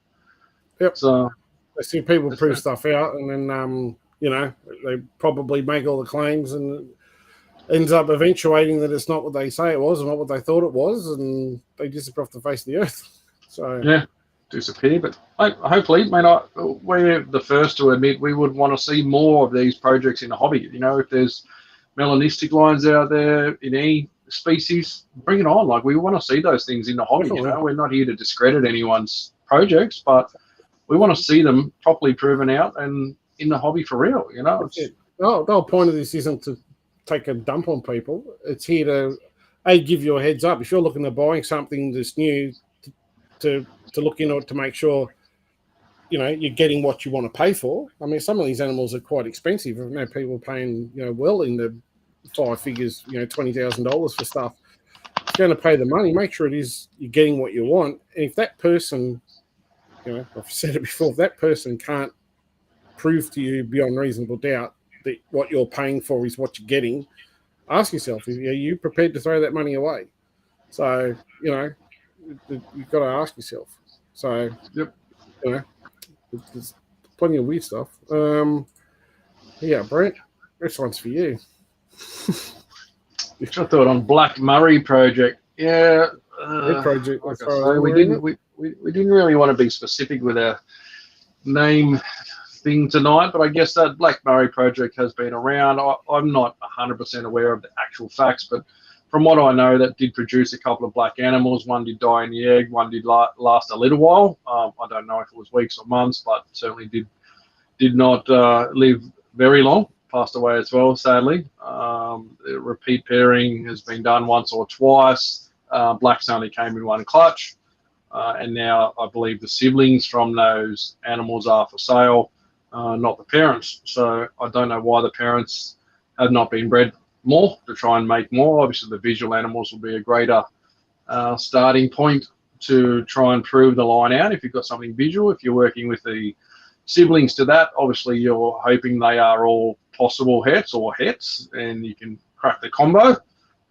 so I see people prove stuff out, and then they probably make all the claims, and ends up eventuating that it's not what they say it was and not what they thought it was, and they disappear off the face of the earth. So disappear. But hopefully, we're the first to admit we would want to see more of these projects in the hobby. If there's melanistic lines out there in any species, bring it on. Like, we want to see those things in the hobby. We're not here to discredit anyone's projects, but we want to see them properly proven out and in the hobby for real. The whole point of this isn't to take a dump on people. It's here to give you a heads up if you're looking at buying something that's new, to look into it to make sure you're getting what you want to pay for. I mean, some of these animals are quite expensive. I know people paying well in the 5 figures, $20,000 for stuff. If you're going to pay the money, make sure you're getting what you want. And if that person, I've said it before, if that person can't prove to you beyond reasonable doubt that what you're paying for is what you're getting, ask yourself, are you prepared to throw that money away? So, you've got to ask yourself. So, there's plenty of weird stuff. Brent, this one's for you. I thought on Black Murray project. Project. Like I say, we didn't really want to be specific with our name thing tonight, but I guess that Black Murray project has been around. I'm not 100% aware of the actual facts, but from what I know, that did produce a couple of black animals. One did die in the egg, one did last a little while. I don't know if it was weeks or months, but certainly did not live very long. Passed away as well, sadly. Repeat pairing has been done once or twice. Blacks only came in one clutch, and now I believe the siblings from those animals are for sale, not the parents. So I don't know why the parents have not been bred more to try and make more. Obviously, the visual animals will be a greater starting point to try and prove the line out if you've got something visual. If you're working with the siblings to that, obviously you're hoping they are all possible hets or hets, and you can crack the combo.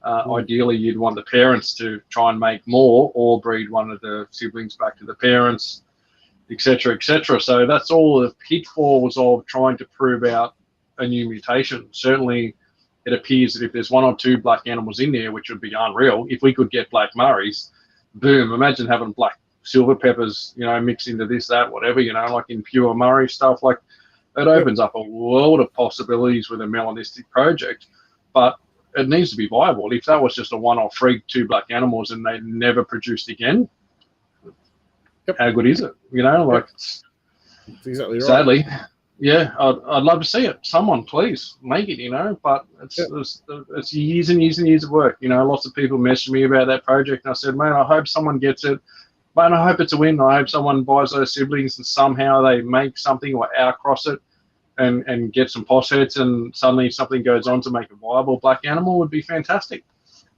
Ideally, you'd want the parents to try and make more or breed one of the siblings back to the parents, etc., etc. So that's all the pitfalls of trying to prove out a new mutation. Certainly, it appears that if there's one or two black animals in there, which would be unreal, if we could get black Murrays, boom, imagine having black silver peppers, mixed into this, that, whatever, like in pure Murray stuff. Like, it opens up a world of possibilities with a melanistic project, but it needs to be viable. If that was just a one-off freak, two black animals, and they never produced again, how good is it? It's exactly right. Sadly, yeah, I'd love to see it. Someone, please make it. But it's years and years and years of work. Lots of people messaged me about that project, and I said, man, I hope someone gets it. Man, I hope it's a win. I hope someone buys those siblings and somehow they make something or outcross it and get some poss heads, and suddenly something goes on to make a viable black animal would be fantastic.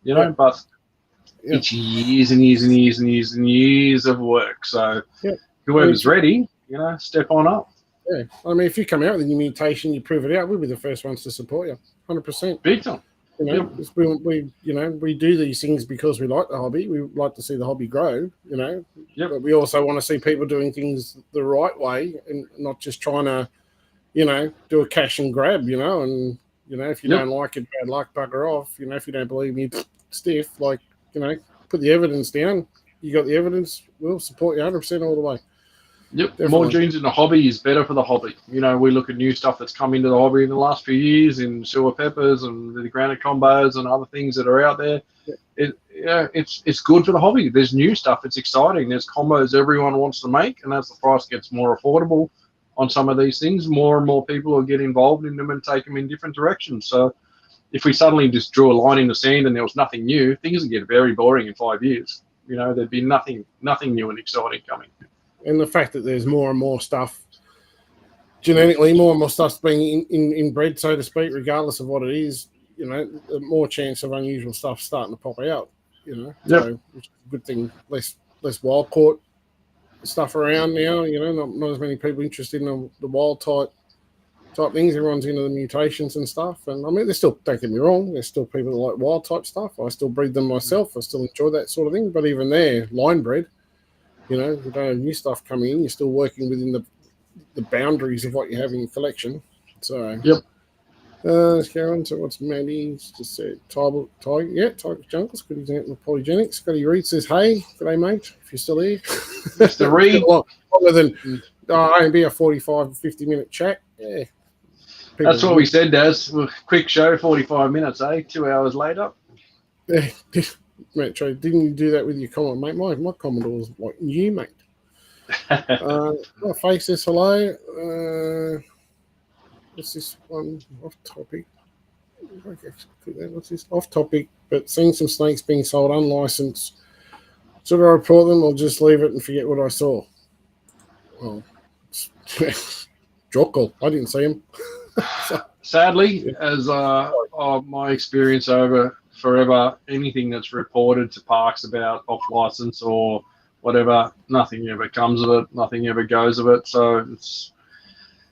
But it's years and years and years and years and years of work. So whoever's ready, step on up. Yeah, I mean, if you come out with a new mutation, you prove it out, we'll be the first ones to support you, 100%. Big time. We do these things because we like the hobby. We like to see the hobby grow, But we also want to see people doing things the right way and not just trying to, do a cash and grab, and if you don't like it, bad luck, bugger off. If you don't believe me, stiff. Like, put the evidence down. You got the evidence. We'll support you 100% all the way. Yep, Definitely. More genes in the hobby is better for the hobby. We look at new stuff that's come into the hobby in the last few years in silver peppers and the granite combos and other things that are out there. It's good for the hobby. There's new stuff. It's exciting. There's combos everyone wants to make, and as the price gets more affordable on some of these things, more and more people will get involved in them and take them in different directions. So if we suddenly just drew a line in the sand and there was nothing new, things would get very boring in 5 years. There'd be nothing new and exciting coming. And the fact that there's more and more stuff, genetically, more and more stuff's being inbred, so to speak, regardless of what it is, the more chance of unusual stuff starting to pop out, So which is a good thing. Less wild caught stuff around now, not as many people interested in the wild type things. Everyone's into the mutations and stuff. And I mean, there's still, don't get me wrong, there's still people that like wild type stuff. I still breed them myself. I still enjoy that sort of thing. But even there, line bred, you don't have new stuff coming in. You're still working within the boundaries of what you have in your collection. So, let's go on to what's Maddie's just said. Tiger Junkles, good example of polygenics. Scotty Reed says, hey, g'day, mate, if you're still here. Mr. Reed. Longer than, only be a 45 to 50-minute chat. Yeah. That's what we said, Daz. Quick show, 45 minutes, 2 hours later. Yeah. Mate, didn't you do that with your comment, mate? My Commodore was like you, mate. My face says hello. What's this one? Off topic. What's this? Off topic, but seeing some snakes being sold unlicensed. Should I report them or just leave it and forget what I saw? Well, Jockle. I didn't see him. Sadly, as my experience over forever, anything that's reported to parks about off license or whatever, nothing ever comes of it, nothing ever goes of it. So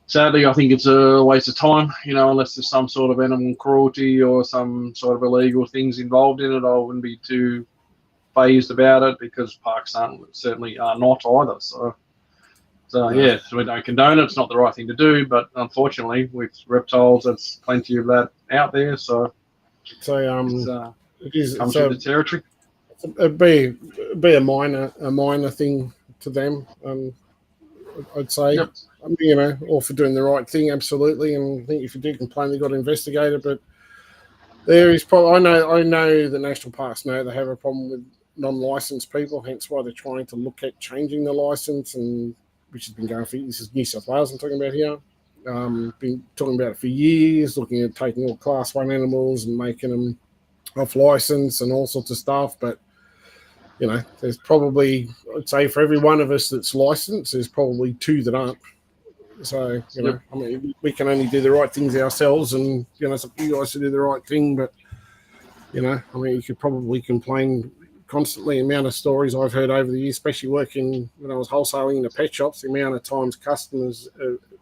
sadly, I think it's a waste of time, unless there's some sort of animal cruelty or some sort of illegal things involved in it. I wouldn't be too phased about it because parks certainly are not either. So we don't condone it. It's not the right thing to do, but unfortunately, with reptiles, there's plenty of that out there. So it comes with the territory. It'd be a minor thing to them. I'd say, all for doing the right thing, absolutely. And I think if you do complain, they've got to investigate it. But there is probably, I know the national parks know they have a problem with non-licensed people, hence why they're trying to look at changing the license, and which has been going for, this is New South Wales I'm talking about here. Been talking about it for years, looking at taking all Class 1 animals and making them off license and all sorts of stuff. But, there's probably, I'd say for every one of us that's licensed, there's probably two that aren't. So, I mean, we can only do the right things ourselves, and, it's up to you guys to do the right thing. But, I mean, you could probably complain constantly. The amount of stories I've heard over the years, especially working when I was wholesaling in the pet shops, the amount of times customers,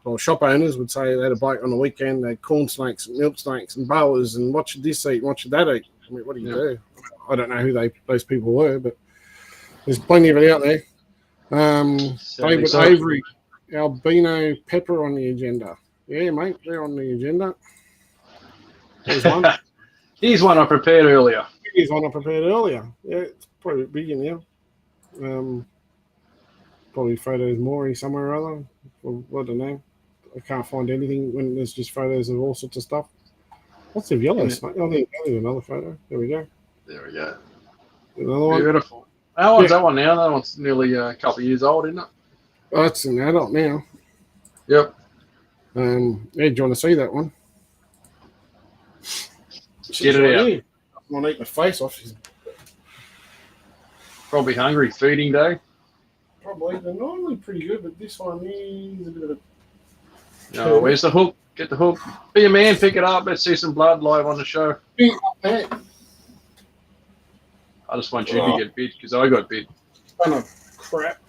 well, shop owners would say they had a bike on the weekend. They had corn snakes and milk snakes and boas, and what should this eat? And what should that eat? I mean, what do you do? I don't know who those people were, but there's plenty of it out there. David Avery, albino pepper on the agenda. Yeah, mate, they're on the agenda. There's one. Here's one I prepared earlier. Yeah, it's probably a bit big in here. Probably photos more somewhere or other. Well, I don't know. I can't find anything when there's just photos of all sorts of stuff. Lots of yellow snake. I think another photo. There we go. Another one. Beautiful. How old's that one now? That one's nearly a couple of years old, isn't it? Oh, it's an adult now. Yep. Yeah, do you want to see that one? Get it out. I want to eat my face off. She's probably hungry. Feeding day. Probably. They're normally pretty good, but this one is a bit of a... No, where's the hook? Get the hook. Be a man, pick it up. Let's see some blood live on the show. I just want you to get bit because I got bit. Ton of crap.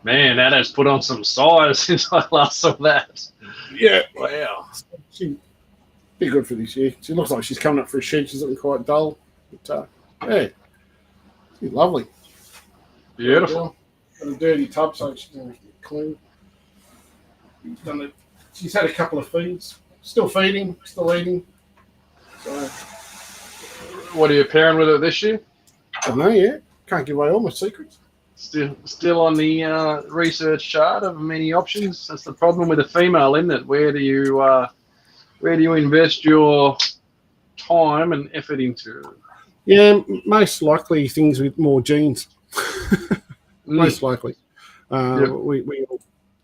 Man, that has put on some size since I last saw that. Yeah. Wow. She'd be good for this year. She looks like she's coming up for a shed. She's looking quite dull. But, yeah. She's lovely. Beautiful. Got a dirty tub, so she's going to get clean. She's had a couple of feeds. Still feeding, still eating. So, what are you pairing with it this year? I don't know yet. Can't give away all my secrets. Still on the research chart of many options. That's the problem with a female, isn't it? Where do you invest your time and effort into? Yeah, most likely things with more genes. Most likely. Yep.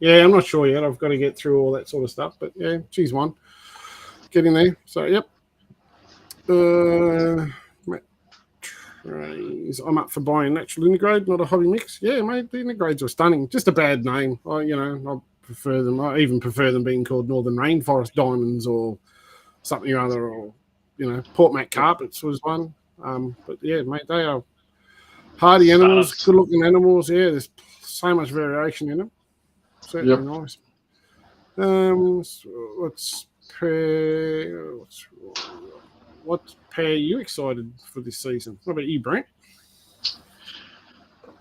I'm not sure yet. I've got to get through all that sort of stuff. But yeah, she's one. Get in there. So yep. I'm up for buying natural integrade, not a hobby mix. Yeah, mate, the integrades are stunning. Just a bad name. I prefer them. I even prefer them being called Northern Rainforest Diamonds or something or other, or Port Mac Carpets was one. But yeah, mate, they are hardy animals, good-looking animals. Yeah, there's so much variation in them. Certainly nice. What pair are you excited for this season? What about you, Brent?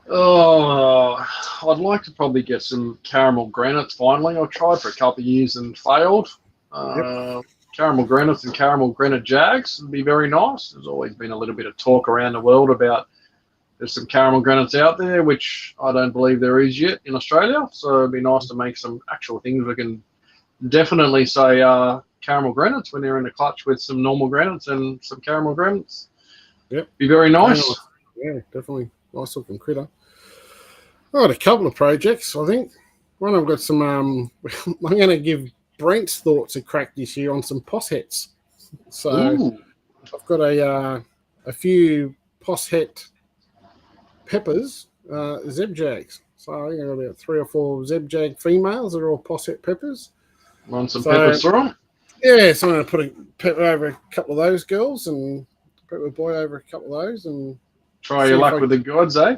Oh, I'd like to probably get some caramel granites finally. I tried for a couple of years and failed. Caramel granites and caramel granite jags would be very nice. There's always been a little bit of talk around the world about there's some caramel granites out there, which I don't believe there is yet in Australia. So it'd be nice to make some actual things. We can definitely say caramel granites when they're in the clutch with some normal granites and some caramel granites. Yep. Be very nice. Yeah, definitely. Nice looking critter. I got a couple of projects, I think. One, I've got some, I'm going to give Brent's thoughts a crack this year on some posshets. So I've got a few posshet peppers, Zeb Jags. So I think I've got about 3 or 4 Zeb Jag females that are all posset peppers. Want some pepper syrup? Yeah, so I'm going to put a pepper over a couple of those girls and pepper boy over a couple of those and try your luck with the gods, eh?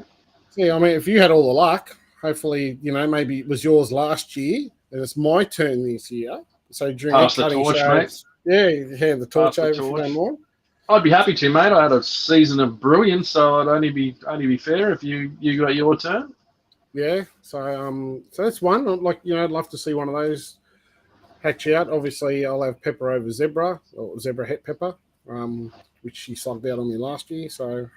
Yeah, I mean, if you had all the luck, hopefully, maybe it was yours last year and it's my turn this year. So during pass the torch, mate. Yeah, you hand the torch over if you don't mind. I'd be happy to, mate. I had a season of brilliance, so I'd only be fair if you got your turn. Yeah, so that's one. I'd love to see one of those hatch out. Obviously, I'll have pepper over zebra or zebra het pepper, which she slugged out on me last year. So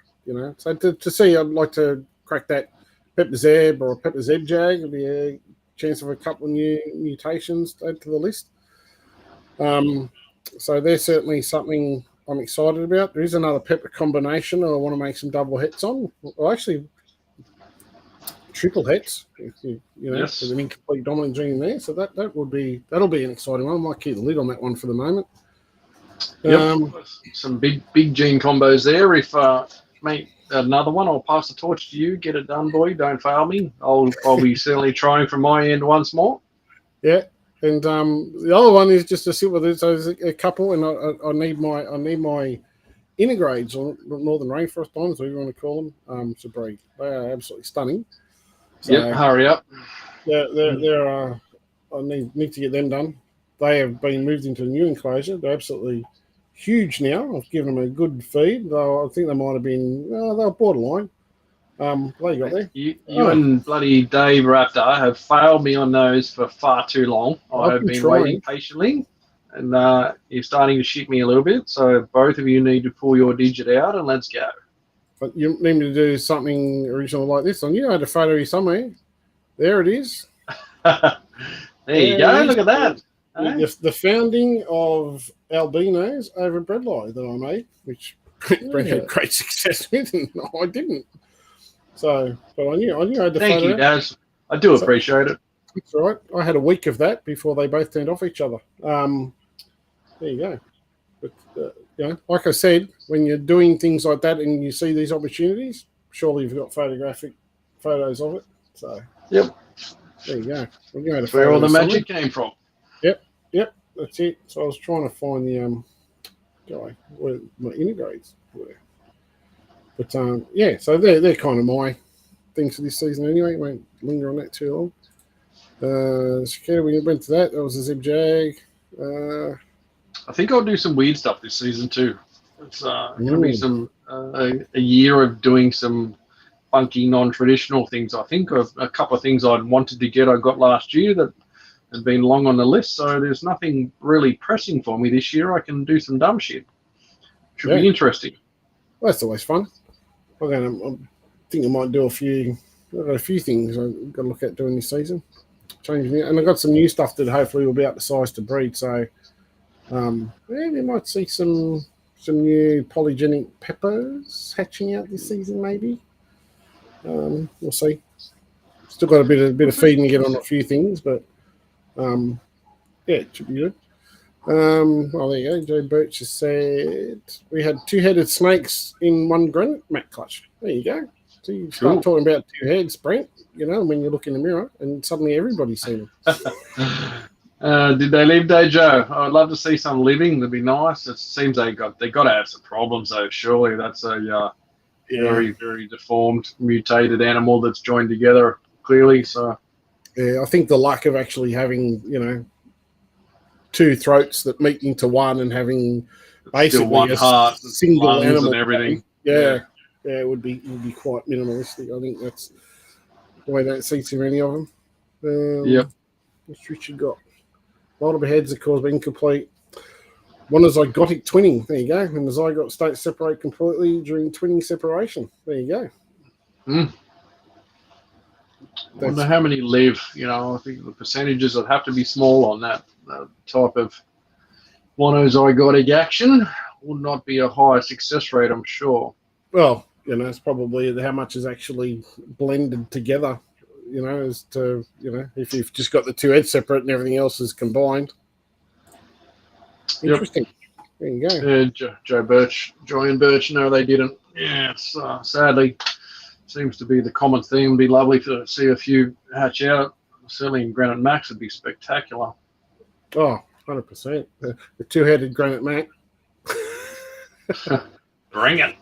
so to see, I'd like to crack that pepper zeb or pepper zeb jag. It'll be a chance of a couple of new mutations to add to the list. So there's certainly something I'm excited about. There is another pepper combination I want to make some double hets on. Well, actually, triple hets, yes. With an incomplete dominant gene there. So that'll be an exciting one. I might keep the lid on that one for the moment. Yep. Some big gene combos there. If mate, another one, I'll pass the torch to you. Get it done, boy. Don't fail me. I'll be certainly trying from my end once more. Yeah. And the other one is just to sit with it. So there's a couple, and I need my integrades or Northern Rainforest diamonds, whatever you want to call them. They are absolutely stunning. So, hurry up. I need to get them done. They have been moved into a new enclosure. They're absolutely huge now. I've given them a good feed. Though I think they might have been, they were borderline. What you got there? You and bloody Dave Raptor have failed me on those for far too long. I have been waiting patiently, and you're starting to shit me a little bit. So both of you need to pull your digit out and let's go. But you need me to do something original like this on you. I had a photo of you somewhere. There it is. There you go. Look at that. The founding of Albinos over Breadlie that I made, which Brent had great success with, and I didn't. So, but I knew I had the photo. Thank you, Daz. I do appreciate it. That's right. I had a week of that before they both turned off each other. There you go. But like I said, when you're doing things like that and you see these opportunities, surely you've got photographic photos of it. So, yep. There you go. That's where all the magic came from. Yep. That's it. So I was trying to find the guy where my integrates were. But so they're kind of my things for this season anyway. Won't linger on that too long. We went to that. That was a Zeb Jag. I think I'll do some weird stuff this season too. It's going to be some a year of doing some funky, non-traditional things. I think of a couple of things I'd wanted to get I got last year that had been long on the list. So there's nothing really pressing for me this year. I can do some dumb shit. Should be interesting. Well, that's always fun. I think I might do a few. I've got a few things I've got to look at doing this season. Changing it, and I've got some new stuff that hopefully will be up to size to breed. So, we might see some new polygenic peppers hatching out this season, maybe. We'll see. Still got a bit of feeding to get on a few things, but it should be good. Well, there you go. Joe Birch has said we had two-headed snakes in one granite mat clutch. There you go. So you start talking about two heads, Brent, when you look in the mirror, and suddenly everybody's seen them. Did they leave Dejo? I'd love to see some living. That'd be nice. It seems they got to have some problems, though. Surely that's a very, very deformed, mutated animal that's joined together, clearly. So, yeah, I think the luck of actually having, two throats that meet into one and having basically one heart, single animal and everything. Yeah, it would be quite minimalistic. I think that's the way that see too many of them. Yep. What's Richard got? Multiple heads, of course, incomplete. One is zygotic twinning. There you go. And the zygote states separate completely during twinning separation. There you go. I wonder how many live. I think the percentages would have to be small on that type of monozygotic action. Would not be a high success rate, I'm sure. Well, it's probably how much is actually blended together, as to, if you've just got the two heads separate and everything else is combined. Interesting. There you go. Joy and Birch, no, they didn't. Yeah, sadly, seems to be the common theme. It'd be lovely to see a few hatch out. Certainly in Granite Max would be spectacular. Oh, 100%. The two-headed Granite Max. Bring it.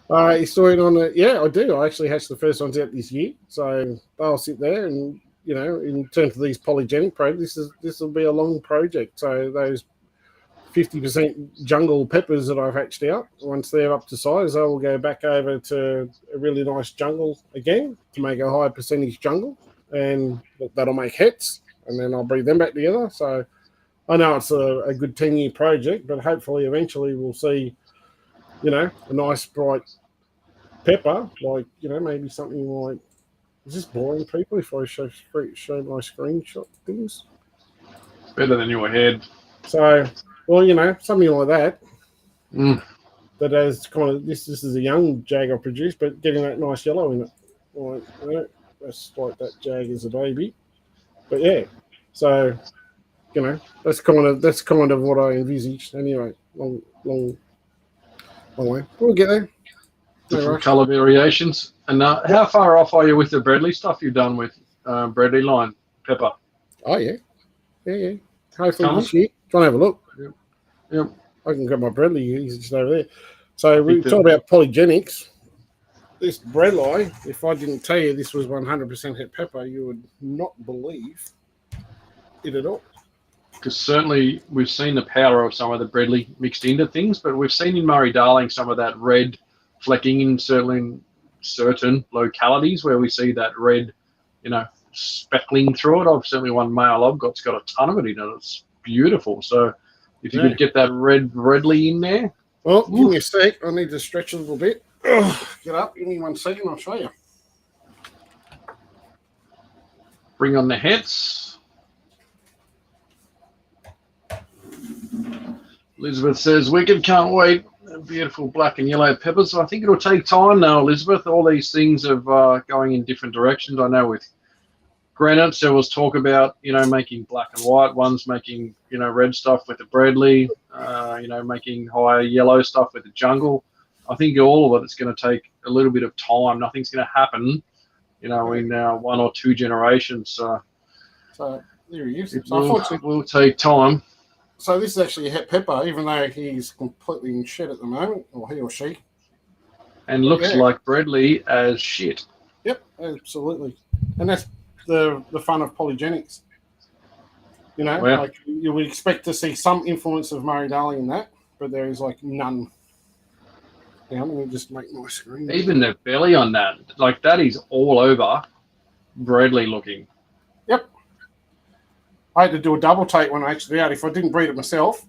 You saw it on the... Yeah, I do. I actually hatched the first ones out this year. So they'll sit there and, in terms of these polygenic projects, this will be a long project. So those 50% jungle peppers that I've hatched out, once they're up to size, I will go back over to a really nice jungle again to make a high percentage jungle, and that'll make hets, and then I'll breed them back together. So I know it's a good 10-year project, but hopefully eventually we'll see, a nice bright pepper, like, maybe something like, is this boring people if I show my screenshot things? Better than your head. So... Well, something like that. That has kind of this is a young jag I produced, but getting that nice yellow in it. That's like that jag is a baby. But yeah, so that's kind of what I envisaged. Anyway, long way. We'll get there. Different colour variations. And how far off are you with the Bradley stuff you've done with Bradley line pepper? Oh yeah. Hopefully this year. Try and have a look. Yep. I can grab my Bradley. He's just over there. So we talk about polygenics. this breadlie, if I didn't tell you this was 100% het pepper, you would not believe it at all. Because certainly we've seen the power of some of the breadlie mixed into things, but we've seen in Murray-Darling some of that red flecking in certain localities where we see that red, speckling through it. I've certainly one male I've got a ton of it in it. It's beautiful. So if you could get that red breadlie in there. Well, give me a sec. I need to stretch a little bit. Get up. Give me 1 second. I'll show you. Bring on the hets. Elizabeth says, wicked, can't wait. Beautiful black and yellow peppers. I think it'll take time now, Elizabeth. All these things are going in different directions. I know with granite, there was talk about, making black and white ones, making, red stuff with the breadlie, making higher yellow stuff with the jungle. I think all of it's going to take a little bit of time. Nothing's going to happen, in 1 or 2 generations. So there he is. It will take time. So this is actually a het pepper, even though he's completely in shit at the moment, or he or she. And looks like breadlie as shit. Yep, absolutely. And that's the fun of polygenics. Like you would expect to see some influence of Murray-Darling in that, but there is like none. Now, let me just make my screen. Even the belly on that, like that is all over breadlie looking. Yep. I had to do a double take when I actually out. If I didn't breed it myself,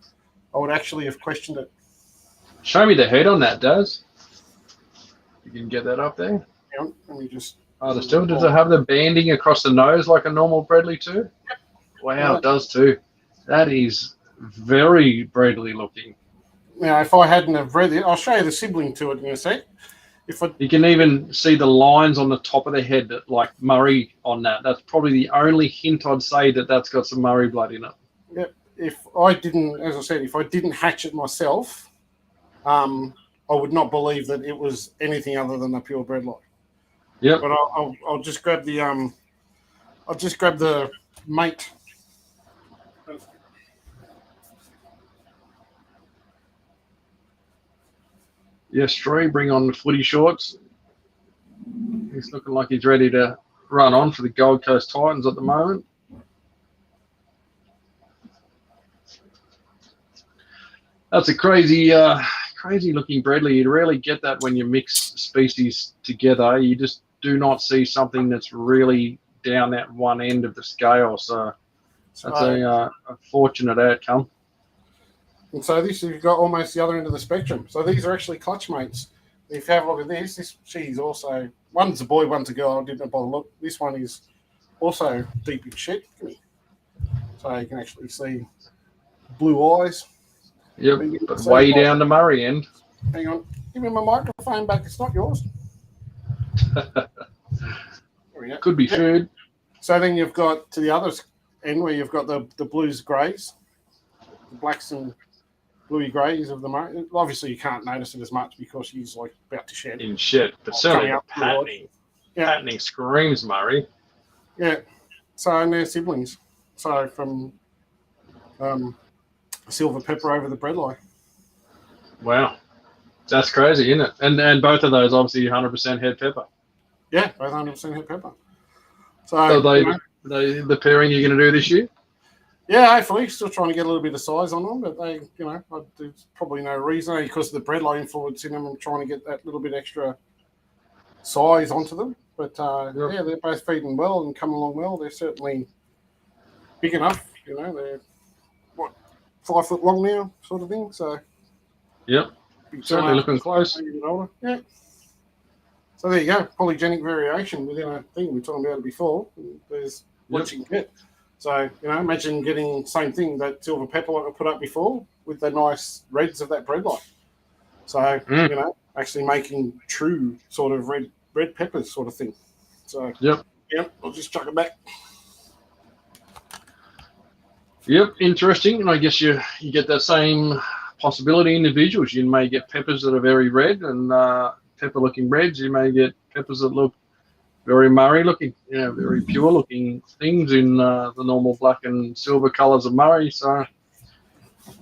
I would actually have questioned it. Show me the head on that, Daz. You can get that up there. Yeah, let me just. Oh, does it have the banding across the nose like a normal breadlie too? Yep. Wow, it does too. That is very breadlie looking. Now, if I hadn't have read it, I'll show you the sibling to it in a sec. You can even see the lines on the top of the head that like Murray on that. That's probably the only hint I'd say that's got some Murray blood in it. Yep. If I didn't, as I said, if I didn't hatch it myself, I would not believe that it was anything other than a pure breadlie. Yep. But I'll just grab the mate. Yes, Troy, bring on the footy shorts. He's looking like he's ready to run on for the Gold Coast Titans at the moment. That's a crazy looking breadlie. You rarely get that when you mix species together. You just do not see something that's really down that one end of the scale. So that's a fortunate outcome. And so this, you've got almost the other end of the spectrum. So these are actually clutch mates. If you have a look at this, she's also, one's a boy, one's a girl. I didn't bother look. This one is also deep in shit. So you can actually see blue eyes. Yep, but way down the Murray end. Hang on. Give me my microphone back. It's not yours. Could be food. So then you've got to the other end where you've got the blues, greys, the blacks and bluey greys of the Murray. Obviously, you can't notice it as much because she's like about to shed. In shit, but certainly the patterning screams Murray. Yeah. So and they're siblings. So from silver pepper over the breadlie. Wow, that's crazy, isn't it? And both of those obviously 100% het pepper. Yeah, both 100% het pepper. So the pairing you're going to do this year? Yeah, hopefully. Still trying to get a little bit of size on them, but there's probably no reason because of the breadlie influence in them. I'm trying to get that little bit extra size onto them. But yeah, they're both feeding well and coming along well. They're certainly big enough. They're 5 foot long now, sort of thing. So yep, certainly looking close. A bit older. Yeah. So there you go, polygenic variation within a thing. We were talking about it before. There's what you can get. So, imagine getting the same thing, that silver pepper like I put up before, with the nice reds of that breadlie. So, actually making true sort of red peppers sort of thing. So, yep, I'll just chuck it back. Yep, interesting. And I guess you get that same possibility in individuals. You may get peppers that are very red and pepper-looking reds. You may get peppers that look very Murray looking, very pure looking things in the normal black and silver colours of Murray. So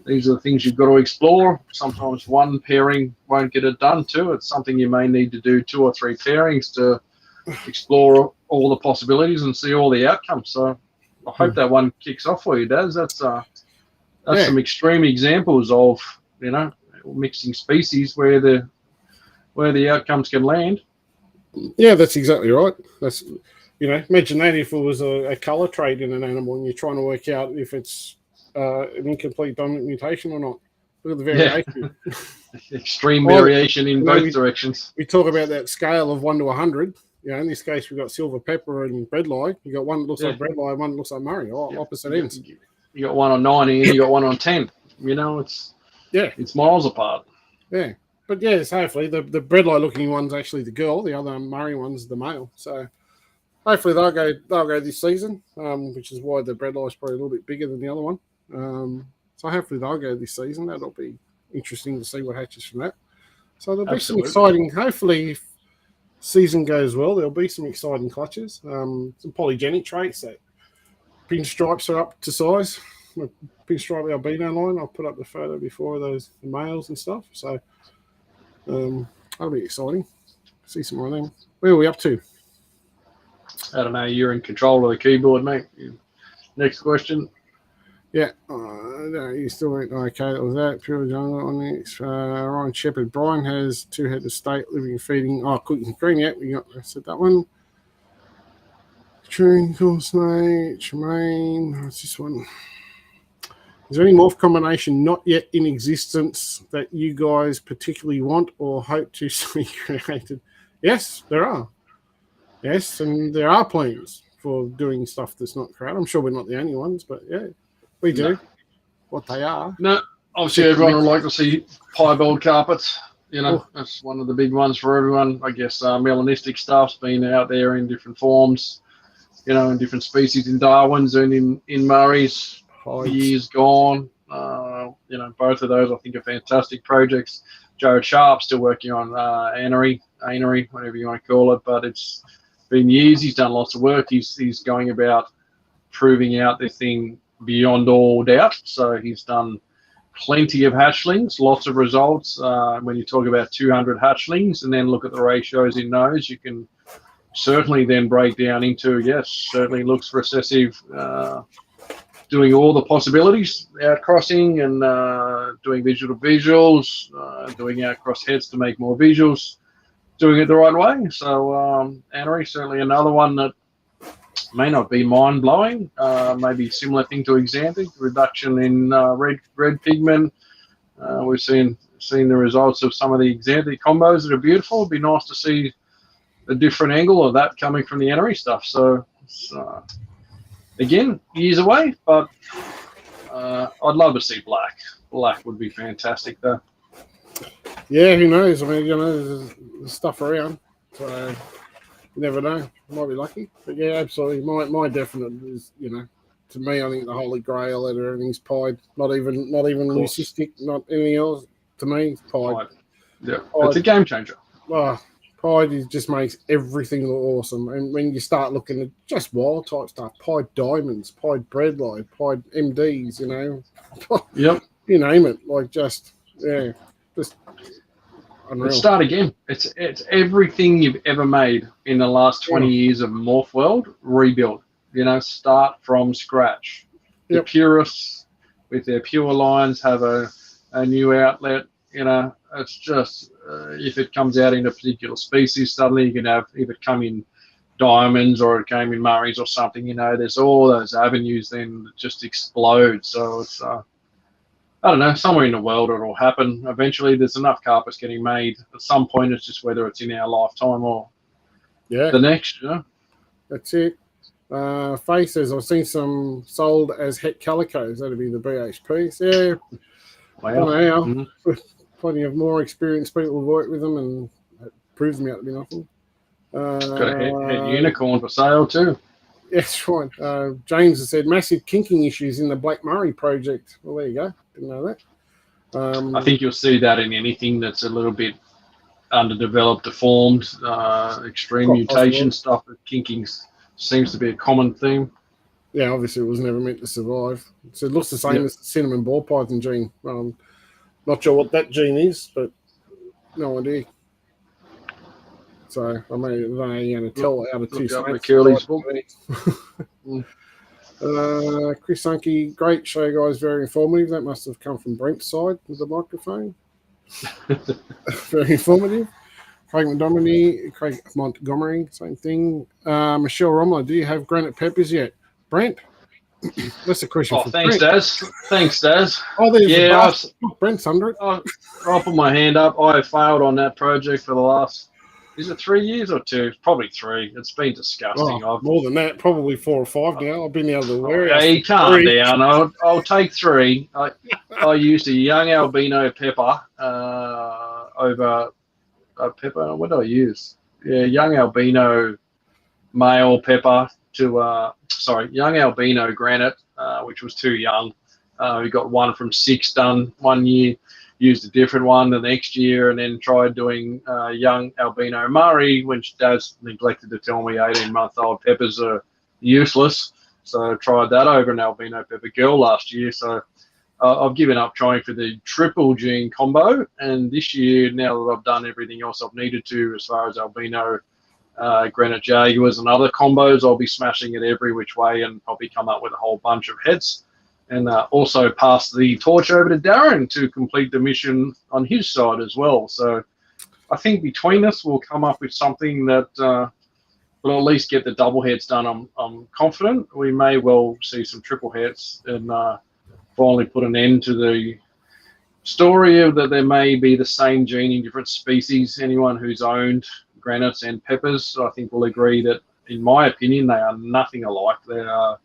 these are the things you've got to explore. Sometimes one pairing won't get it done too. It's something you may need to do 2 or 3 pairings to explore all the possibilities and see all the outcomes. So I hope that one kicks off for you, Daz. That's some extreme examples of, you know, mixing species where the outcomes can land. Yeah, that's exactly right. That's, you know, imagine that if it was a colour trait in an animal and you're trying to work out if it's an incomplete dominant mutation or not. Look at the variation. Yeah. Extreme variation in both directions. We talk about that scale of 1 to 100. You know, in this case, we've got silver pepper and breadlie. You got one that looks like breadlie, one that looks like Murray, opposite ends. You got one on 90 and you got one on 10. You know, it's miles apart. Yeah. But yes, hopefully the breadlie looking one's actually the girl, the other Murray one's the male. So hopefully they'll go this season, which is why the breadlie is probably a little bit bigger than the other one. So hopefully they'll go this season. That'll be interesting to see what hatches from that. So there'll be some exciting, hopefully if season goes well, there'll be some exciting clutches. Some polygenic traits that pinstripes are up to size. The pinstripe albino line, I'll put up the photo before of those males and stuff. So that'll be exciting. See some more of them. Where are we up to? I don't know. You're in control of the keyboard, mate. Next question. Yeah, no, you still went okay. That was that. Pure jungle on next. Ryan Shepherd. Brian has 2 head of state living and feeding. Oh, cookies and cream. Yeah, I said that one. Triangle snake. Tremaine. What's this one? Is there any morph combination not yet in existence that you guys particularly want or hope to see created? Yes, there are. Yes, and there are plans for doing stuff that's not created. I'm sure we're not the only ones, but yeah. We do. No. What they are. No, obviously everyone would like to see piebald carpets. You know, that's one of the big ones for everyone. I guess melanistic stuff's been out there in different forms, you know, in different species in Darwin's and in Murray's years gone. You know, both of those I think are fantastic projects. Jared Sharp's still working on anery, whatever you want to call it, but it's been years. He's done lots of work. He's going about proving out this thing beyond all doubt. So he's done plenty of hatchlings, lots of results. When you talk about 200 hatchlings and then look at the ratios in those, you can certainly then break down into, yes, certainly looks recessive, doing all the possibilities, outcrossing and doing visual to visuals, doing outcross heads to make more visuals, doing it the right way. So anery, certainly another one that may not be mind-blowing, maybe similar thing to Xanthic, reduction in red pigment. We've seen the results of some of the Xanthic combos that are beautiful. It'd be nice to see a different angle of that coming from the anery stuff. So, again, years away, but I'd love to see black. Black would be fantastic, though. Yeah, who knows? I mean, you know, there's stuff around, so you never know. Might be lucky, but yeah, absolutely. My definite is, you know, to me, I think the holy grail that everything's pied. Not even leucistic, not anything else. To me, it's pied. Yeah, it's a game changer. Oh, pied just makes everything look awesome. And when you start looking at just wild type stuff, pied diamonds, pied breadlie, pied MDs, you know, yep, you name it. Like just unreal. Let's start again. It's everything you've ever made in the last 20 years of Morph World rebuilt. You know, start from scratch. The purists with their pure lines have a new outlet. You know, it's just if it comes out in a particular species, suddenly you can have if it come in diamonds or it came in Murrays or something. You know, there's all those avenues then that just explode. So it's I don't know, somewhere in the world it'll happen. Eventually there's enough carpets getting made. At some point it's just whether it's in our lifetime or the next, you know. That's it. Faye says, I've seen some sold as het calicos. That'd be the BHPs. Yeah. Wow. Plenty of more experienced people have worked with them and it proves them out to be nothing. Got a het unicorn for sale too. Yes, right. James has said massive kinking issues in the Black Murray project. Well, there you go. Didn't know that. I think you'll see that in anything that's a little bit underdeveloped, deformed, extreme mutation stuff. That kinking seems to be a common theme. Yeah, obviously it was never meant to survive. So it looks the same as the cinnamon ball python gene. Not sure what that gene is, but no idea. So I mean, they're going to tell out of two Look up snakes. McCurley's book. Chris Unky, great show, guys. Very informative. That must have come from Brent's side with the microphone. Very informative. Craig Montgomery, same thing. Michelle Romler, do you have granite peppers yet? Brent? That's a question for thanks, Brent. Daz. Thanks, Daz. Oh, there's a basket. Brent's under it. I'll put my hand up. I failed on that project for the last, is it 3 years or 2? Probably 3. It's been disgusting. More than that, probably 4 or 5 now. I've been out of the warehouse. Hey, calm down. I'll take 3. I used a young albino pepper over a pepper. What did I use? Yeah, young albino male pepper to young albino granite, which was too young. We got one from 6 done 1 year, used a different one the next year, and then tried doing young albino Murray, which Daz neglected to tell me 18-month-old peppers are useless. So I tried that over an albino pepper girl last year. So I've given up trying for the triple gene combo. And this year, now that I've done everything else I've needed to as far as albino granite jaguars and other combos, I'll be smashing it every which way and probably come up with a whole bunch of heads. And also pass the torch over to Darren to complete the mission on his side as well. So I think between us, we'll come up with something that will at least get the double heads done. I'm confident. We may well see some triple heads and finally put an end to the story of that there may be the same gene in different species. Anyone who's owned granites and peppers, I think will agree that, in my opinion, they are nothing alike. They are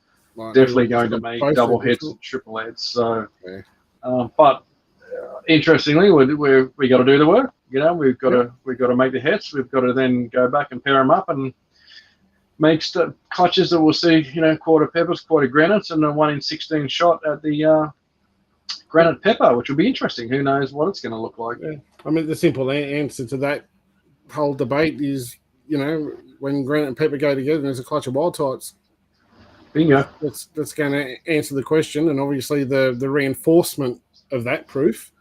definitely going to make double heads and triple heads. So, but interestingly, we got to do the work. You know, we've got to make the heads. We've got to then go back and pair them up and make clutches that we'll see. You know, quarter peppers, quarter granites, and a 1 in 16 shot at the granite pepper, which will be interesting. Who knows what it's going to look like? Yeah. I mean, the simple answer to that whole debate is, you know, when granite and pepper go together, there's a clutch of wild types. Bingo. That's going to answer the question, and obviously the reinforcement of that proof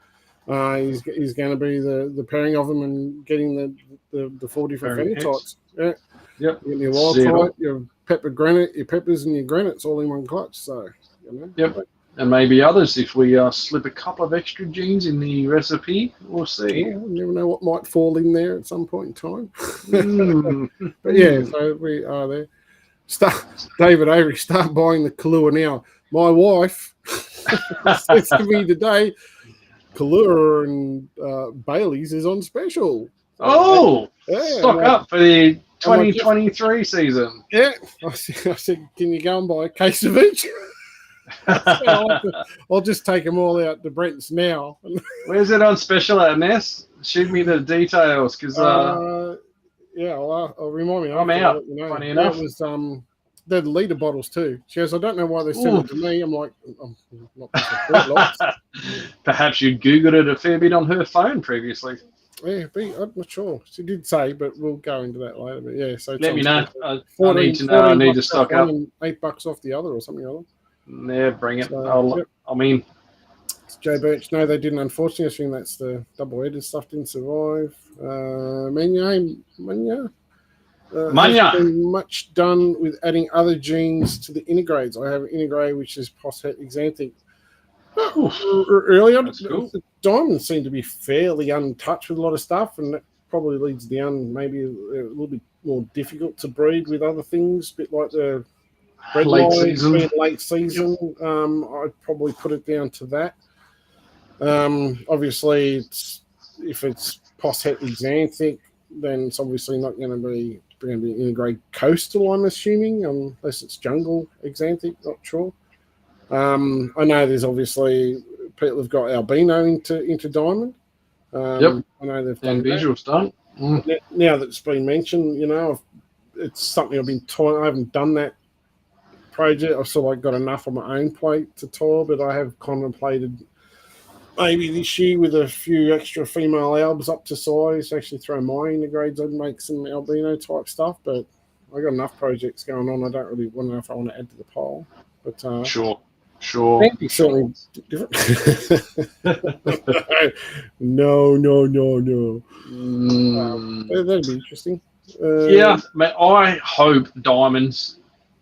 is going to be the pairing of them and getting the 4 different phenotypes. Yeah. Yep. Your wild type, your pepper granite, your peppers and your granites all in one clutch. So, you know. Yep. And maybe others if we slip a couple of extra genes in the recipe. We'll see. Yeah, you never know what might fall in there at some point in time. But yeah, so we are there. David Avery, start buying the Kahlua now. My wife says to me today, Kahlua and Bailey's is on special. Oh, stock up for the 2023 season. Yeah, I said, can you go and buy a case of each? I'll just take them all out to Brent's now. Where's it on special at, Ness? Shoot me the details, because yeah, I'll remind me. I'm out. You know. Funny enough, it was they're the liter bottles too. She goes, I don't know why they sent it to me. I'm like, I'm not. Perhaps you'd Googled it a fair bit on her phone previously. Yeah, I'm not sure. She did say, but we'll go into that later. But yeah, so let me know. I need to know. I need to stock up. $8 off the other, or something like that. Yeah, bring it. So, I mean, Joe Birch, no, they didn't. Unfortunately, I think that's the double-headed stuff didn't survive. Manya. Has been much done with adding other genes to the integrades. I have an integrate which is poshet exanthic. Earlier, cool. The diamonds seem to be fairly untouched with a lot of stuff, and that probably leads down maybe a little bit more difficult to breed with other things, a bit like the red late season. I'd probably put it down to that. Obviously, if it's poshet exanthic, then it's obviously not going to be integrate coastal, I'm assuming, unless it's jungle exanthic, not sure. I know there's obviously people have got albino into diamond. Yep. I know they've done visual stuff. Now that it's been mentioned, you know, it's something I've been toying. I haven't done that project. I've sort of got enough on my own plate to toil, but I have contemplated maybe this year with a few extra female albs up to size, actually throw my integrades and make some albino type stuff. But I got enough projects going on. I don't really want to know if I want to add to the pile, but Sure. maybe certainly different. No. That'd be interesting. Yeah, mate, I hope diamonds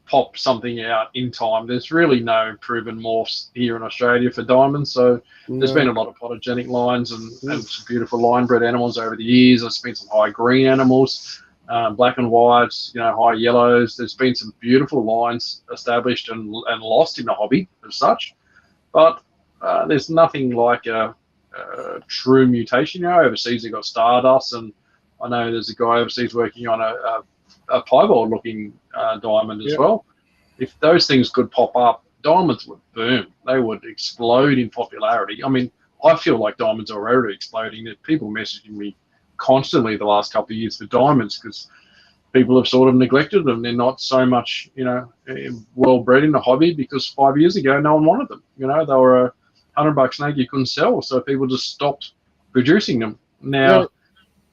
pop something out in time. There's really no proven morphs here in Australia for diamonds, so there's been a lot of photogenic lines and some beautiful line-bred animals over the years. There's been some high green animals, black and whites, high yellows. There's been some beautiful lines established and lost in the hobby as such, but there's nothing like a true mutation. Overseas they've got Stardust, and I know there's a guy overseas working on a piebald-looking diamond as well. If those things could pop up, diamonds would boom. They would explode in popularity. I mean, I feel like diamonds are already exploding. There's people messaging me constantly the last couple of years for diamonds because people have sort of neglected them. They're not so much, well bred in the hobby because 5 years ago no one wanted them. They were $100 snake you couldn't sell, so people just stopped producing them. Now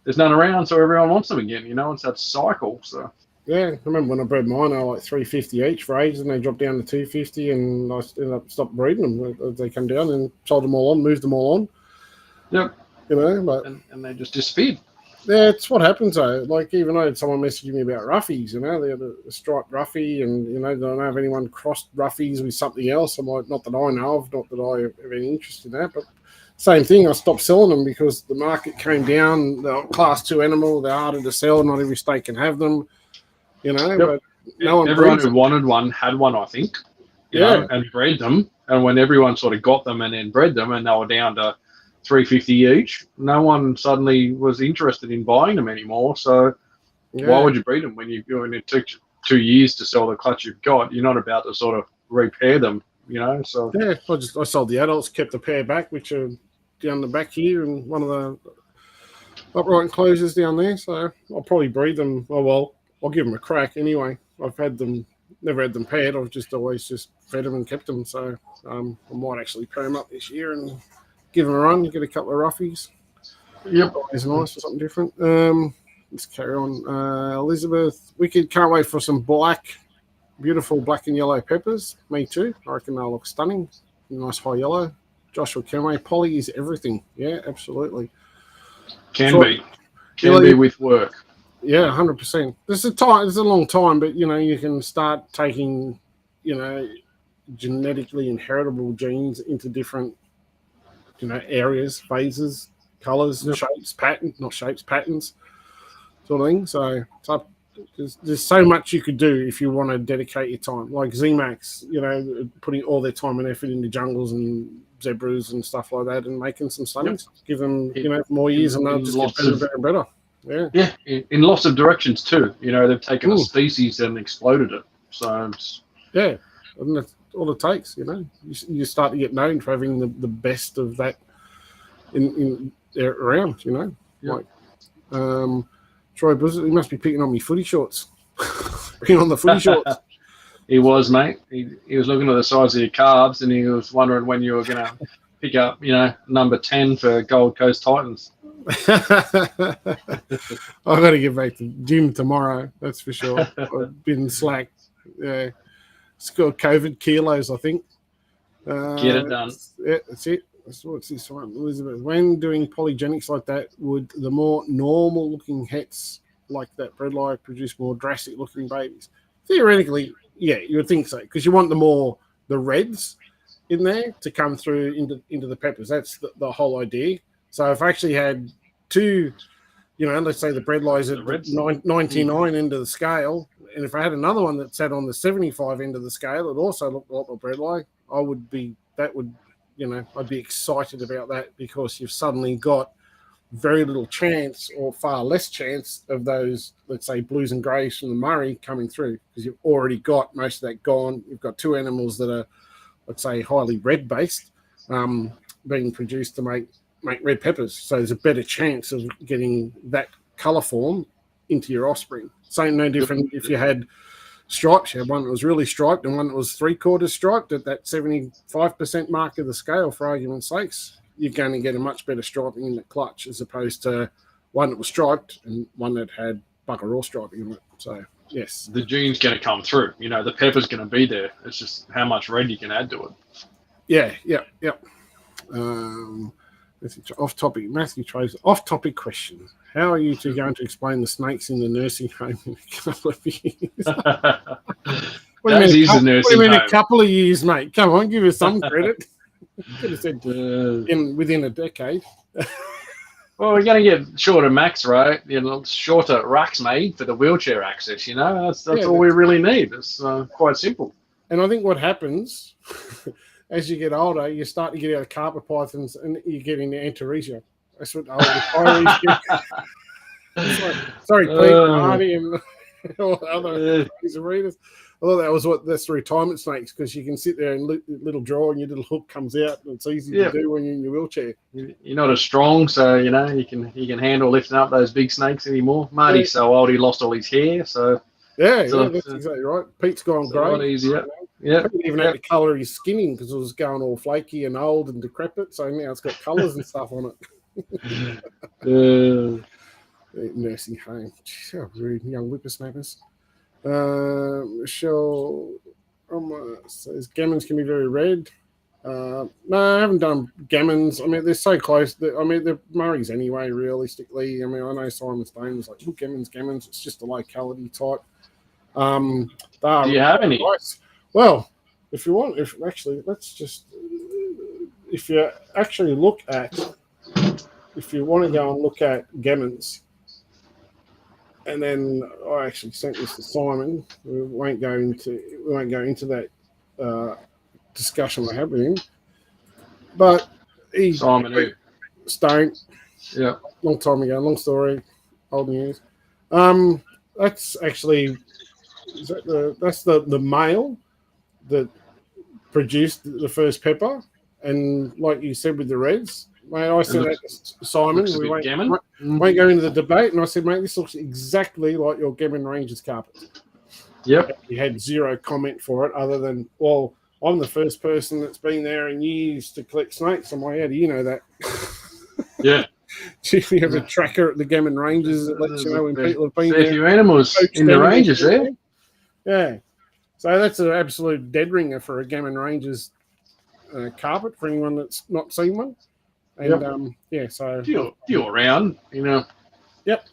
there's none around, so everyone wants them again. It's that cycle. So yeah, I remember when I bred mine, they were like $350 each for ages, and they dropped down to $250, and I ended up stopped breeding them as they come down and sold them all on, moved them all on. Yep. But and they just disappeared. Yeah, it's what happens though. Like even I had someone messaging me about roughies. They had a striped roughy, and they don't have anyone crossed roughies with something else. I'm like, not that I know of, not that I have any interest in that, but. Same thing, I stopped selling them because the market came down. They're class 2 animal, they're harder to sell. Not every state can have them, but no one. Everyone who wanted one had one, I think. And bred them. And when everyone sort of got them and then bred them, and they were down to $350 each, no one suddenly was interested in buying them anymore. So why would you breed them when it took 2 years to sell the clutch you've got? You're not about to sort of repair them, So I sold the adults, kept the pair back, which are down the back here, and one of the upright enclosures down there. So I'll probably breed them. Oh well, I'll give them a crack anyway. I've never had them paired. I've just always just fed them and kept them. So I might actually pair them up this year and give them a run. Get a couple of roughies. Yep, it's nice for something different. Let's carry on. Elizabeth, Wicked, can't wait for some beautiful black and yellow peppers. Me too. I reckon they'll look stunning. Nice high yellow. Joshua Kenway, poly is everything. Yeah, absolutely. Can be with work. Yeah, 100%. There's a long time, but you can start taking, genetically inheritable genes into different, areas, phases, colors, shapes, patterns, sort of thing. So it's up. There's so much you could do if you want to dedicate your time. Like Z-Max, putting all their time and effort into jungles and zebras and stuff like that, and making some studies. Give them, more years, and they'll just get better and better. Yeah. In lots of directions too. They've taken a species and exploded it. So and that's all it takes. You start to get known for having the best of that in around. Troy Blizzard, he must be picking on me footy shorts. Picking on the footy shorts. He was, mate. He was looking at the size of your calves, and he was wondering when you were going to pick up, number 10 for Gold Coast Titans. I've got to get back to gym tomorrow, that's for sure. I've been slack. Yeah. It's got COVID kilos, I think. Get it done. That's it. What's this one? Elizabeth, when doing polygenics like that, would the more normal looking hets like that bredli produce more drastic looking babies? Theoretically, yeah, you would think so, because you want the reds in there to come through into the peppers. That's the whole idea. So if I actually had two, let's say the bredli's at 99 end of the scale, and if I had another one that sat on the 75 end of the scale, it also looked like a bredli, I'd be excited about that, because you've suddenly got very little chance, or far less chance, of those, let's say, blues and greys from the Murray coming through, because you've already got most of that gone. You've got two animals that are, let's say, highly red based, being produced to make red peppers. So there's a better chance of getting that colour form into your offspring. So no different if you had stripes. You had one that was really striped and one that was 3/4 striped at that 75% mark of the scale, for argument's sakes. You're going to get a much better striping in the clutch, as opposed to one that was striped and one that had bugger all striping in it. So Yes. the gene's going to come through. You know, the pepper's going to be there. It's just how much red you can add to it. Yeah. Off-topic. Matthew Trace. Off-topic question. How are you two going to explain the snakes in the nursing home in a couple of years? What do you mean a couple of years, mate? Come on, give us some credit. Could have said within a decade. Well, we're going to get shorter Max, right? You know, shorter racks made for the wheelchair access. You know, that's all we really need. It's quite simple. And I think what happens as you get older, you start to get out of carpet pythons and you get into antaresia. That's what the retirees get. Sorry, Pete, Marty, and all other readers. I thought that's the retirement snakes, because you can sit there and little drawer and your little hook comes out and it's easy to do when you're in your wheelchair. You're not as strong, so you know you can handle lifting up those big snakes anymore. Marty's so old he lost all his hair, so that's exactly right. Pete's gone grey. A lot easier. Yeah. Pete even had to colour his skin in because it was going all flaky and old and decrepit, so now it's got colours and stuff on it. Nursing home. Jeez, how rude, young whippersnappers. Michelle says gammons can be very red. No, I haven't done gammons. I mean, they're so close. They're Murray's anyway, realistically. I mean, I know Simon Stone was like, gammons. It's just a locality type. Do you have any? Nice. Well, if you want, if you want to go and look at gammons, and then I actually sent this to Simon. We won't go into that discussion I had with him. But Simon Stone. Yeah. Long time ago, long story, old news. That's actually that's the male that produced the first pepper, and like you said with the reds. Mate, I said that to Simon. We won't go into the debate, and I said, mate, this looks exactly like your Gammon Rangers carpet. Yep. He had zero comment for it, other than, well, I'm the first person that's been there and used to collect snakes. I'm like, how do you know that? Yeah. We have a tracker at the Gammon Rangers that lets you know when people have been there. A few animals in the ranges there. Yeah. So that's an absolute dead ringer for a Gammon Rangers carpet for anyone that's not seen one. And so few around, you know. Yep.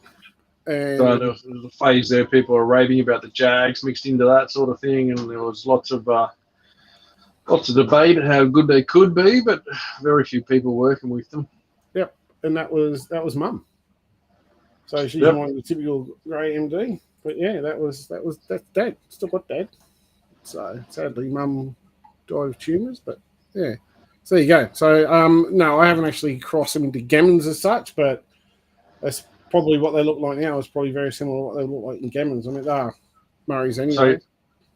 And so there was a phase there, people were raving about the Jags mixed into that sort of thing, and there was lots of debate how good they could be, but very few people working with them. Yep. And that was Mum. So she's one of the typical grey MD. But yeah, that's Dad. Still got Dad. So sadly Mum died of tumours, but yeah. So there you go. So, no, I haven't actually crossed them into gammons as such, but that's probably what they look like now. Is probably very similar to what they look like in gammons. I mean, they are Murray's anyway. So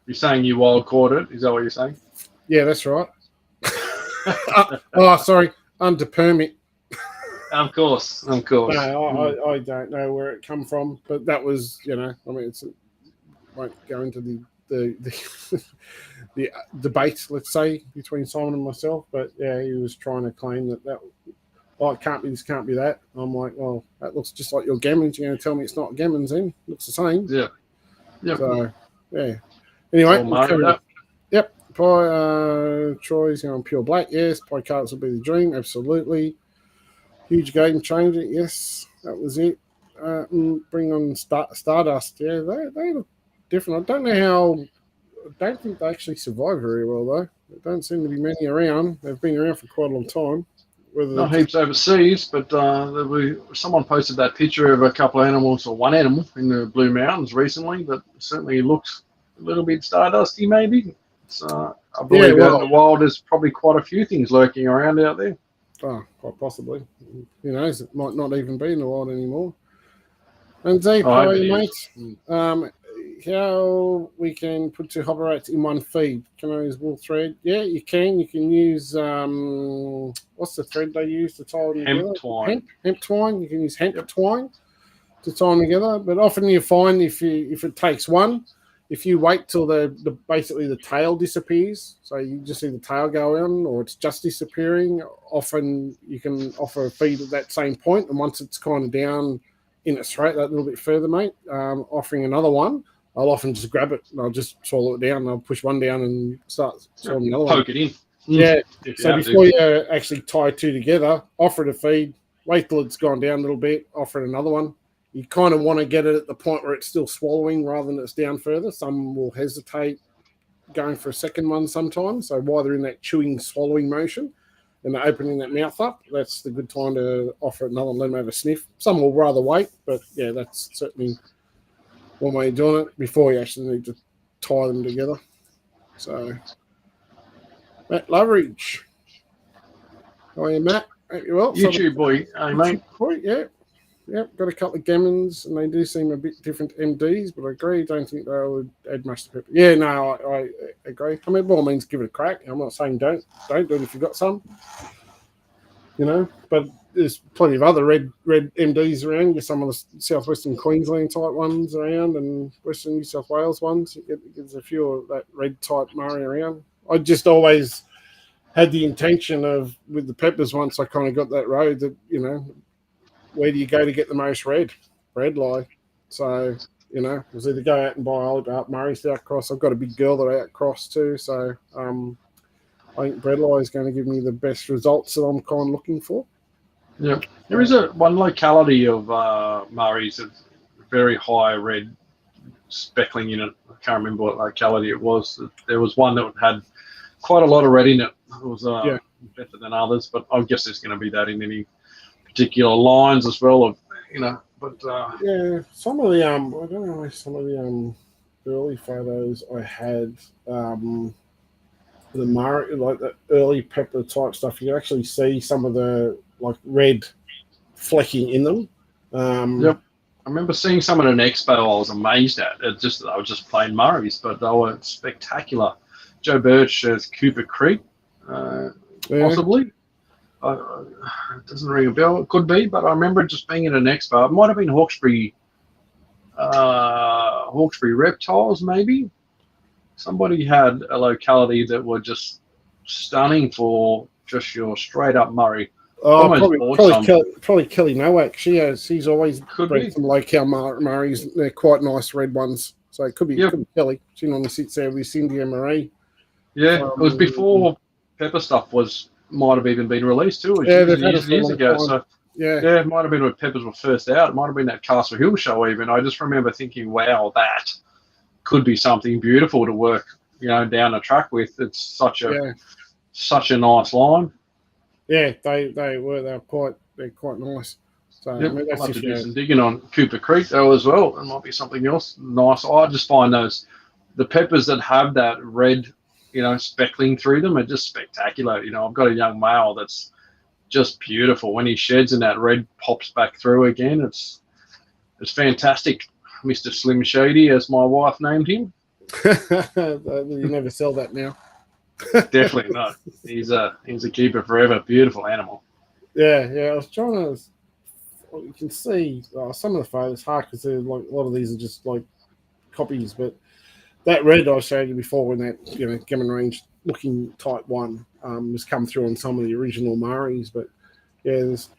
you're saying you wild caught it? Is that what you're saying? Yeah, that's right. Sorry, under permit. Of course. No, I don't know where it come from, but that was, I mean, won't go into the the debate, let's say, between Simon and myself, but yeah, he was trying to claim that it can't be this, can't be that. I'm like, well, that looks just like your gammons. You're going to tell me it's not gammons then? Looks the same. Yeah. So, yeah. Anyway, yep. Troy's going pure black. Yes. Polycarps will be the dream. Absolutely. Huge game changer. Yes. That was it. Bring on Stardust. Yeah, they look different. I don't think they actually survive very well, though. There don't seem to be many around. They've been around for quite a long time. Not heaps overseas, but someone posted that picture of a couple of animals, or one animal, in the Blue Mountains recently, that certainly looks a little bit Stardusty, maybe. So I believe out in the wild there's probably quite a few things lurking around out there. Oh, quite possibly. Who knows? It might not even be in the wild anymore. And Zeke, how are you, mate? How we can put two hopper rates in one feed? Can I use wool thread? Yeah, you can. You can use what's the thread they use to tie them together? Hemp twine. You can use hemp twine to tie them together. But often you find if it takes one, if you wait till basically the tail disappears, so you just see the tail go on, or it's just disappearing, often you can offer a feed at that same point, and once it's kind of down in its throat that little bit further, mate, offering another one, I'll often just grab it and I'll just swallow it down. And I'll push one down and start swallowing another one. Poke it in. Yeah. If you So have before to. you actually tie two together, offer it a feed, wait till it's gone down a little bit, offer it another one. You kind of want to get it at the point where it's still swallowing rather than it's down further. Some will hesitate going for a second one sometimes. So while they're in that chewing, swallowing motion and they're opening that mouth up, that's the good time to offer it another one, let them have a sniff. Some will rather wait, but yeah, that's certainly one way of doing it before you actually need to tie them together. So, Matt Loveridge. How are you, Matt? Well, YouTube boy, hey, mate. Boy, yeah. Got a couple of gammons, and they do seem a bit different MDs, but I agree. Don't think they would add much to pepper. Yeah, no, I agree. I mean, by all means, give it a crack. I'm not saying don't do it if you've got some, but there's plenty of other red MDs around. There's some of the southwestern Queensland type ones around, and Western New South Wales ones. There's a few of that red type Murray around. I just always had the intention of, with the peppers, once I kind of got that road, that where do you go to get the most red lie? So, it was either go out and buy old Murray's to outcross. I've got a big girl that I outcross too. So I think bread lie is going to give me the best results that I'm kind of looking for. Yeah. There is one locality of Murray's of very high red speckling in it. I can't remember what locality it was. There was one that had quite a lot of red in it. It was better than others, but I guess there's going to be that in any particular lines as well, but some of the I don't know, some of the early photos I had, the Murray, like the early pepper type stuff, you can actually see some of the like red flecking in them. Yep, I remember seeing some at an expo. I was amazed at it. They were just plain Murrays, but they were spectacular. Joe Birch has Cooper Creek, possibly. It doesn't ring a bell. It could be, but I remember it just being at an expo. It might have been Hawkesbury Reptiles, maybe. Somebody had a locality that were just stunning for just your straight up Murray. Probably Kelly Nowak. She's always bred some local Murrays. They're quite nice red ones. So it could be Kelly. She normally sits there with Cindy and Marie. Yeah, it was before pepper stuff might have even been released too. Years ago. So it might have been when peppers were first out. It might have been that Castle Hill show even. I just remember thinking, wow, that could be something beautiful to work, down the track with. It's such a nice line. Yeah, they're quite nice. So I'd like to do some digging on Cooper Creek though as well. It might be something else nice. I just find the peppers that have that red, speckling through them are just spectacular. I've got a young male that's just beautiful. When he sheds and that red pops back through again, it's fantastic. Mr. Slim Shady, as my wife named him. You never sell that now. Definitely not. He's a keeper forever. Beautiful animal. Yeah. I was trying to. You can see some of the photos hard because a lot of these are just like copies, but that red I showed you before, when that gammon range looking type one has come through on some of the original Murrays, but there's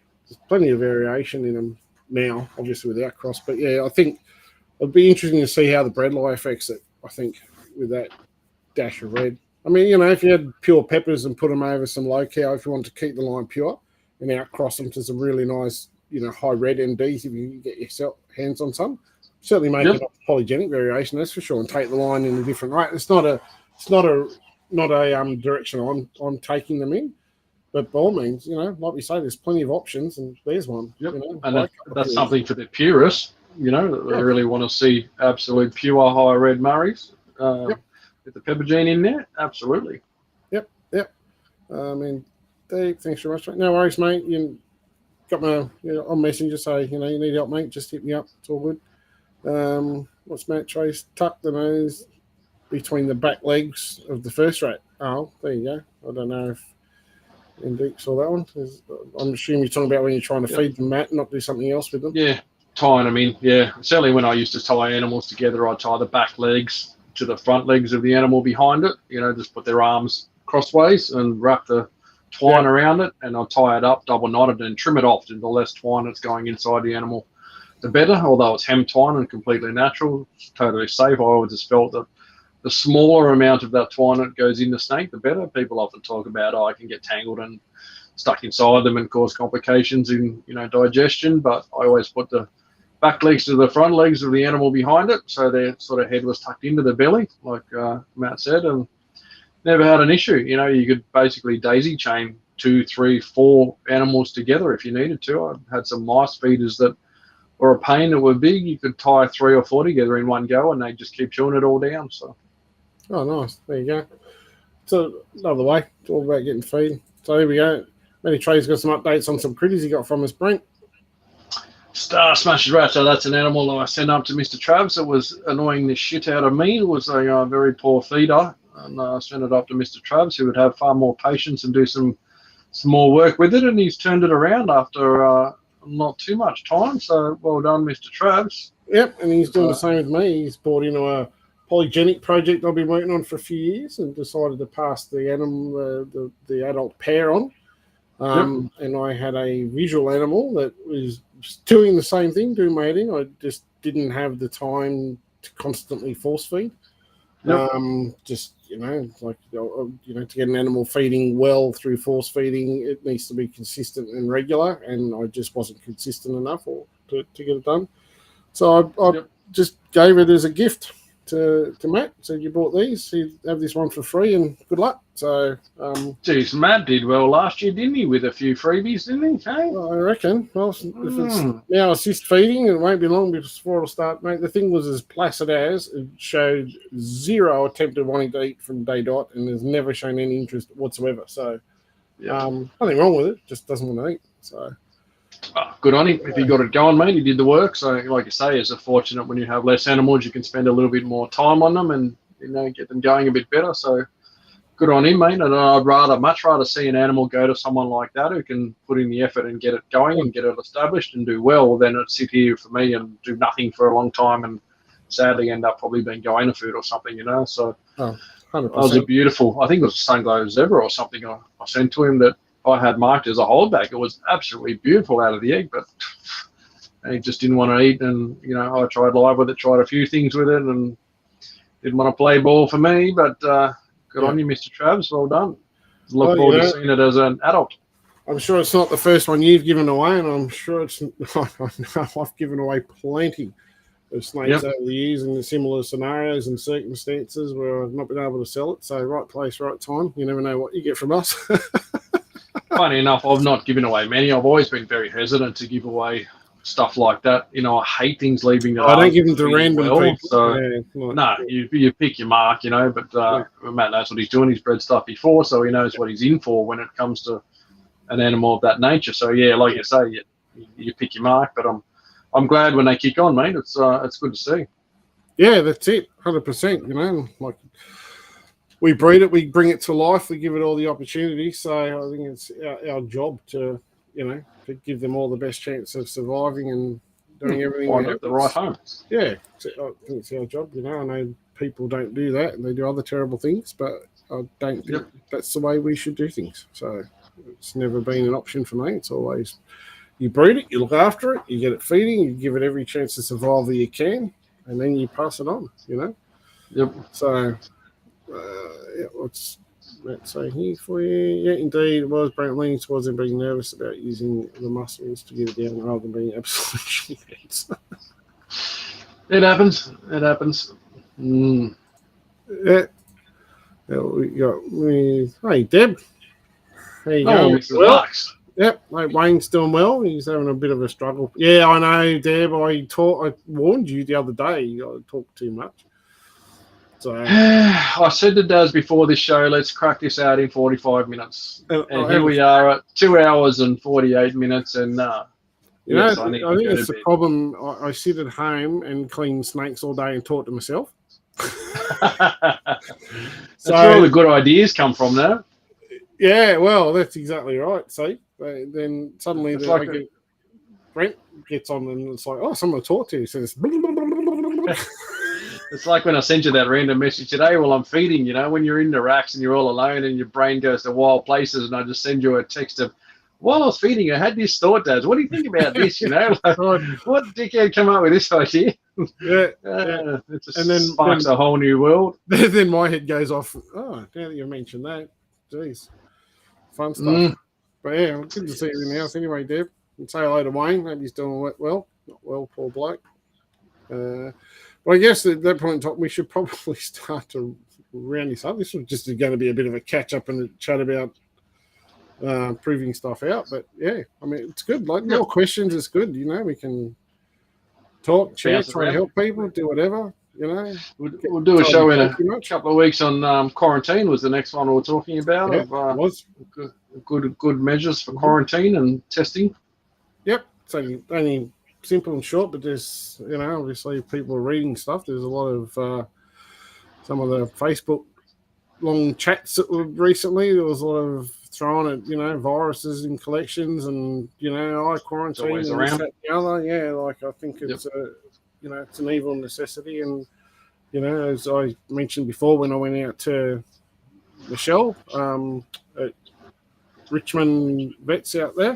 plenty of variation in them now, obviously with outcross. But I think it'd be interesting to see how the bread lie affects it. I think with that dash of red. I mean, if you had pure peppers and put them over some low cow, if you want to keep the line pure and outcross them to some really nice, high red MDs, if you get yourself hands on some. Certainly make it a polygenic variation, that's for sure, and take the line in a different way. It's not a direction I'm taking them in, but by all means, like we say, there's plenty of options, and there's one. Yep. And that's something for the purists, that they really want to see absolute pure high red Murrays with the pepper gene in there. Absolutely. Yep. Dave, thanks very much, mate. No worries, mate. You got my on Messenger, say you need help, mate. Just hit me up. It's all good. What's Matt Trace? Tuck the nose between the back legs of the first rat. Oh, there you go. I don't know if Indeed saw that one. I'm assuming you're talking about when you're trying to feed them, Matt, not do something else with them. Yeah, tying them in. Yeah, certainly when I used to tie animals together, I'd tie the back legs to the front legs of the animal behind it. Just put their arms crossways and wrap the twine around it, and I'll tie it up, double knot it, and trim it off to the less twine that's going inside the animal. the better. Although it's hemp twine and completely natural, it's totally safe. I always just felt that the smaller amount of that twine that goes in the snake, the better. People often talk about, I can get tangled and stuck inside them and cause complications in, digestion. But I always put the back legs to the front legs of the animal behind it, so their sort of head was tucked into the belly, like Matt said, and never had an issue. You could basically daisy chain 2, 3, 4 animals together if you needed to. I had some mice feeders that were a pain that were big. You could tie 3 or 4 together in one go, and they just keep chewing it all down. So. Oh, nice. There you go. So another way. It's all about getting feed. So here we go. Matty Trey's got some updates on some critters he got from us, Brent. Star Smashes Rat. So that's an animal that I sent up to Mr. Travs. It was annoying the shit out of me. It was a very poor feeder. And I sent it up to Mr. Travs, who would have far more patience and do some more work with it. And he's turned it around after not too much time. So well done, Mr. Travs. Yep, and he's doing the same with me. He's bought into a polygenic project I've been working on for a few years and decided to pass the animal, the adult pair on. And I had a visual animal that was doing the same thing, doing mating. I just didn't have the time to constantly force feed. Just, to get an animal feeding well through force feeding, it needs to be consistent and regular, and I just wasn't consistent enough to get it done. So I just gave it as a gift to Matt. Said, you bought these, you have this one for free, and good luck. So, geez, Matt did well last year, didn't he? With a few freebies, didn't he? Hey? I reckon. Well, if it's now assist feeding, it won't be long before it'll start. Mate, the thing was as placid as it showed 0 attempt at wanting to eat from day dot, and has never shown any interest whatsoever. So, nothing wrong with it. Just doesn't want to eat. So. Good on him. If he got it going, mate, he did the work. So, like you say, it's fortunate when you have less animals, you can spend a little bit more time on them and get them going a bit better. So, good on him, mate. And I'd much rather see an animal go to someone like that who can put in the effort and get it going and get it established and do well, than it sit here for me and do nothing for a long time and sadly end up probably being goanna food or something. So, 100%. That was a beautiful. I think it was a Sunglow Zebra or something I sent to him that I had marked as a holdback. It was absolutely beautiful out of the egg, but he just didn't want to eat. And, I tried live with it, tried a few things with it, and didn't want to play ball for me. But good on you, Mr. Travs. Well done. Look forward to seeing it as an adult. I'm sure it's not the first one you've given away, and I'm sure it's. I've given away plenty of snakes over the years in similar scenarios and circumstances where I've not been able to sell it. So right place, right time. You never know what you get from us. Funny enough, I've not given away many. I've always been very hesitant to give away stuff like that. I hate things leaving the. I don't give them to random people. So you pick your mark, But Matt knows what he's doing. He's bred stuff before, so he knows what he's in for when it comes to an animal of that nature. So like you say, you pick your mark. But I'm glad when they kick on, mate. It's good to see. Yeah, that's it. 100%. Like. We breed it, we bring it to life, we give it all the opportunity. So I think it's our job to, to give them all the best chance of surviving and doing everything. Find at the right home. Yeah, I think it's our job. I know people don't do that and they do other terrible things, but I don't think that's the way we should do things. So it's never been an option for me. It's always you breed it, you look after it, you get it feeding, you give it every chance to survive that you can, and then you pass it on. Yep. So. What's that say here for you? Yeah, indeed, it was. Brent leaning towards him being nervous about using the muscles to get it down rather than being absolutely shit. It happens. Yeah. We got hey Deb. How you going? Mr. Lux. Yep, mate, Wayne's doing well. He's having a bit of a struggle. Yeah, I know, Deb. I warned you the other day. I talked too much. So I said to Daz before this show, let's crack this out in 45 minutes. And here we are at 2 hours and 48 minutes. And I think it's the problem. I sit at home and clean snakes all day and talk to myself. That's where all the good ideas come from now. Yeah, well, that's exactly right. See, then suddenly Brent gets on and it's like, someone to talk to. Says, it's like when I sent you that random message today while I'm feeding, when you're in the racks and you're all alone and your brain goes to wild places, and I just send you a text of, while I was feeding her, I had this thought, Dad. What do you think about this? You know, like, what dickhead come up with this idea? Yeah, It just and then sparks a whole new world. Then my head goes off. Oh, now that you mentioned that, jeez, fun stuff. But yeah, good to see you in the house anyway, Deb. And say hello to Wayne. Hope he's doing well. Not well, poor bloke. But I guess at that point in time, we should probably start to round this up. This was just going to be a bit of a catch up and a chat about proving stuff out. But yeah, I mean, it's good. Like more questions is good. You know, we can talk, chat, try to help people, do whatever. You know, we'll do a show in a couple of weeks on quarantine. Was the next one we were talking about? Yeah, was good measures for quarantine and testing. Yep, it's only simple and short, but there's, you know, obviously people are reading stuff. There's a lot of some of the Facebook long chats that were recently. There was a lot of throwing at, you know, viruses in collections and, you know, quarantine and this, that, and the other. Yeah, like I think it's you know, it's an evil necessity. And, you know, as I mentioned before, when I went out to Michelle at Richmond Vets out there,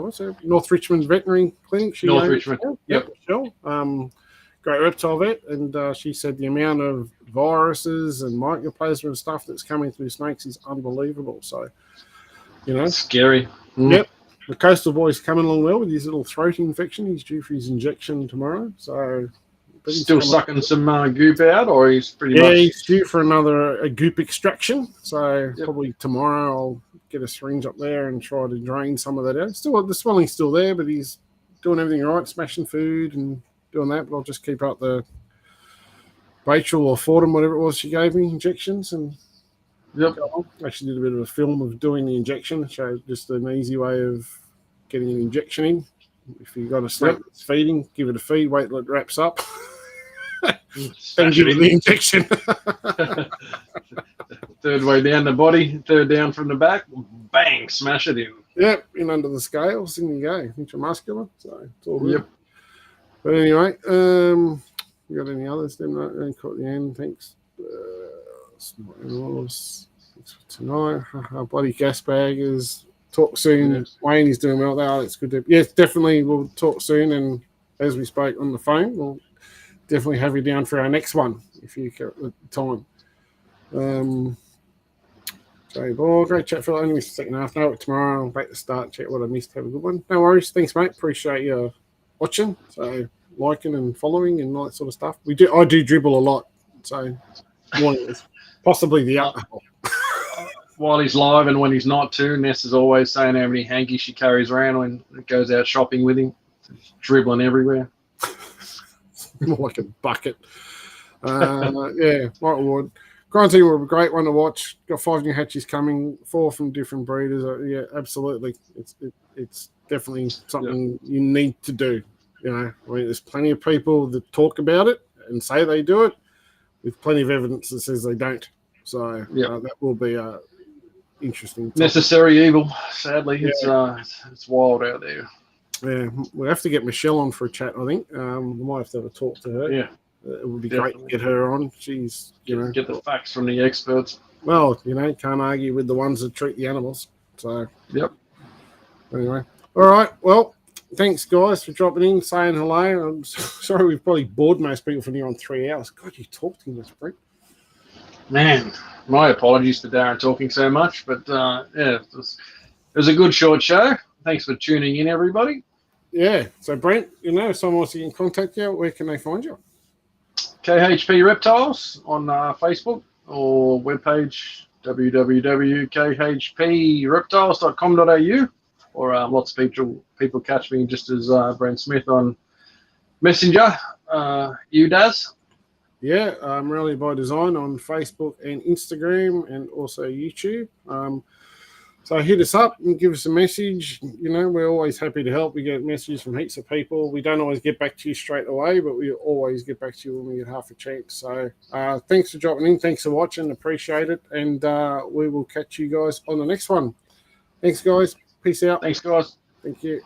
what's it? North Richmond Veterinary Clinic. North Richmond. Yep. Michelle, great reptile vet, and she said the amount of viruses and mycoplasma and stuff that's coming through snakes is unbelievable. So, you know, it's scary. Yep. The coastal boy's coming along well with his little throat infection. He's due for his injection tomorrow. So, still sucking some goop out, or he's pretty much. Yeah, he's due for another goop extraction. So probably tomorrow I'll get a syringe up there and try to drain some of that out. Still, the swelling's still there, but he's doing everything right, smashing food and doing that. But I'll just keep up the Rachel or Fordham, whatever it was she gave me, injections. And actually did a bit of a film of doing the injection. Showed just an easy way of getting an injection in. If you've got a snake that's feeding, give it a feed, wait till it wraps up. Then give it the injection. Third way down the body, third down from the back, bang, smash it in. Yep, in under the scales, in you go. Intramuscular, so it's all good. Yep. But anyway, you got any others? Then I caught the end. Thanks. Tonight, our bloody gas bag is. Talk soon. Yes. Wayne is doing well there. It's good to. Yes, definitely. We'll talk soon. And as we spoke on the phone, we'll definitely have you down for our next one if you get the time. Great chat for only the second half. No, tomorrow I'll wait to start. Check what I missed. Have a good one. No worries. Thanks, mate. Appreciate you watching. So liking and following and all that sort of stuff. I do dribble a lot. So possibly the alcohol. While he's live and when he's not too, Ness is always saying how many hankies she carries around when it goes out shopping with him. He's dribbling everywhere. More like a bucket. Michael Ward. Quarantine were a great one to watch. Got 5 new hatchies coming, 4 from different breeders. Yeah, absolutely. It's definitely something you need to do. You know, I mean, there's plenty of people that talk about it and say they do it, with plenty of evidence that says they don't. So that will be interesting. Necessary evil. Sadly, it's wild out there. Yeah, we'll have to get Michelle on for a chat. I think we might have to have a talk to her. Yeah, it would be great to get her on. She's get the facts from the experts. Well, you know, can't argue with the ones that treat the animals. So Anyway, all right. Well, thanks guys for dropping in, saying hello. I'm sorry we've probably bored most people from here on 3 hours. God, you talk too much, Brent. Man, my apologies for Darren talking so much, but it was a good short show. Thanks for tuning in, everybody. Yeah. So, Brent, you know, if someone wants to get in contact you, where can they find you? KHP Reptiles on Facebook or webpage www.khpreptiles.com.au, or lots of people catch me just as Brent Smith on Messenger. UDAS. Yeah, Rally by Design on Facebook and Instagram and also YouTube. So hit us up and give us a message. You know, we're always happy to help. We get messages from heaps of people. We don't always get back to you straight away, but we always get back to you when we get half a chance. So thanks for dropping in. Thanks for watching. Appreciate it. And we will catch you guys on the next one. Thanks, guys. Peace out. Thanks, guys. Thank you.